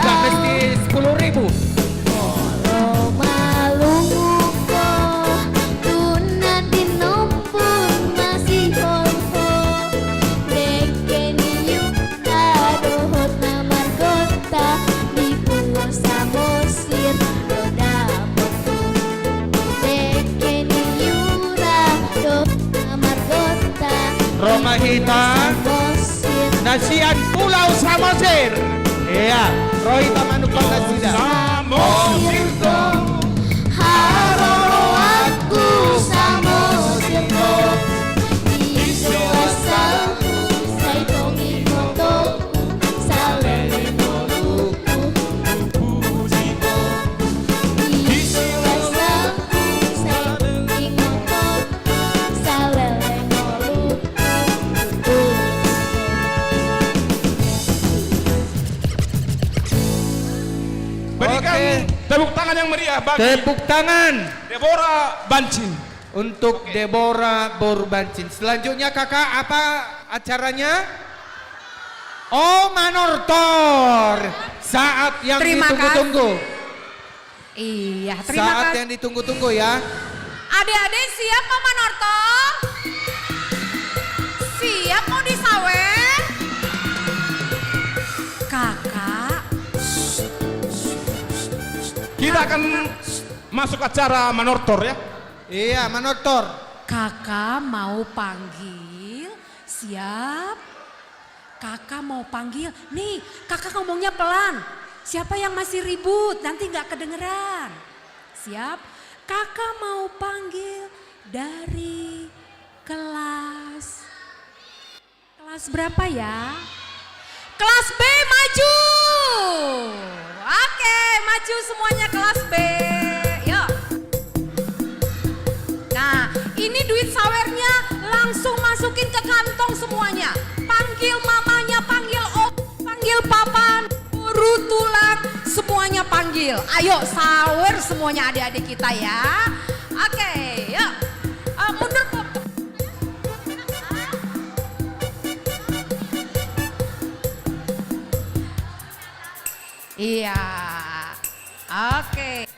G: Gak mesti 10.000. Roma Hita, Nasian Pulau Samosir. Iya, Rohita Manupang Nasida. Samosir dong.
F: Haroro aku Samosir dong. Iso asalku saitongi motoku salele noluku pujiko. Iso asalku saitongi motoku salele noluku.
E: Berikan
G: Oke.
E: tepuk tangan yang meriah bagi
G: Tepuk tangan
E: Deborah Bancin.
G: untuk Deborah Borbancin. Selanjutnya kakak apa acaranya? Oh, Manortor. Saat yang
D: Terima
G: ditunggu-tunggu.
D: Iya, terima
G: Saat
D: kasih.
G: yang ditunggu-tunggu ya.
D: Adik-adik siap mau Manortor? Siap mau disawer? Kakak,
E: Kita akan masuk acara Manortor ya.
G: Iya, Manortor.
D: kakak mau panggil, siap? Kakak mau panggil, nih kakak ngomongnya pelan. Siapa yang masih ribut, nanti nggak kedengeran. Siap? Kakak mau panggil dari kelas berapa ya? Kelas B maju. Oke, maju semuanya kelas B. Yuk. Nah, ini duit sawernya langsung masukin ke kantong semuanya. Panggil mamanya, panggil panggil papa, guru tulang, semuanya panggil. Ayo sawer semuanya adik-adik kita ya. Oke, yuk. Mundur Pop. Iya. Oke.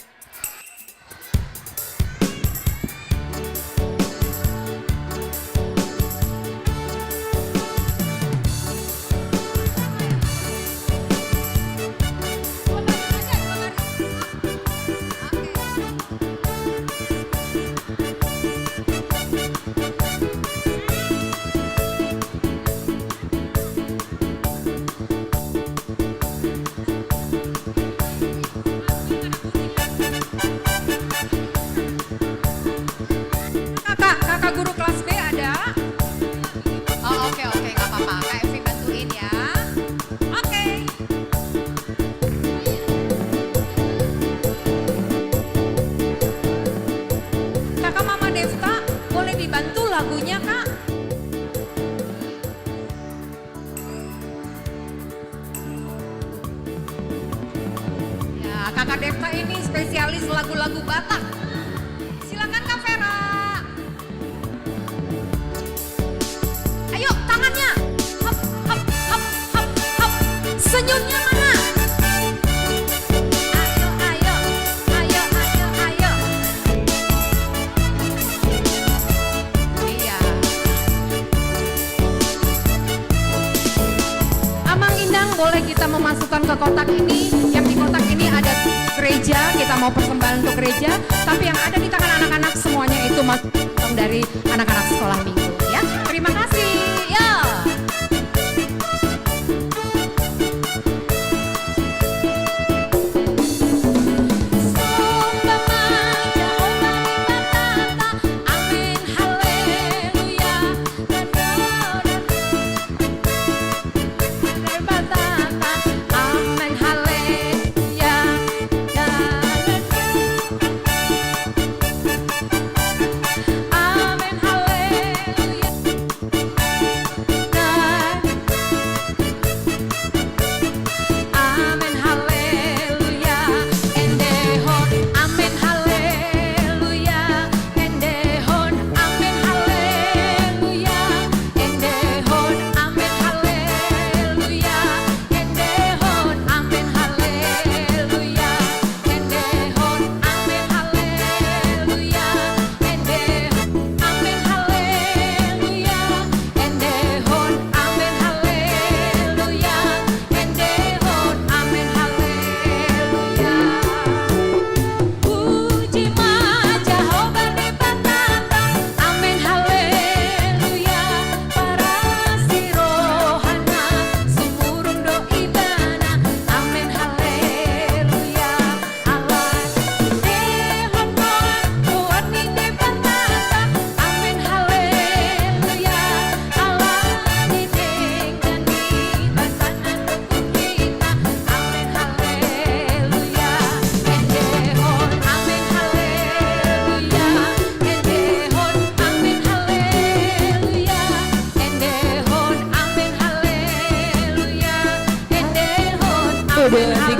D: Kakak guru kelas B ada? Oh oke, gak apa-apa, Kak Evi bantuin ya. Oke. Kakak Mama Devta boleh dibantu lagunya Kak? Ya, Kakak Devta ini spesialis lagu-lagu Batak. Silakan Kak Vera. Ayo tangannya, hop, hop, hop, hop, hop. Senyumnya mana? Ayo, ayo, ayo, ayo, ayo. Iya. Amang Indang boleh kita memasukkan ke kotak ini. Yang di kotak ini ada gereja, kita mau persembahan untuk gereja. Tapi yang ada di tangan anak-anak semuanya itu masuk dari anak-anak sekolah minggu ya. Terima kasih. Ya.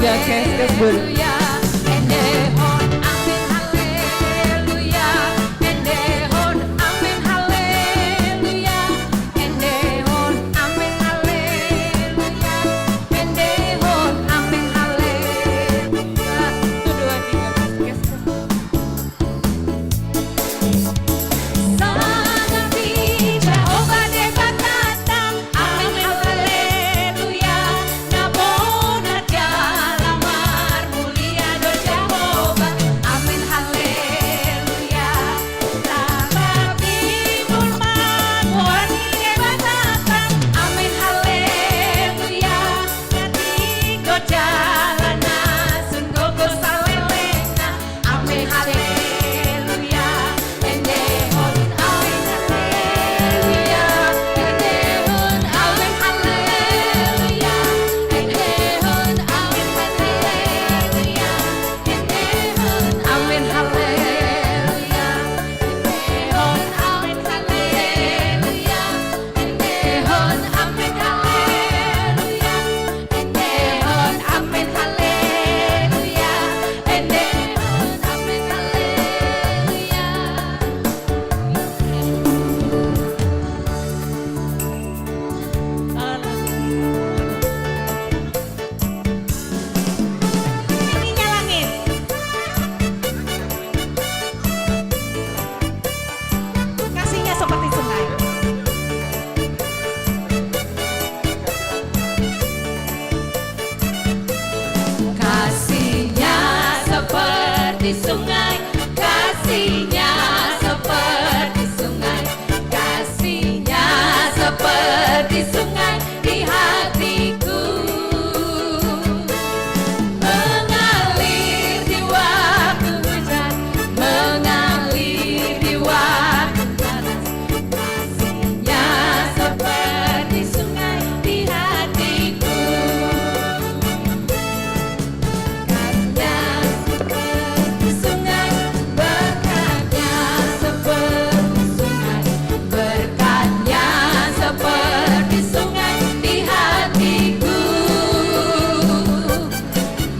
G: Ya, kes bul.
D: haleluya. Endehon amin haleluya. Endehon amin haleluya. Endehon amin haleluya. Endehon amin haleluya. 1, 2, 3, kes. Sangat Jehovah debatatan, amin haleluya. Nabona dalamar mulia do Jehovah, amin haleluya. Tarabi mulman wani debatatan, amin haleluya. Nanti go jalana sungguh salelena, amin haleluya. Endehon amin haleluya. Endehon amin haleluya. Endehon amin haleluya. Endehon amin haleluya. Endehon amin haleluya. Endehon amin haleluya. Endehon amin haleluya. Endehon amin haleluya. Ininya langit. Kasihnya seperti sungai. Kasihnya seperti sungai. Kasihnya seperti sungai. Kasihnya seperti sungai di hatiku. Mengalir di waktu hujan, mengalir di waktu panas. Kasihnya seperti sungai di hatiku. Kasihnya seperti sungai, berkatnya seperti sungai, berkatnya seperti sungai di hatiku.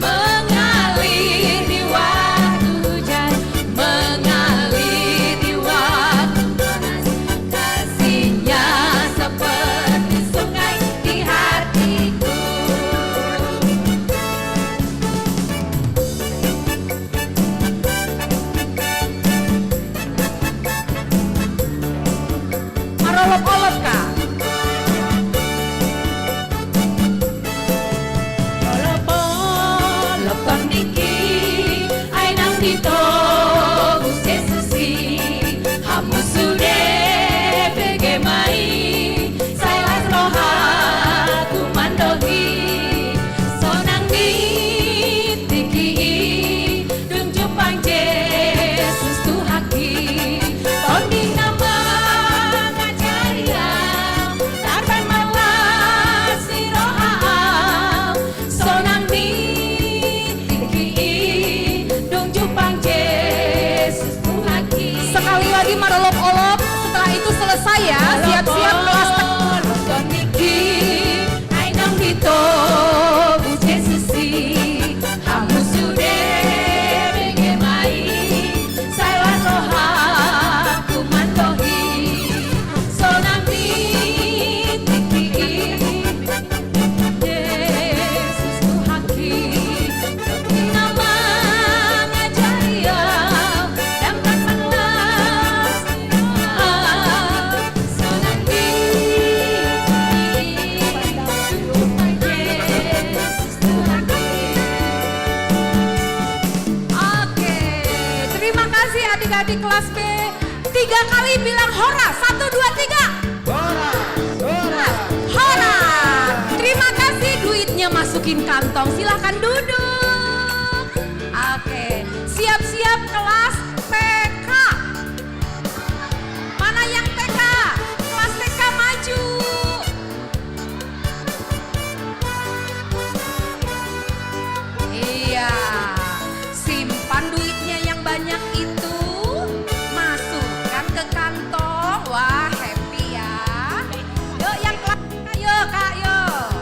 D: Mengalir di waktu hujan, mengalir di waktu panas. Kasihnya seperti sungai di hatiku. Marolop-olop kah? Olop-olop kondiki, ay nang dito Gusti Susi, hamu sude begemai, saya roha kumandogi, sonang di tiki, dung jupang Yesus Tuhaki, kondi nama ngajaria, tarban malas si roha, sonang di tiki, dung jupang Yesus Tuhaki. Sekali lagi marolop-olop, setelah itu selesai ya, siap-siap kelas kondiki, ay nang dito Gusti Susi, hamu sude begemai, saya roha kumandohi, sonang di tiki, Yesus Tuhaki, nama ngajaria, dan malas sonang di Yesus Tuhaki. Oke, terima kasih adik-adik kelas B. 3 kali bilang hora, 1, 2, 3. Hora. Terima kasih, duitnya masukin kantong. Silahkan duduk. Oke, siap-siap kelas TK. Mana yang TK? Kelas TK maju. Iya, simpan duitnya yang banyak itu, masukkan ke kantong. Wah, happy ya. Yuk yang kelas, yuk Kak, yuk.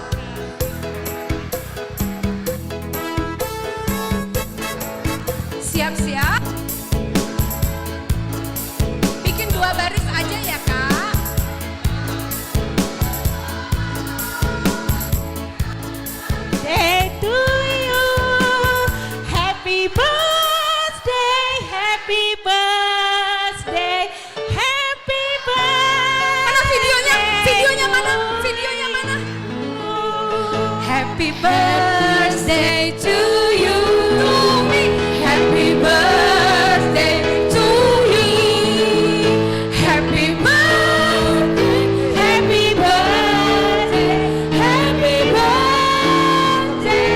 D: birthday to you. Happy birthday to you. Happy birthday, happy birthday, happy birthday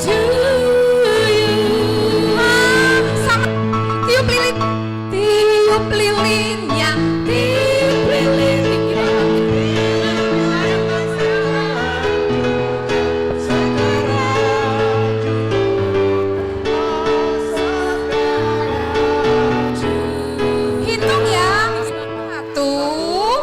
D: to you. Sama tiup lilin, tiup lilinnya, tiup lilin. Hitung ya. 1, 2.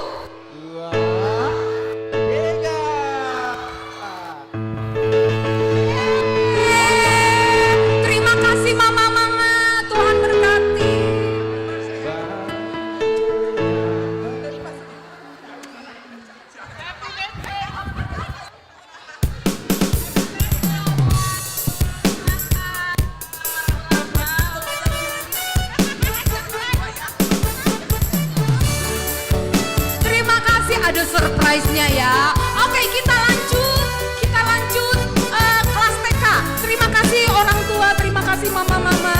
D: Terima kasih mama-mama, Tuhan berkati. Terima kasih, ada surprise-nya ya. Oke, kita lanjut kelas TK. Terima kasih orang tua, terima kasih mama-mama.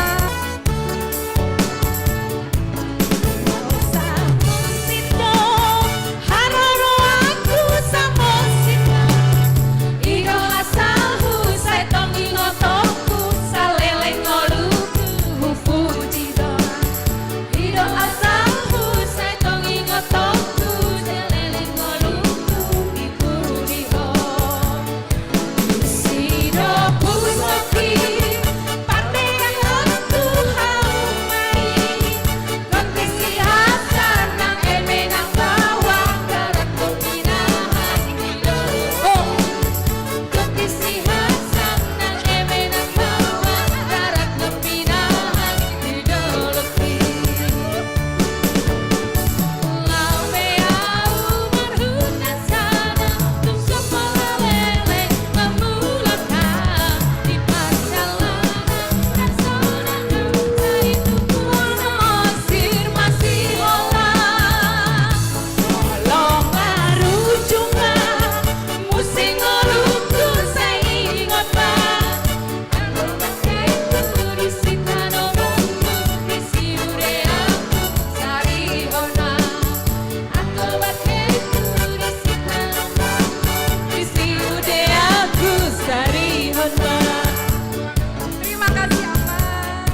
D: Terima kasih Abang.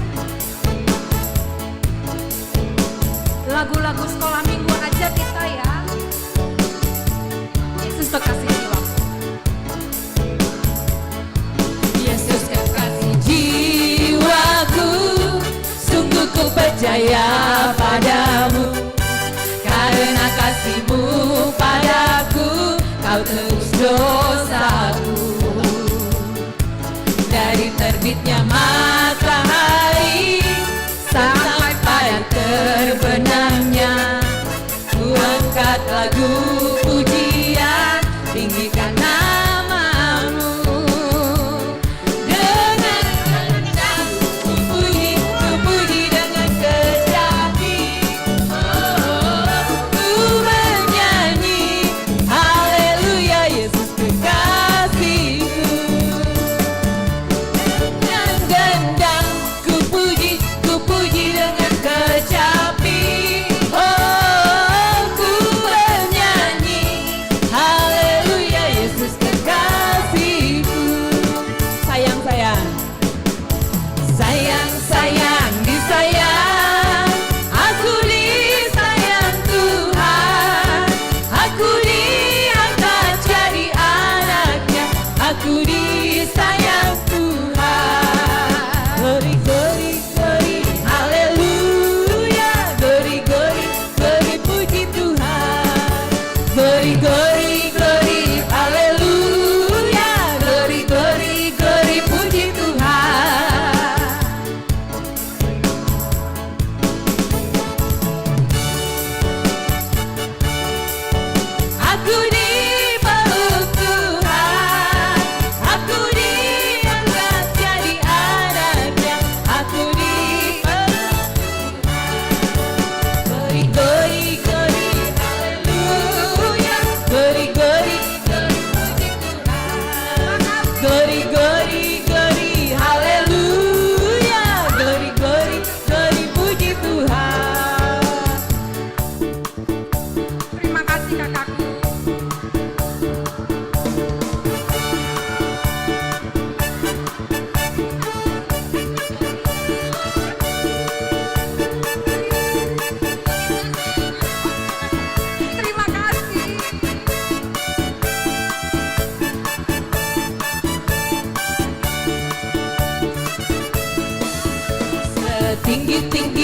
D: Lagu-lagu sekolah minggu aja kita ya. Yesus kekasih jiwaku. Yesus kekasih jiwaku, sungguh ku percaya padamu. Karena kasih-Mu padaku, Kau tebus dosaku. Dari terbitnya matahari sampai pada terbenamnya, ku angkat lagu pujian, tinggikan nama-Mu. Dengan kencang ku puji dengan kecapi. Ku bernyanyi haleluya, Yesus kekasihku. Dengan gendang ku puji dengan kecapi. Oh, ku bernyanyi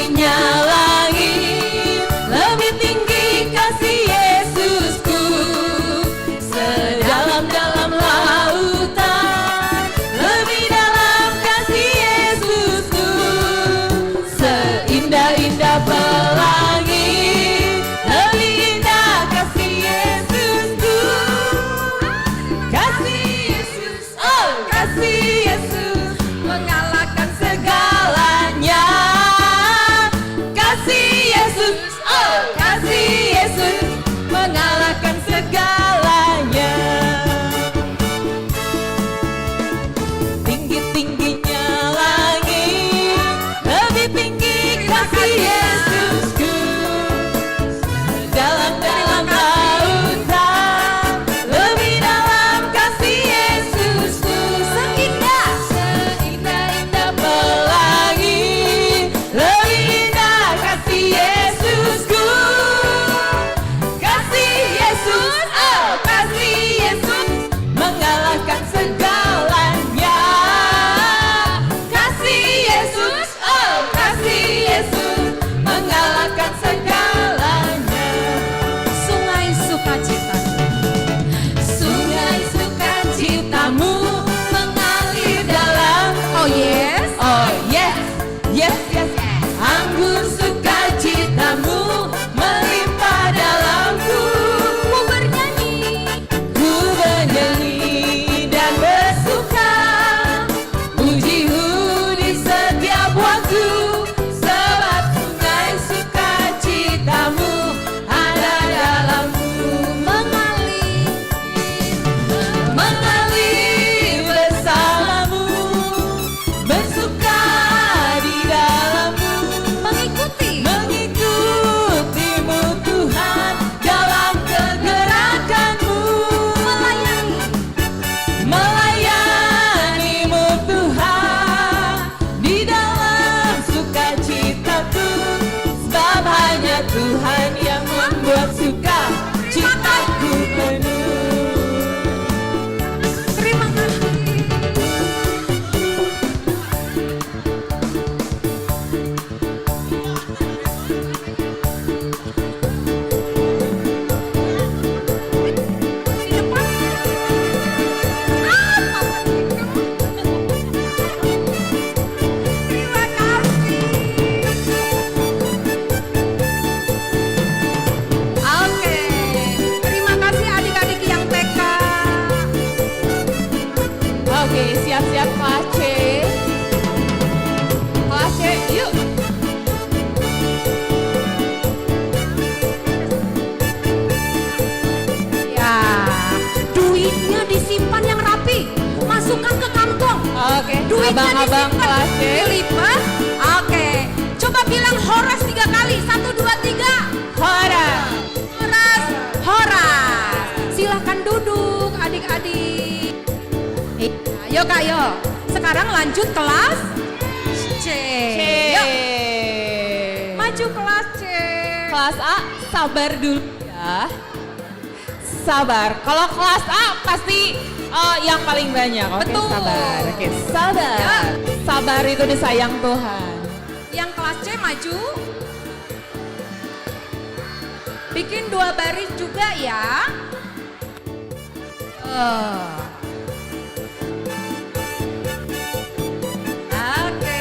F: tingginya langit, lebih tinggi kasih Yesusku. Sedalam-dalam lautan, lebih dalam kasih Yesusku. Seindah-indah pelangi, lebih indah kasih Yesusku. Kasih Yesus, oh kasih Yesus, mengalahkan segalanya. Kasih Yesus, oh kasih Yesus, mengalahkan segalanya. Tinggi-tingginya langit, lebih tinggi kasih Yesusku. Dalam-dalam lautan, lebih dalam kasih Yesusku. Seindah-indah pelangi, lebih indah kasih Yesusku. Kasih Yesus, oh kasih Yesus, mengalahkan segalanya. Kasih Yesus, oh kasih Yesus, mengalahkan segalanya. Sungai sukacita, sungai sukacitamu mengalir dalam. Oh yes, oh yes, yes yes. Anggur sukacitamu melimpah dalamku. Ku bernyanyi dan bersuka, pujimu di setiap waktu, sebab sungai sukacitamu ada dalamku. Mengalir bersamamu, bersuka di dalammu, mengikutimu Tuhan dalam kegerakanmu, melayanimu Tuhan di dalam sukacitaku, sebab hanya Tuhan yang membuat sukacitaku penuh.
D: Terima kasih. Terima kasih. Oke, terima kasih adik-adik yang TK.
F: Oke, siap-siap kelas C. Kelas C, yuk.
D: Ya, duitnya disimpan yang rapi, masukkan ke kantong.
F: Oke,
D: Duitnya
F: abang-abang
D: disimpan,
F: kelas C.
D: dilipat. Oke, coba bilang horas 3 kali. 1, 2, 3.
F: Horas.
D: Horas, horas. Silahkan duduk adik-adik. Ayo kak, yuk. Sekarang lanjut kelas C. Yuk, maju kelas C.
F: Kelas A, sabar dulu ya. Sabar. Kalau kelas A pasti yang paling banyak. Oke,
D: Betul.
F: sabar. Oke, sabar.
D: Ya.
F: Sabar itu disayang Tuhan.
D: Yang kelas C maju. Bikin 2 baris juga ya. Oke,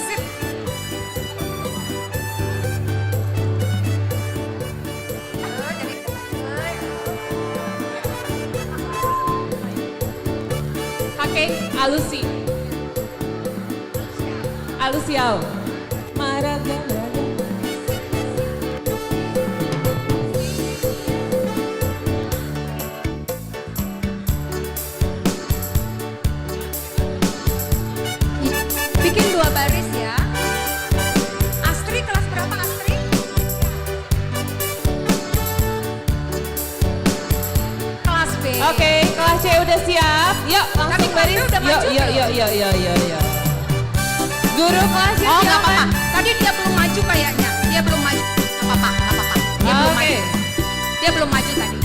D: sip.
F: Oke, alusi. Alusiau. Maraga.
D: Bikin 2 baris ya. Astri kelas berapa Astri? Kelas B.
F: Oke, kelas C udah siap. Yuk, langsung
D: Tapi kelas B
F: baris.
D: udah maju
F: Yuk. Guru kelas C
D: Oh nggak
F: silakan.
D: apa-apa. Tadi dia belum maju kayaknya. Dia belum maju. Nggak apa-apa, nggak apa-apa. Dia belum
F: Oke.
D: maju. Dia belum maju tadi.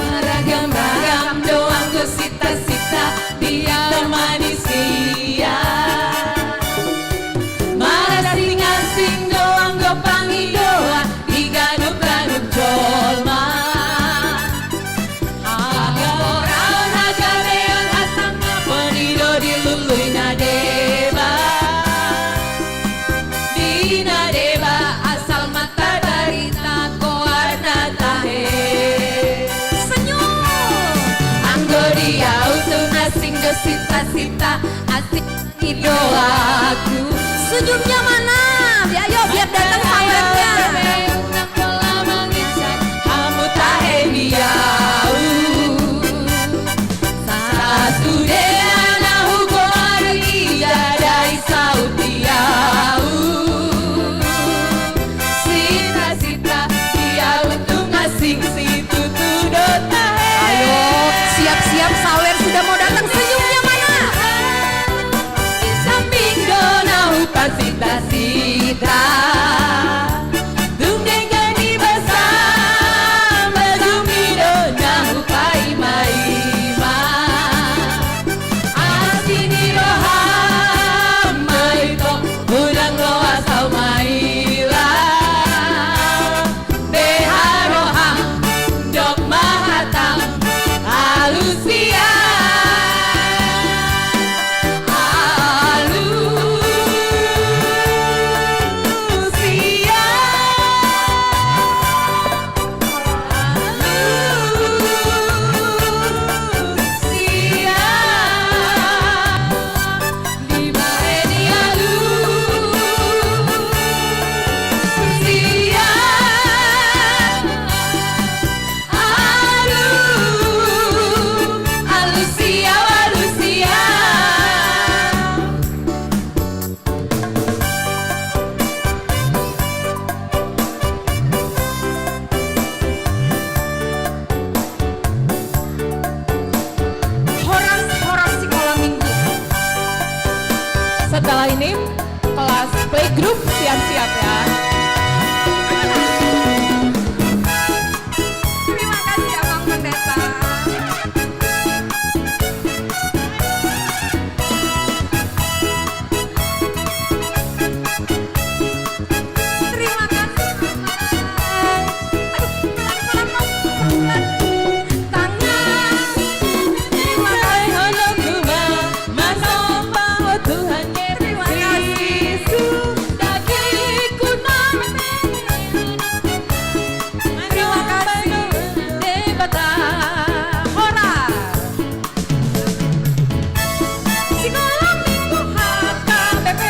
F: Meragam-ragam doang ku sita sita-sita asik doaku.
D: Senyumnya mana? Ayo biar datang sawernya.
F: Kamu tahemiau satu deana hugori dari sautiau sita-sita dia untuk ngasing situ tuh tahe.
D: Ayo siap-siap sawer sudah mau datang. Senyumnya mana?
F: Di samping dona hutan sita-sita dungdeng gani bersama dumi dona hupai maima asini roham maito udang loa sau maila beha roham dok mahatam alusia
D: Horas sekolah minggu.
F: Setelah ini kelas playgroup siap-siap ya.
D: Terima kasih Abang Pendeta. Terima kasih. Aduh, pelan-pelan. Tangan. Terima kasih. Terima kasih. Horas. Sekolah minggu HKBP.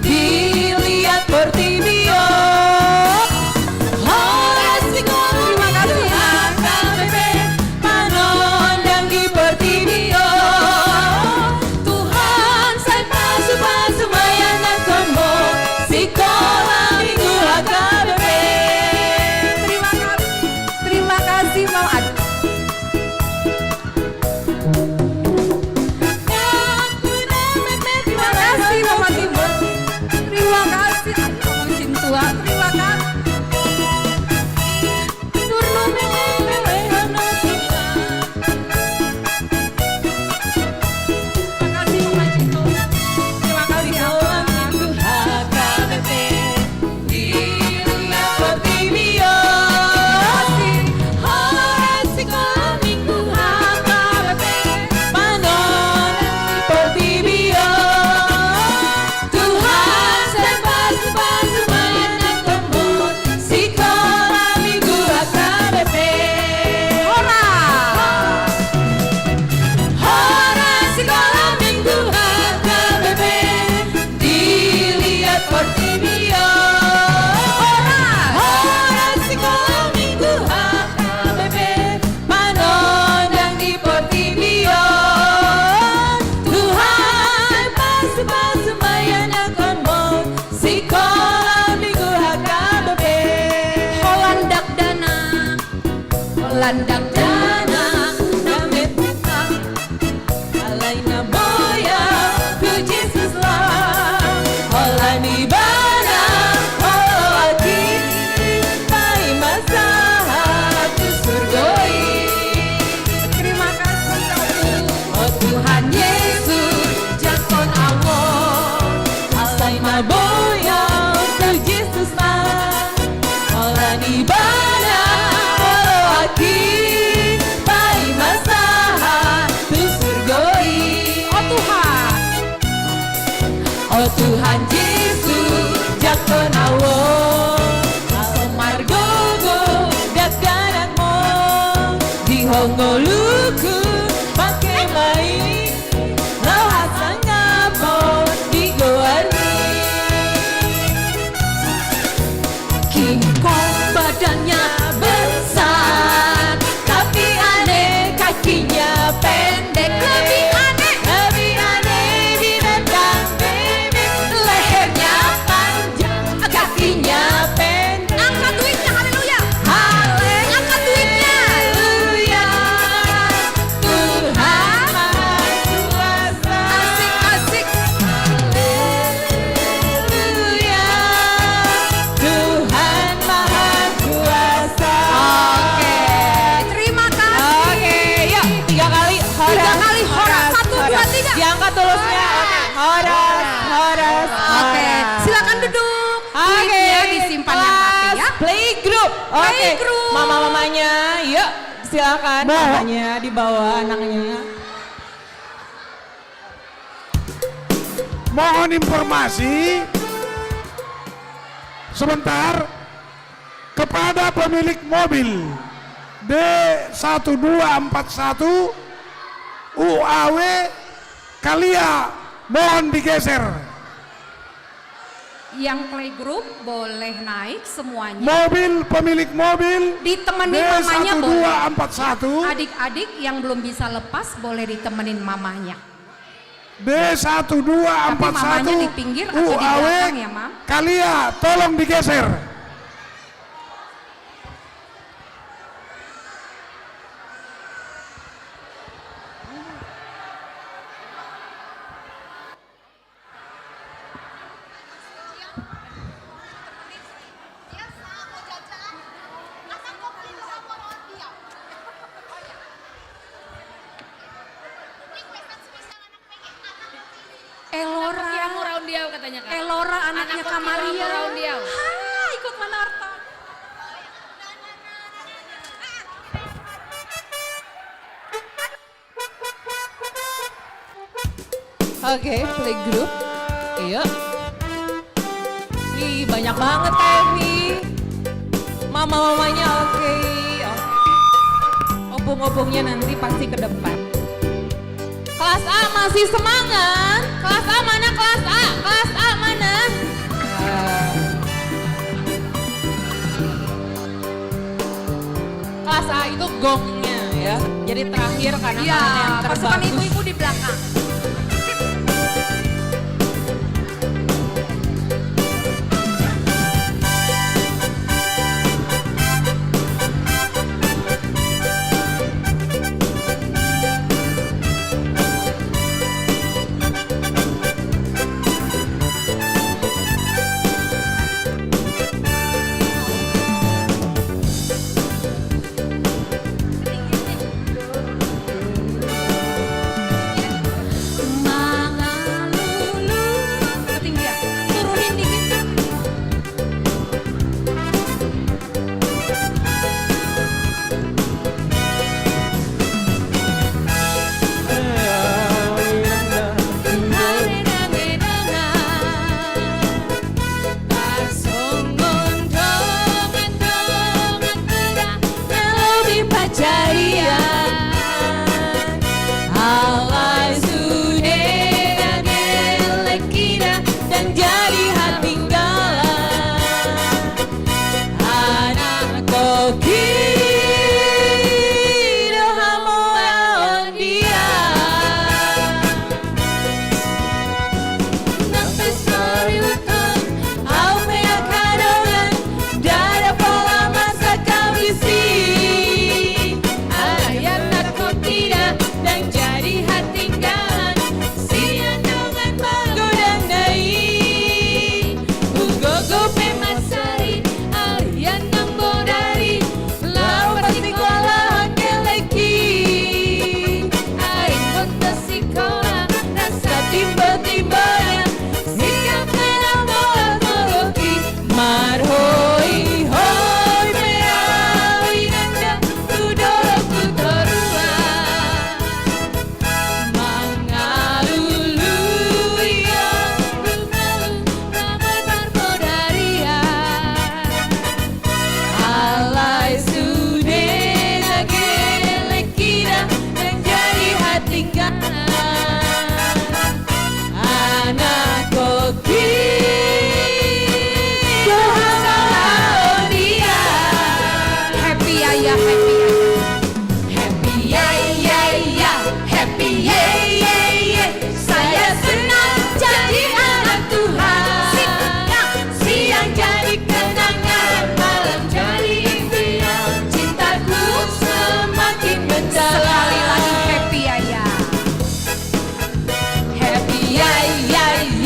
F: Dilihat Portibio Horas
D: Terima kasih.
F: HKBP Panondang di Portibio Tuhan saya pasu-pasu mayanan kombo Sekolah minggu HKBP.
D: Terima kasih Mau Ad. Terima kasih Mama Timur. Terima kasih Abang Cintua. Terima kasih. Nur Terima kasih Mama Cintu. Terima kasih Abang.
F: HKBP Dilihat Portibio Horas sekolah minggu HKBP Panondang di Portibio Tuhan saya pasu-pasu mayanan kombo Sekolah minggu HKBP.
D: Horas.
F: Horas sekolah minggu HKBP Dilihat Portibio Horas sekolah minggu HKBP Panondang di Portibio Tuhan pasu-pasu mayanan kombo Sekolah minggu HKBP.
D: Holandak Dana.
F: Landak dana name buka alaina boya tu Jesus lah holani bana holaki pai masalah tu surgoi.
D: Terima kasih.
F: Oh Tuhan Yesus jakon awon alaina boya tu Jesus lah holani bana holaki pai masalah tu surgoi. Oh Tuhan Yesus jakon awon alomar gogo dagaran mo di hongoluku pakai main Horas.
D: Oke, silakan duduk. Duitnya disimpan yang rapi ya.
F: Playgroup. Oke.
D: Playgroup.
F: Mama-mamanya, yuk silakan. Mamanya di bawah anaknya.
H: Mohon informasi sebentar kepada pemilik mobil D1241 UAW Kalia, mohon digeser.
D: Yang playgroup boleh naik semuanya.
H: Mobil pemilik mobil
D: Ditemani mamanya boleh.
H: D1241
D: Adik-adik yang belum bisa lepas boleh ditemenin mamanya.
H: D1241
D: Tapi mamanya di pinggir atau di
H: UAW
D: belakang ya, Mam?
H: Kalia, tolong digeser.
D: Elora.
I: Yang round dia katanya Kak.
D: Elora anaknya Kamaria.
I: Round dia.
D: Ikut menonton.
F: Oke, playgroup. Iya. Wih, banyak banget Evi. Mama-mamanya oke. Opung-opungnya nanti pasti ke depan. Kelas A masih semangat. Kelas A mana? Kelas A. Kelas A mana? Kelas A itu gongnya ya. Jadi terakhir karena
D: Iya,
F: yang
D: pasukan
F: terbagus.
D: ibu-ibu di belakang. Ketinggian. Turunin dikit.
F: Dan jadi hati anak koki hamuan dia sampai seriutan au peakadonan dada pola masa kawisi anak koki dan jadi hati sian dengan menggodang dai ugogo pemasari alian nang bodari lau pasti kola hangeleki aing kota sikola rasa tiba-tibanya sikap menang bola moroki marhoi hoi meawi nanda tudoro kutorua mangalulu ya lumalu rapat barbodaria alai sudah nagelekida menjadi hati anak koki doa dia
D: Happy ya, happy ya.
F: happy ya ya ya happy ya ya ya saya senang jadi anak Tuhan siang jadi kenangan malam jadi impian cintaku semakin mendalam
D: Sekali lagi happy ya.
F: happy ya ya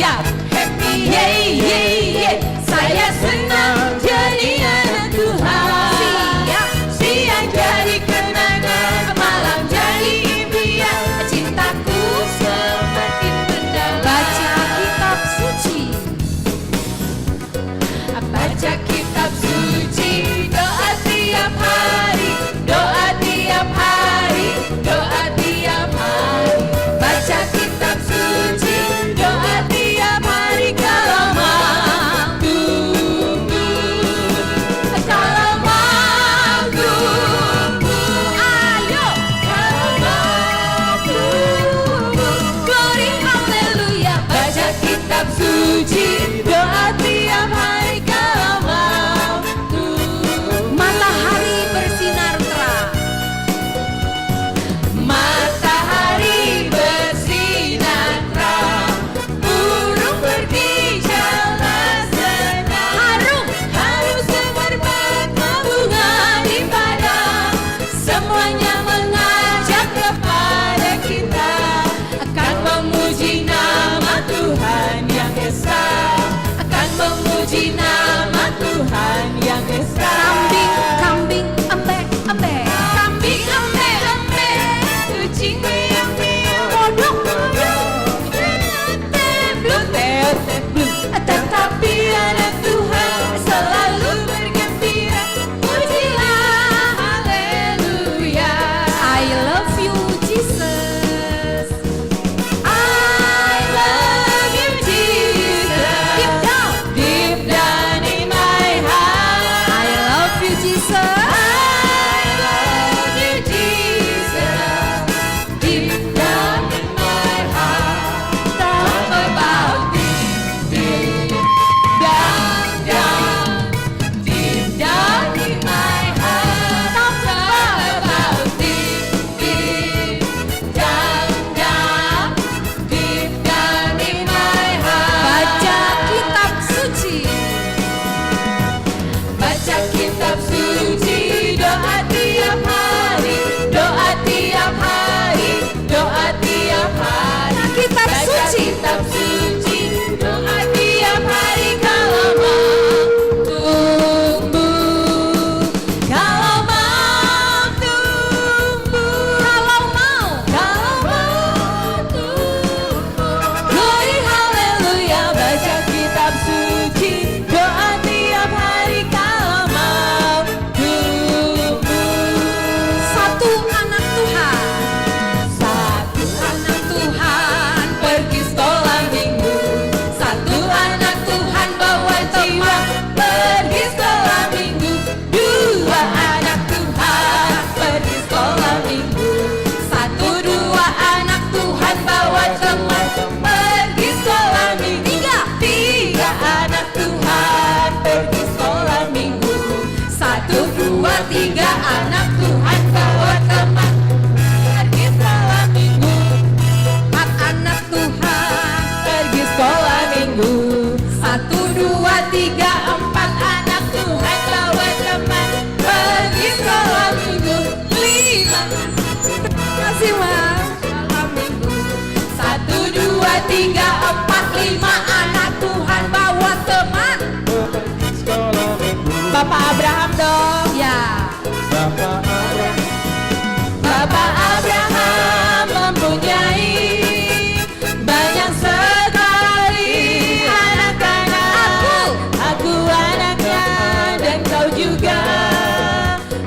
D: teman.
G: sekolah minggu.
F: Bapak Abraham dong.
D: Ya.
G: Bapak Abraham.
F: Bapak Abraham mempunyai banyak sekali anak-anak. Aku anaknya dan kau juga.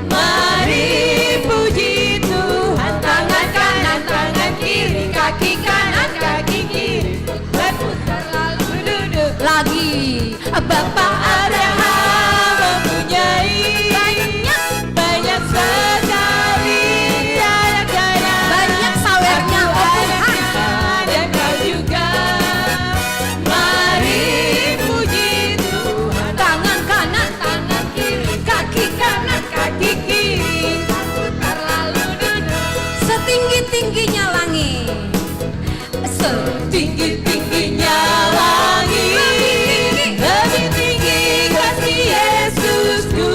F: Mari puji Tuhan. Tangan kanan, tangan kiri, kaki kanan, kaki kiri. Berputar lalu duduk
D: Lagi.
F: Bapak Abraham mempunyai banyak sekali anak-anak.
D: Banyak sawernya,
F: Aku
D: oh Tuhan.
F: anaknya dan kau juga. Mari puji Tuhan.
D: Tangan kanan,
F: Tangan kiri, kaki kanan, kaki kiri. Putar lalu duduk
D: setinggi-tingginya langit.
F: setinggi-tingginya langit. Lebih tinggi kasih Yesusku.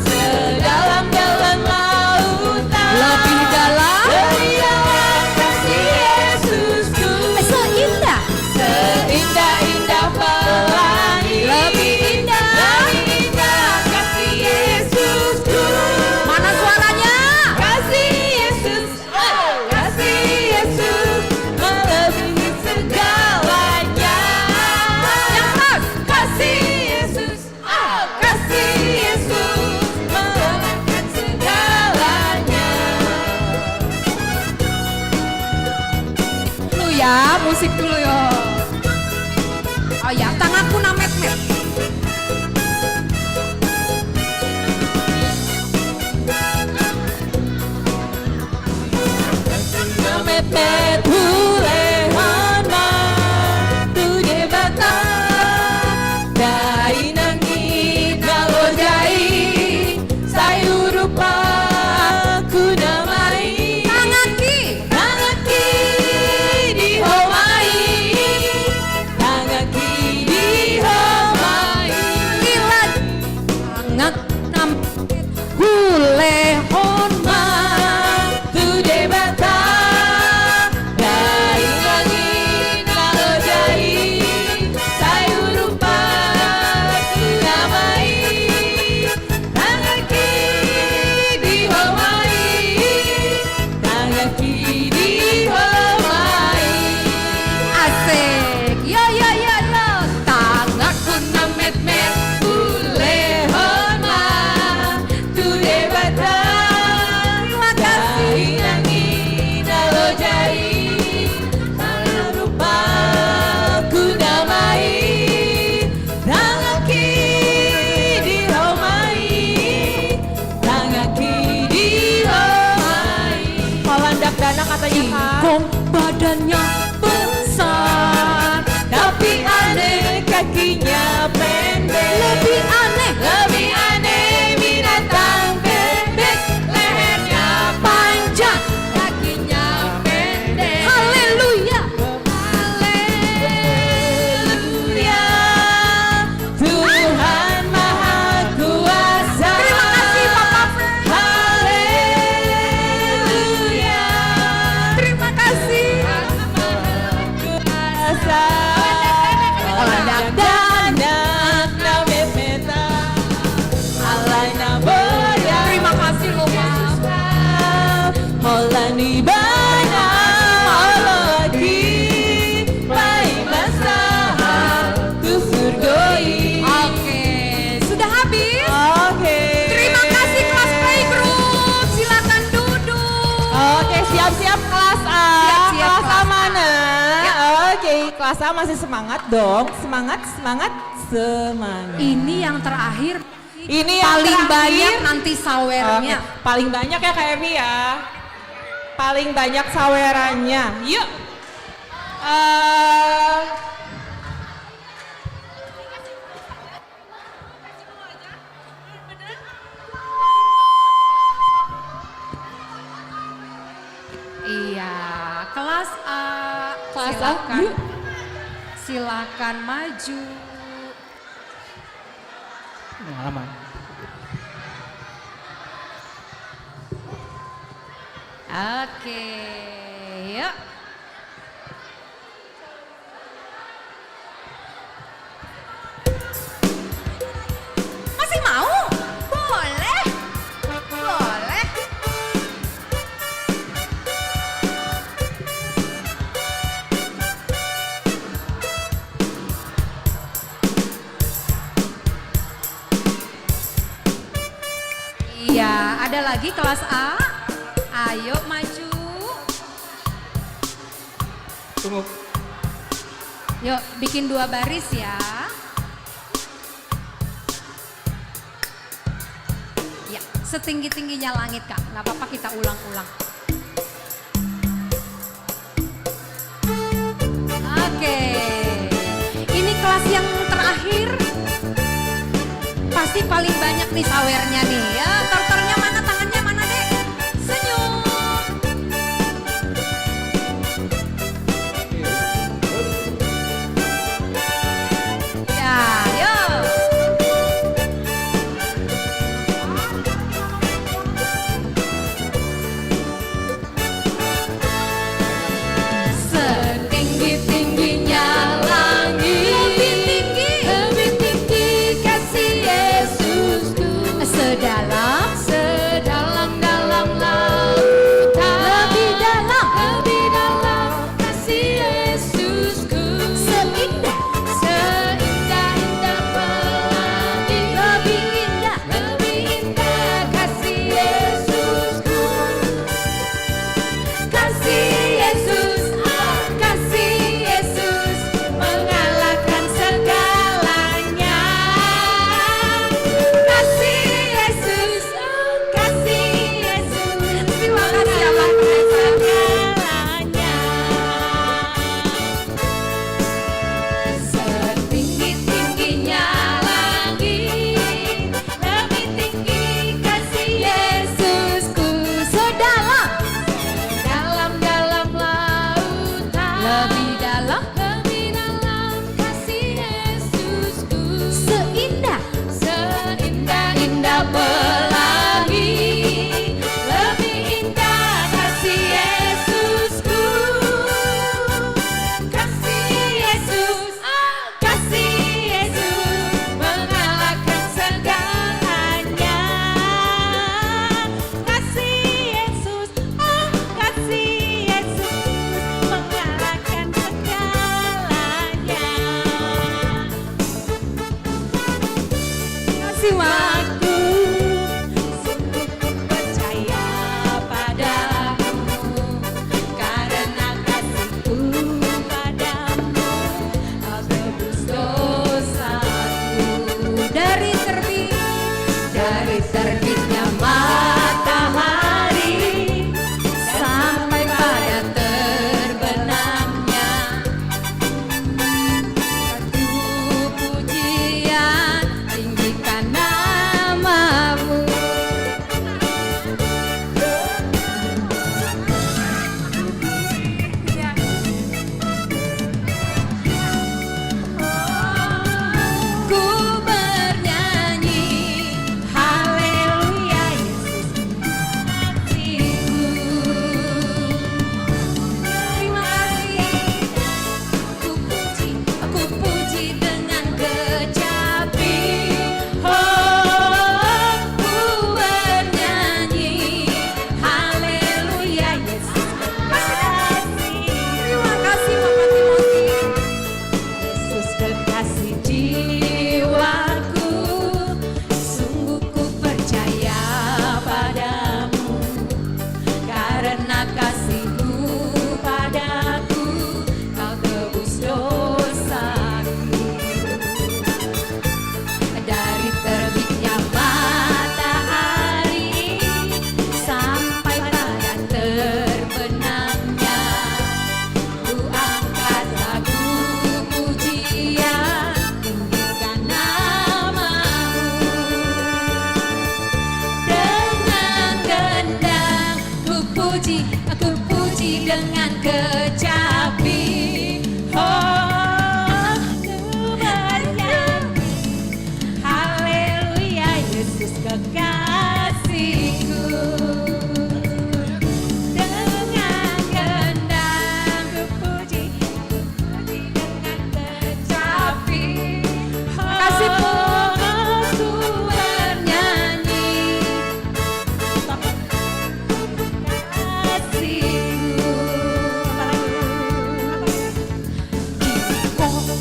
F: Sedalam-dalam lautan.
D: Lebih dalam.
F: Lebih dalam kasih Yesusku.
D: Seindah.
F: Seindah-indah pelangi.
D: Lebih indah.
F: Lebih indah kasih Yesusku.
D: Mana suaranya?
F: Kasih Yesus, kasih Yesus melebihi segalanya.
D: Yang keras.
F: Kasih Yesus, kasih Yesus melebihi segalanya.
D: Dulu ya, musik dulu yo. Oh ya, tanganku na met-met.
F: Met boleh hana tu debata dai nangit nalojai sayur rupa ku namai
D: Tangan kiri.
F: tangan kiri dihomai tangan kiri dihomai
D: Gila. Tangan nam. Hule
F: honma tu debata dai langit nalojai sayur rupa ku namai tangan kiri dihomai tangan kiri dihomai
D: asik. Yo yo yo yo.
F: tanganku na met-met boleh honma tu debata
D: Terima kasih.
F: dai langit nalojai sayur rupa ku namai tangan kiri dihomai tangan kiri dihomai Polandak dana katanya Kak
D: Kong badannya
F: besar tapi aneh kakinya pendek
D: lebih aneh.
F: lebih aneh binatang bebek lehernya panjang kakinya pendek
D: Haleluya.
F: Haleluya Tuhan Maha Kuasa.
D: Terima kasih, Bapak Fred.
F: Haleluya
D: Terima kasih.
F: Kuasa Oladak danak na mepeta alay na boya.
D: Terima kasih loh, Pak.
F: Holani bana holaki pai masaha tu surgoi.
D: Oke, sudah habis.
F: Oke.
D: Terima kasih kelas playgroup. Silakan duduk.
F: Oke, siap-siap kelas A.
D: Siap-siap
F: kelas A
D: kelas A.
F: mana?
D: Ya.
F: Oke, kelas A masih semangat dong. Semangat, semangat, semangat.
D: Ini yang terakhir.
F: Ini yang
D: Paling
F: terakhir.
D: banyak nanti sawernya.
F: Oke, paling banyak ya Kak Evi ya. Paling banyak sawerannya. Yuk.
D: Iya, kelas A.
F: Kelas A,
D: Silakan.
F: yuk.
D: Silakan maju.
E: Pengalaman.
D: Oke, yuk. lagi kelas A. Ayo maju.
E: Tunggu.
D: Yuk bikin 2 baris ya. Ya, setinggi-tingginya langit Kak. Nggak apa-apa kita ulang-ulang. Oke. Ini kelas yang terakhir. Pasti paling banyak nih sawernya nih ya. Tortornya mana, tangannya mana dek? Senyum. Ya, yuk. Setinggi-tingginya langit, lebih tinggi kasih Yesusku, sedalam-dalam lautan, lebih dalam kasih Yesusku, seindah-indah pelangi, lebih indah kasih Yesusku, kasih Yesus mengalahkan segalanya. Kasih Yesus, terima kasih Abang segalanya. Setinggi-tingginya langit, lebih tinggi kasih Yesusku, dalam-dalam lautan, lebih dalam kasih Yesusku, seindah-indah pelangi, lebih indah kasih Yesusku, kasih Yesus mengalahkan segalanya. Kasih Yesus mengalahkan segalanya. Kasih waktu, sungguh ku percaya padamu, karena kasihku padamu, kau tebus dosaku. Dari terbitnya matahari sampai pada terbenamnya, satu pujian tinggikan namamu. Ku bernyanyi haleluya, Yesus kasihku. Terima kasih. Ku puji dengan kecapi. Oh, ku bernyanyi haleluya, Yesus kekasih. Terima kasih Bapak Timothy. Yesus kekasih jiwaku, sungguh ku percaya padamu, karena kasihmu padaku, kau tebus dosaku. Dari terbitnya matahari sampai pada terbenamnya, ku angkat lagu pujian tinggikan namamu. Dengan gendang ku puji dengan kecapi. Oh, ku bernyanyi haleluya, Yesus kekasihku. Dengan gendang ku puji dengan kecapi. Kasih ku bernyanyi kasihku.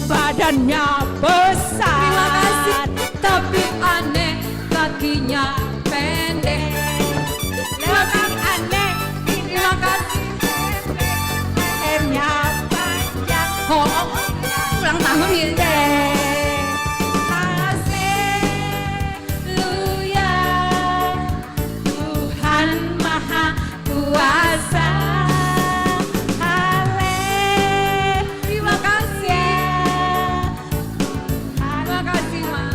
D: Badannya besar, tapi aneh kakinya pendek. ulang tahun ya.
F: Haleluya, Tuhan Maha Kuasa.
D: Terima kasih. Terima kasih, Ma.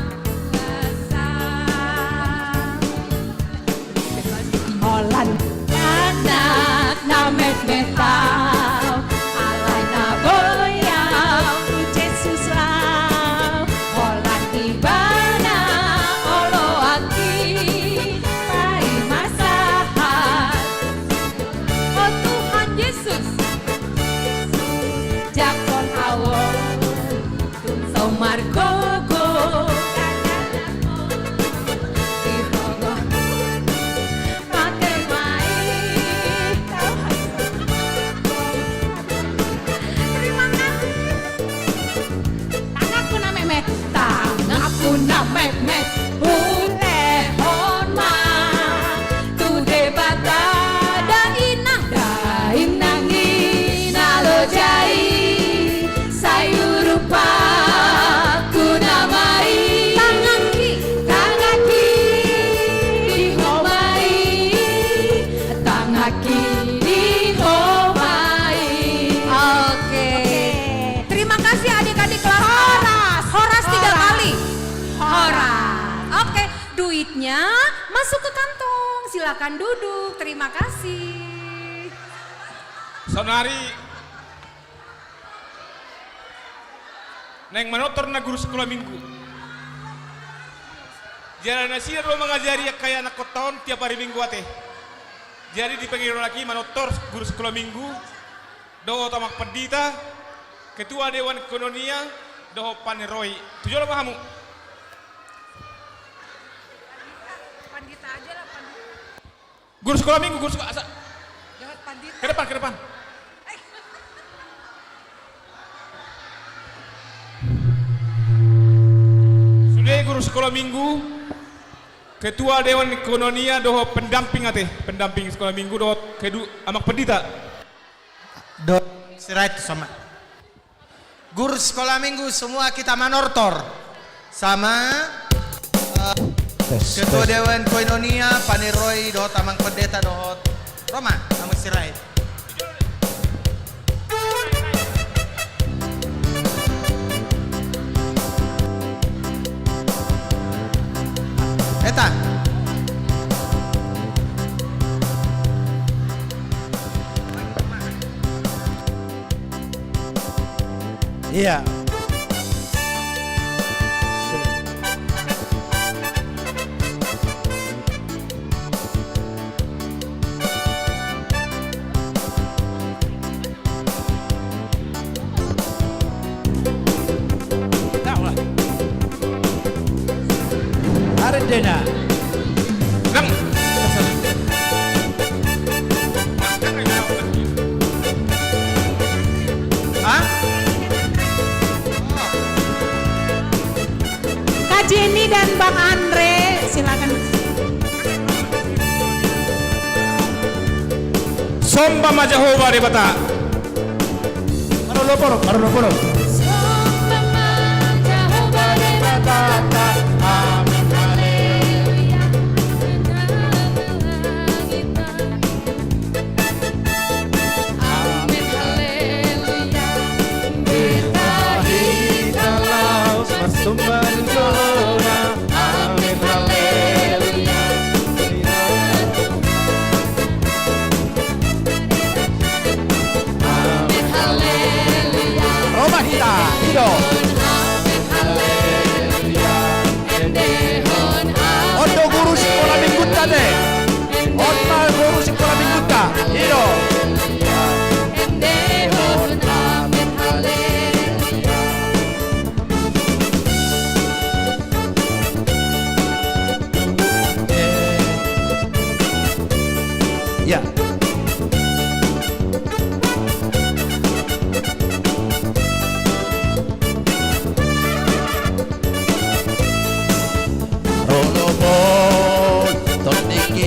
F: Holland anak namet metal alai na boyau Jesus lau Holland ibana olo aki pai masahat
D: Oh Tuhan Yesus.
F: jakon awon somar gogo makai mai
D: Terima kasih.
F: tangaku na memet tangaku na memet boleh hormat tu debata da inang lo jai sayur rupa ku namai tangaki dihomai tangaki dihomai.
D: Oke. Terima kasih adik-adik kelas Horas. Horas 3 kali. Horas. Oke, duitnya masuk ke kantong. Silakan duduk. Terima kasih.
E: Saudari Neng manotor na guru sekolah minggu. Jalan nasi lo mengajari kayak anak koton tiap hari minggu ate. Jadi dipanggil lagi manotor guru sekolah minggu. Doho tamak pendita, ketua dewan ekonomia, doho paneroi. Tujuh lo pahamu.
D: Pandita aja lah, Pandita.
E: Guru sekolah minggu, guru sekolah asa.
D: Jangan Pandita.
E: Ke depan, ke depan. Sudah guru sekolah minggu, ketua dewan ekonomia doho pendamping ate, pendamping sekolah minggu doho kedu amak pendita.
G: Sirait sama. Guru sekolah minggu semua kita manortor sama ketua dewan koinonia paneroi dohot amang pendeta dohot Roma amang sirait. Eta
B: Iya. Ardena.
E: Nang.
G: Hah?
F: Kak Jenny dan Bang Andre silakan.
E: Somba majahova rebata.
B: Marolo poro. Roma hita, hido. Ondo guru sekolah minggu tade. Ondo guru sekolah minggu ta, hido. Ya. Rono pon, toniki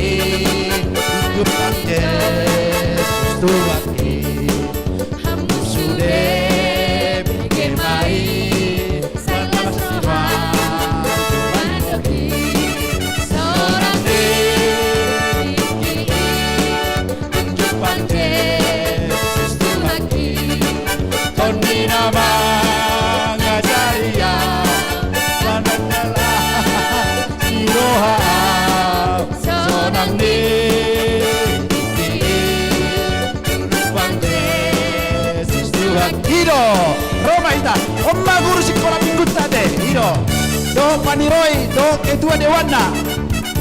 B: Paniroi, do ketua dewanna,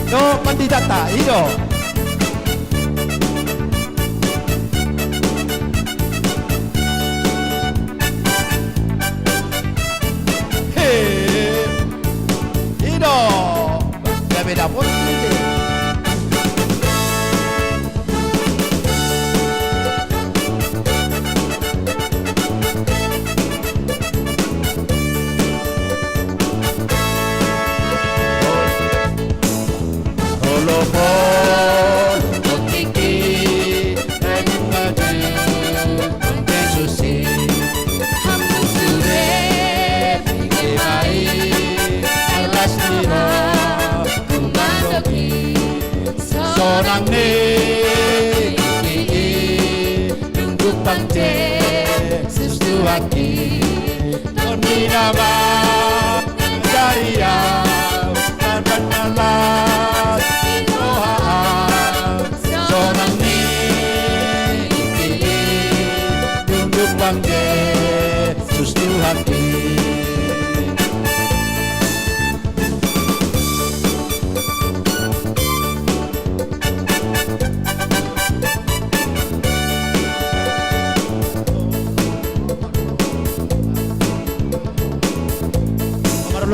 B: do pandidata, ido. Ido, beda pun ini. Tolopon, okiki, engade, ontesusi, hambusure, bigemai, alas niro, kumandoki, sonang ne, iki, nunggu pante, sustuaki, onminama, jariya, karban malas, sonang ni, iki, nunggu pante, sustuaki.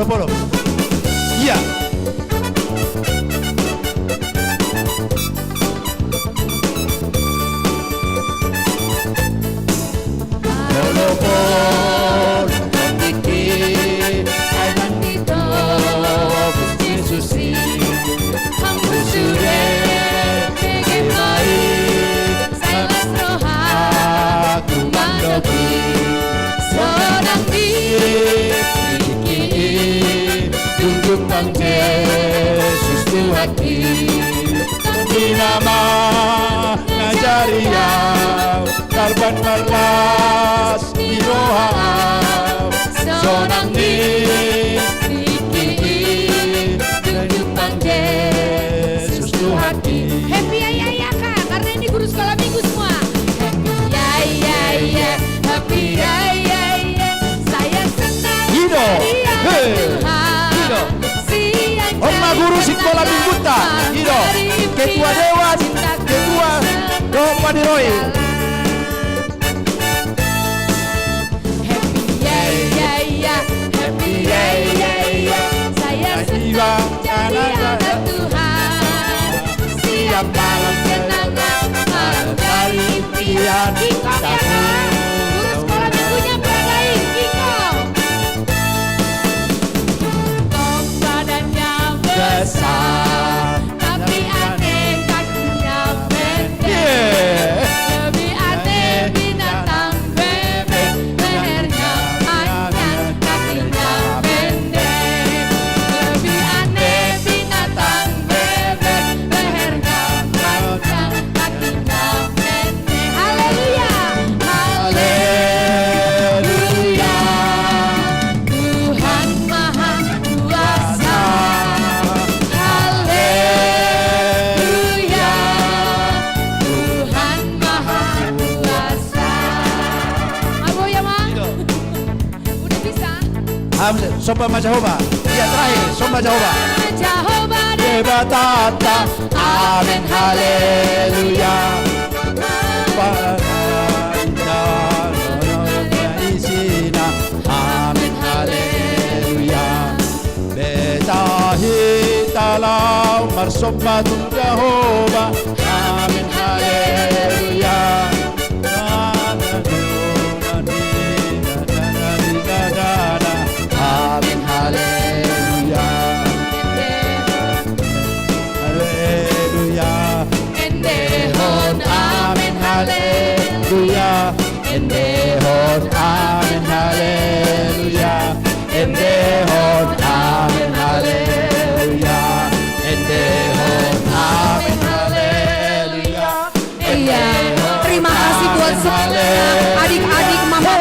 B: Nomor 20. Iya. Telepon, Niki, Aiman Tito, Gusti Susi, Hambusure, Begemai, Salas Roha, Kumandoki, Sonang Diri, Tunjuk pangje sustu hati di nama Najaria Karban Marlas di Roha Sonang di tunjuk pangje sustu hati.
D: Happy ya kak, karena ini guru sekolah minggu semua. Happy ya, happy ya, saya senang
B: Hido,
D: hari
B: Hido.
D: Tuhan.
B: Oma guru sekolah minggu tak, Hido. Ketua dewan, ketua do Paniroi.
D: Happy ya, saya senang jadi anak Tuhan. Siap malam kenangan, malam dari impian. Kiko ya kan, guru sekolah minggunya beradain, Kiko. Kok badannya besar, tapi aneh kakinya pendek. Lebih aneh binatang bebek, lehernya panjang, kakinya pendek. Lebih aneh binatang bebek, lehernya panjang, kakinya pendek. Haleluya, haleluya. Tuhan Maha Kuasa. Haleluya, Tuhan Maha Kuasa. Apa ya, Mang? Udah bisa?
B: Soba Majahoba. Iya terakhir, Soba Majahoba.
D: Jehovah
B: Debatata, amin haleluya. Isina, amin haleluya. Betahi talau marsobatun Jehovah, amin haleluya. Amin haleluya. Haleluya.
D: Endehon amin
B: Haleluya. Endehon amin haleluya. Endehon amin haleluya. Endehon amin haleluya.
D: Iya, terima kasih buat semuanya adik-adik mama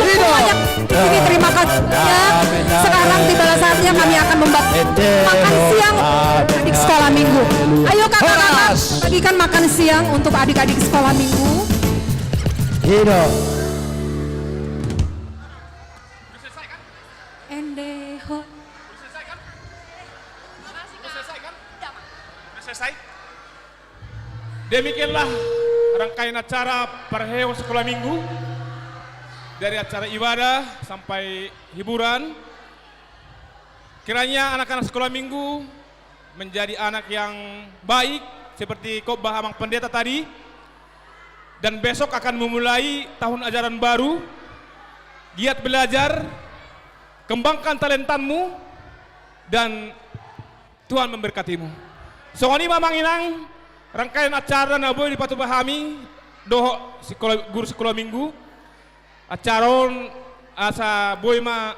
D: semuanya. Ini terima kasih ya. Sekarang tiba saatnya kami akan makan siang adik sekolah minggu. Ayo kakak-kakak, bagikan makan siang untuk adik-adik sekolah minggu.
B: Hidup.
D: Endehon.
E: selesai. Demikianlah rangkaian acara Paraheo Sekolah Minggu. Dari acara ibadah sampai hiburan. Kiranya anak-anak sekolah minggu menjadi anak yang baik seperti khotbah Amang Pendeta tadi. Dan besok akan memulai tahun ajaran baru. Giat belajar, kembangkan talentamu, dan Tuhan memberkatimu. Songoni Mamang Inang, rangkaian acara na boleh dipatu pahami doho guru sekolah minggu. Acaron asa boy ma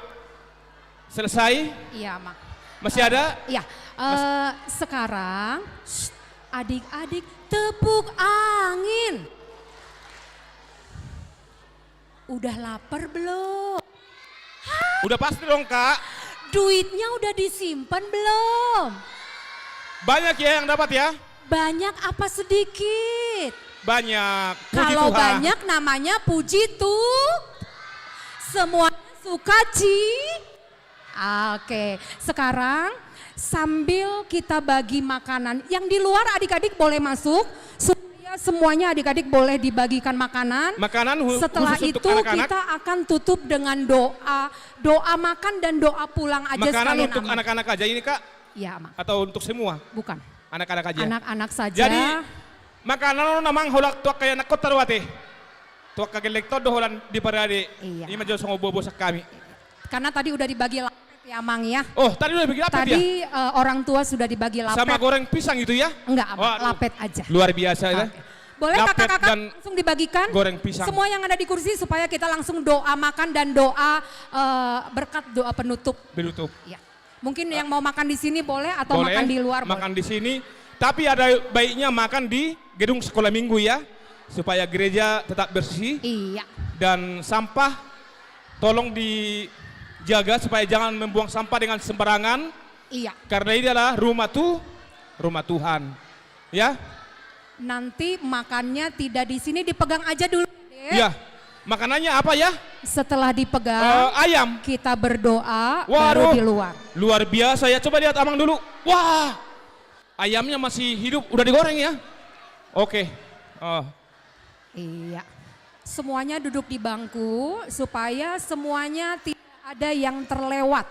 E: selesai.
D: Iya, Mak.
E: Masih ada?
D: Iya. Sekarang adik-adik tepuk angin. Udah lapar belum?
E: Udah pasti dong, Kak.
D: Duitnya udah disimpan belum?
E: Banyak ya yang dapat ya?
D: Banyak apa sedikit?
E: Banyak. Puji
D: Kalau
E: Tuhan.
D: banyak namanya puji tuh. Semuanya suka Oke, sekarang sambil kita bagi makanan. Yang di luar adik-adik boleh masuk. Supaya semuanya adik-adik boleh dibagikan makanan. Setelah
E: khusus
D: itu
E: untuk anak-anak.
D: kita akan tutup dengan doa. Doa makan dan doa pulang aja
E: Makanan
D: sekalian.
E: untuk
D: Aman.
E: anak-anak aja ini, Kak?
D: Ya, Aman.
E: Atau untuk semua?
D: Bukan.
E: Anak-anak aja?
D: Anak-anak saja.
E: Jadi, makanan namang hulak tuak kaya nakot tarwate. Tuak kagelek to doholan di parade.
D: Iya.
E: Ini mah sama bobo sak kami.
D: Karena tadi udah dibagi lapet ya, Mang ya.
E: Oh, tadi udah bikin apa dia?
D: Tadi orang tua sudah dibagi lapet.
E: Sama goreng pisang itu ya?
D: Enggak, Abang,
E: Waduh.
D: lapet aja.
E: Luar biasa ya.
D: Oke. Boleh
E: Lapet
D: kakak-kakak
E: dan
D: langsung dibagikan?
E: goreng pisang.
D: Semua yang ada di kursi supaya kita langsung doa makan dan doa berkat doa penutup.
E: Penutup.
D: Ya. Mungkin yang mau makan di sini boleh atau
E: Boleh,
D: makan di luar
E: makan
D: boleh.
E: di sini. Tapi ada baiknya makan di gedung sekolah minggu ya. Supaya gereja tetap bersih.
D: Iya.
E: Dan sampah tolong dijaga supaya jangan membuang sampah dengan sembarangan.
D: Iya.
E: Karena ini adalah rumah Tuhan. Ya?
D: Nanti makannya tidak di sini, dipegang aja dulu. Dek.
E: Ya. Makanannya apa ya?
D: Setelah dipegang,
E: Ayam.
D: kita berdoa
E: Waduh.
D: baru di luar.
E: Luar biasa ya. Coba lihat Amang dulu. Wah. Ayamnya masih hidup, udah digoreng ya? Oke. Oh.
D: Iya. Semuanya duduk di bangku supaya semuanya tidak ada yang terlewat.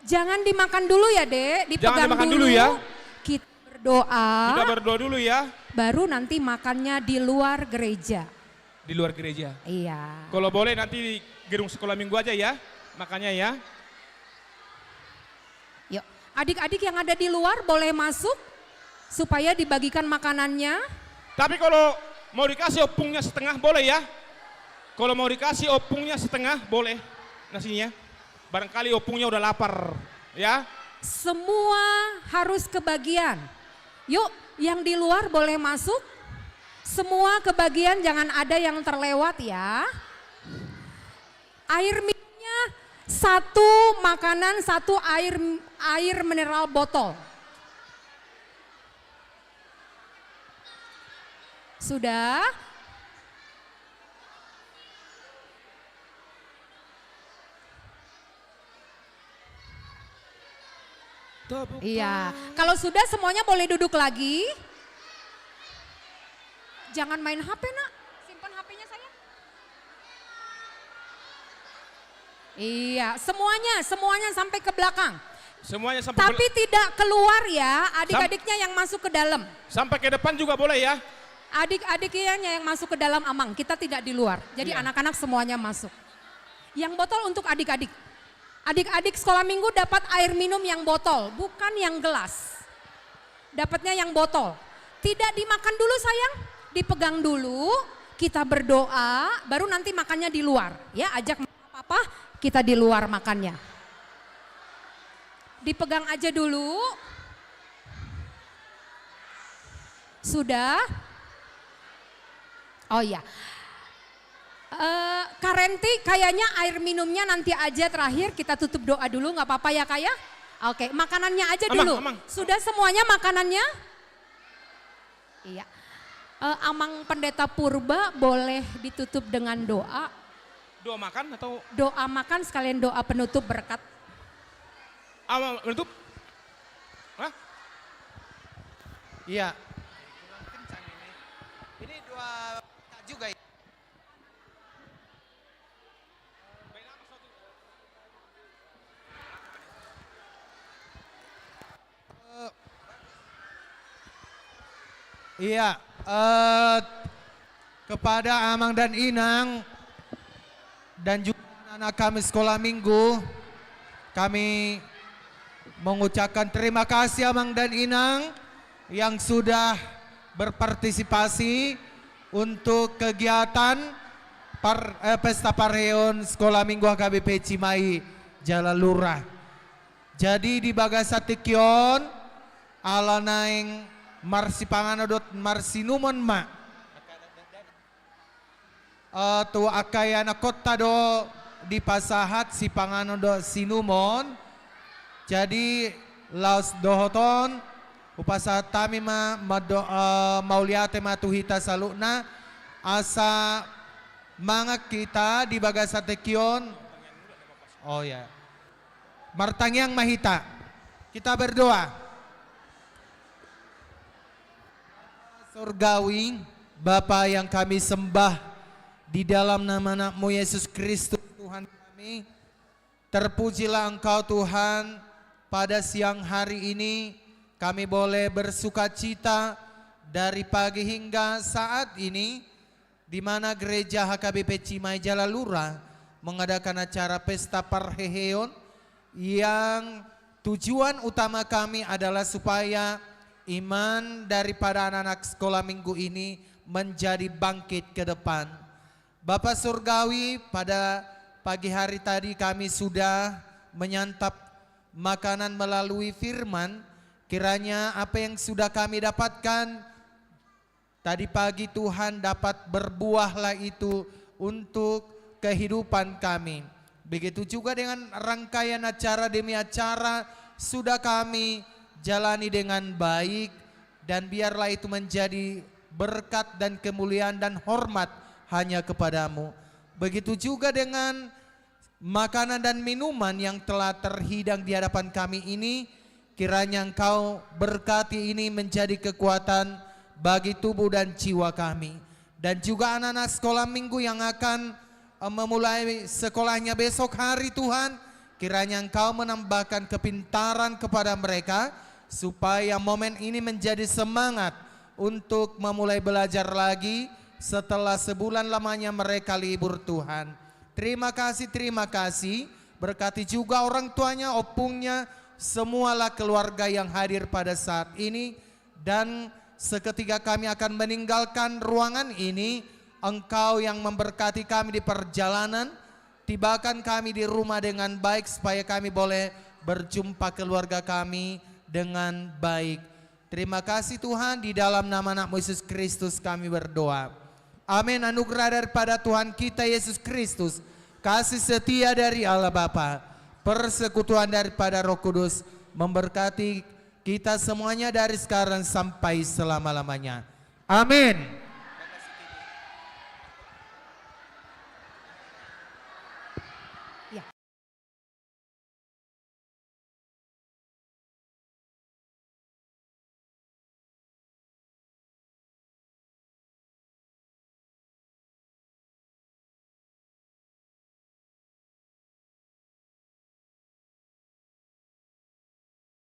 D: Jangan dimakan dulu ya, Dek. Dipegang
E: Jangan dimakan dulu ya.
D: Kita berdoa.
E: Kita berdoa dulu ya.
D: Baru nanti makannya di luar gereja.
E: Di luar gereja.
D: Iya.
E: Kalau boleh nanti di gedung sekolah minggu aja ya. Makannya ya.
D: Yuk, adik-adik yang ada di luar boleh masuk supaya dibagikan makanannya.
E: Tapi kalau mau dikasih opungnya setengah boleh ya. Kalau mau dikasih opungnya setengah boleh nasinya. Barangkali opungnya udah lapar ya.
D: Semua harus kebagian. Yuk, yang di luar boleh masuk. Semua kebagian, jangan ada yang terlewat ya. Air minumnya satu makanan, satu air mineral botol. Sudah? Iya, kalau sudah semuanya boleh duduk lagi. Jangan main HP nak, simpan HP-nya sayang. Iya, semuanya sampai ke belakang.
E: Semuanya sampai
D: Tapi tidak keluar ya, adik-adiknya yang masuk ke dalam.
E: sampai ke depan juga boleh ya.
D: Adik-adiknya yang masuk ke dalam Amang, kita tidak di luar. Jadi
E: Iya.
D: anak-anak semuanya masuk. Yang botol untuk adik-adik. Adik-adik sekolah minggu dapat air minum yang botol, bukan yang gelas. Dapatnya yang botol. Tidak dimakan dulu sayang, dipegang dulu, kita berdoa, baru nanti makannya di luar. Ya, ajak papa, kita di luar makannya. Dipegang aja dulu. Sudah? Oh iya. Karenti kayaknya air minumnya nanti aja terakhir, kita tutup doa dulu, nggak apa-apa ya Kak ya? Oke, makanannya aja dulu.
E: Amang.
D: Sudah semuanya makanannya? Iya. Amang Pendeta Purba boleh ditutup dengan doa.
E: Doa makan atau
D: Doa makan sekalian doa penutup berkat.
E: menutup? Hah?
G: Iya. Ini dua juga ya. Iya, kepada Amang dan Inang dan juga anak kami sekolah minggu, kami mengucapkan terima kasih Amang dan Inang yang sudah berpartisipasi untuk kegiatan Pesta Parheon Sekolah Minggu HKBP Cimahi Jalalurah. Jadi di Bagasatikyon ala naing marsi panganodot marsi numon ma tu akayana kota do di pasahat si panganodot sinumon. Jadi laos dohoton upasahat tami mauliate matuhita salukna asa mangak kita di Bagasatikyon. Oh ya, martangyang mahita. Kita berdoa. Surgawi, Bapa yang kami sembah di dalam nama Anakmu Yesus Kristus Tuhan kami, terpujilah Engkau Tuhan. Pada siang hari ini kami boleh bersuka cita dari pagi hingga saat ini, di mana gereja HKBP Cimahi Jalalurah mengadakan acara Pesta Parheon yang tujuan utama kami adalah supaya iman daripada anak-anak sekolah minggu ini menjadi bangkit ke depan. Bapak Surgawi, pada pagi hari tadi kami sudah menyantap makanan melalui firman. Kiranya apa yang sudah kami dapatkan tadi pagi Tuhan dapat berbuahlah itu untuk kehidupan kami. Begitu juga dengan rangkaian acara demi acara sudah kami jalani dengan baik, dan biarlah itu menjadi berkat dan kemuliaan dan hormat hanya kepadamu. Begitu juga dengan makanan dan minuman yang telah terhidang di hadapan kami ini, kiranya Engkau berkati ini menjadi kekuatan bagi tubuh dan jiwa kami. Dan juga anak-anak sekolah minggu yang akan memulai sekolahnya besok hari Tuhan, kiranya Engkau menambahkan kepintaran kepada mereka, supaya momen ini menjadi semangat untuk memulai belajar lagi setelah sebulan lamanya mereka libur Tuhan. Terima kasih, berkati juga orang tuanya, opungnya, semualah keluarga yang hadir pada saat ini. Dan seketika kami akan meninggalkan ruangan ini, Engkau yang memberkati kami di perjalanan, tibakan kami di rumah dengan baik supaya kami boleh berjumpa keluarga kami dengan baik. Terima kasih Tuhan, di dalam nama Anak Yesus Kristus kami berdoa. Amin. Anugerah daripada Tuhan kita Yesus Kristus, kasih setia dari Allah Bapa, persekutuan daripada Roh Kudus memberkati kita semuanya dari sekarang sampai selama-lamanya. Amin.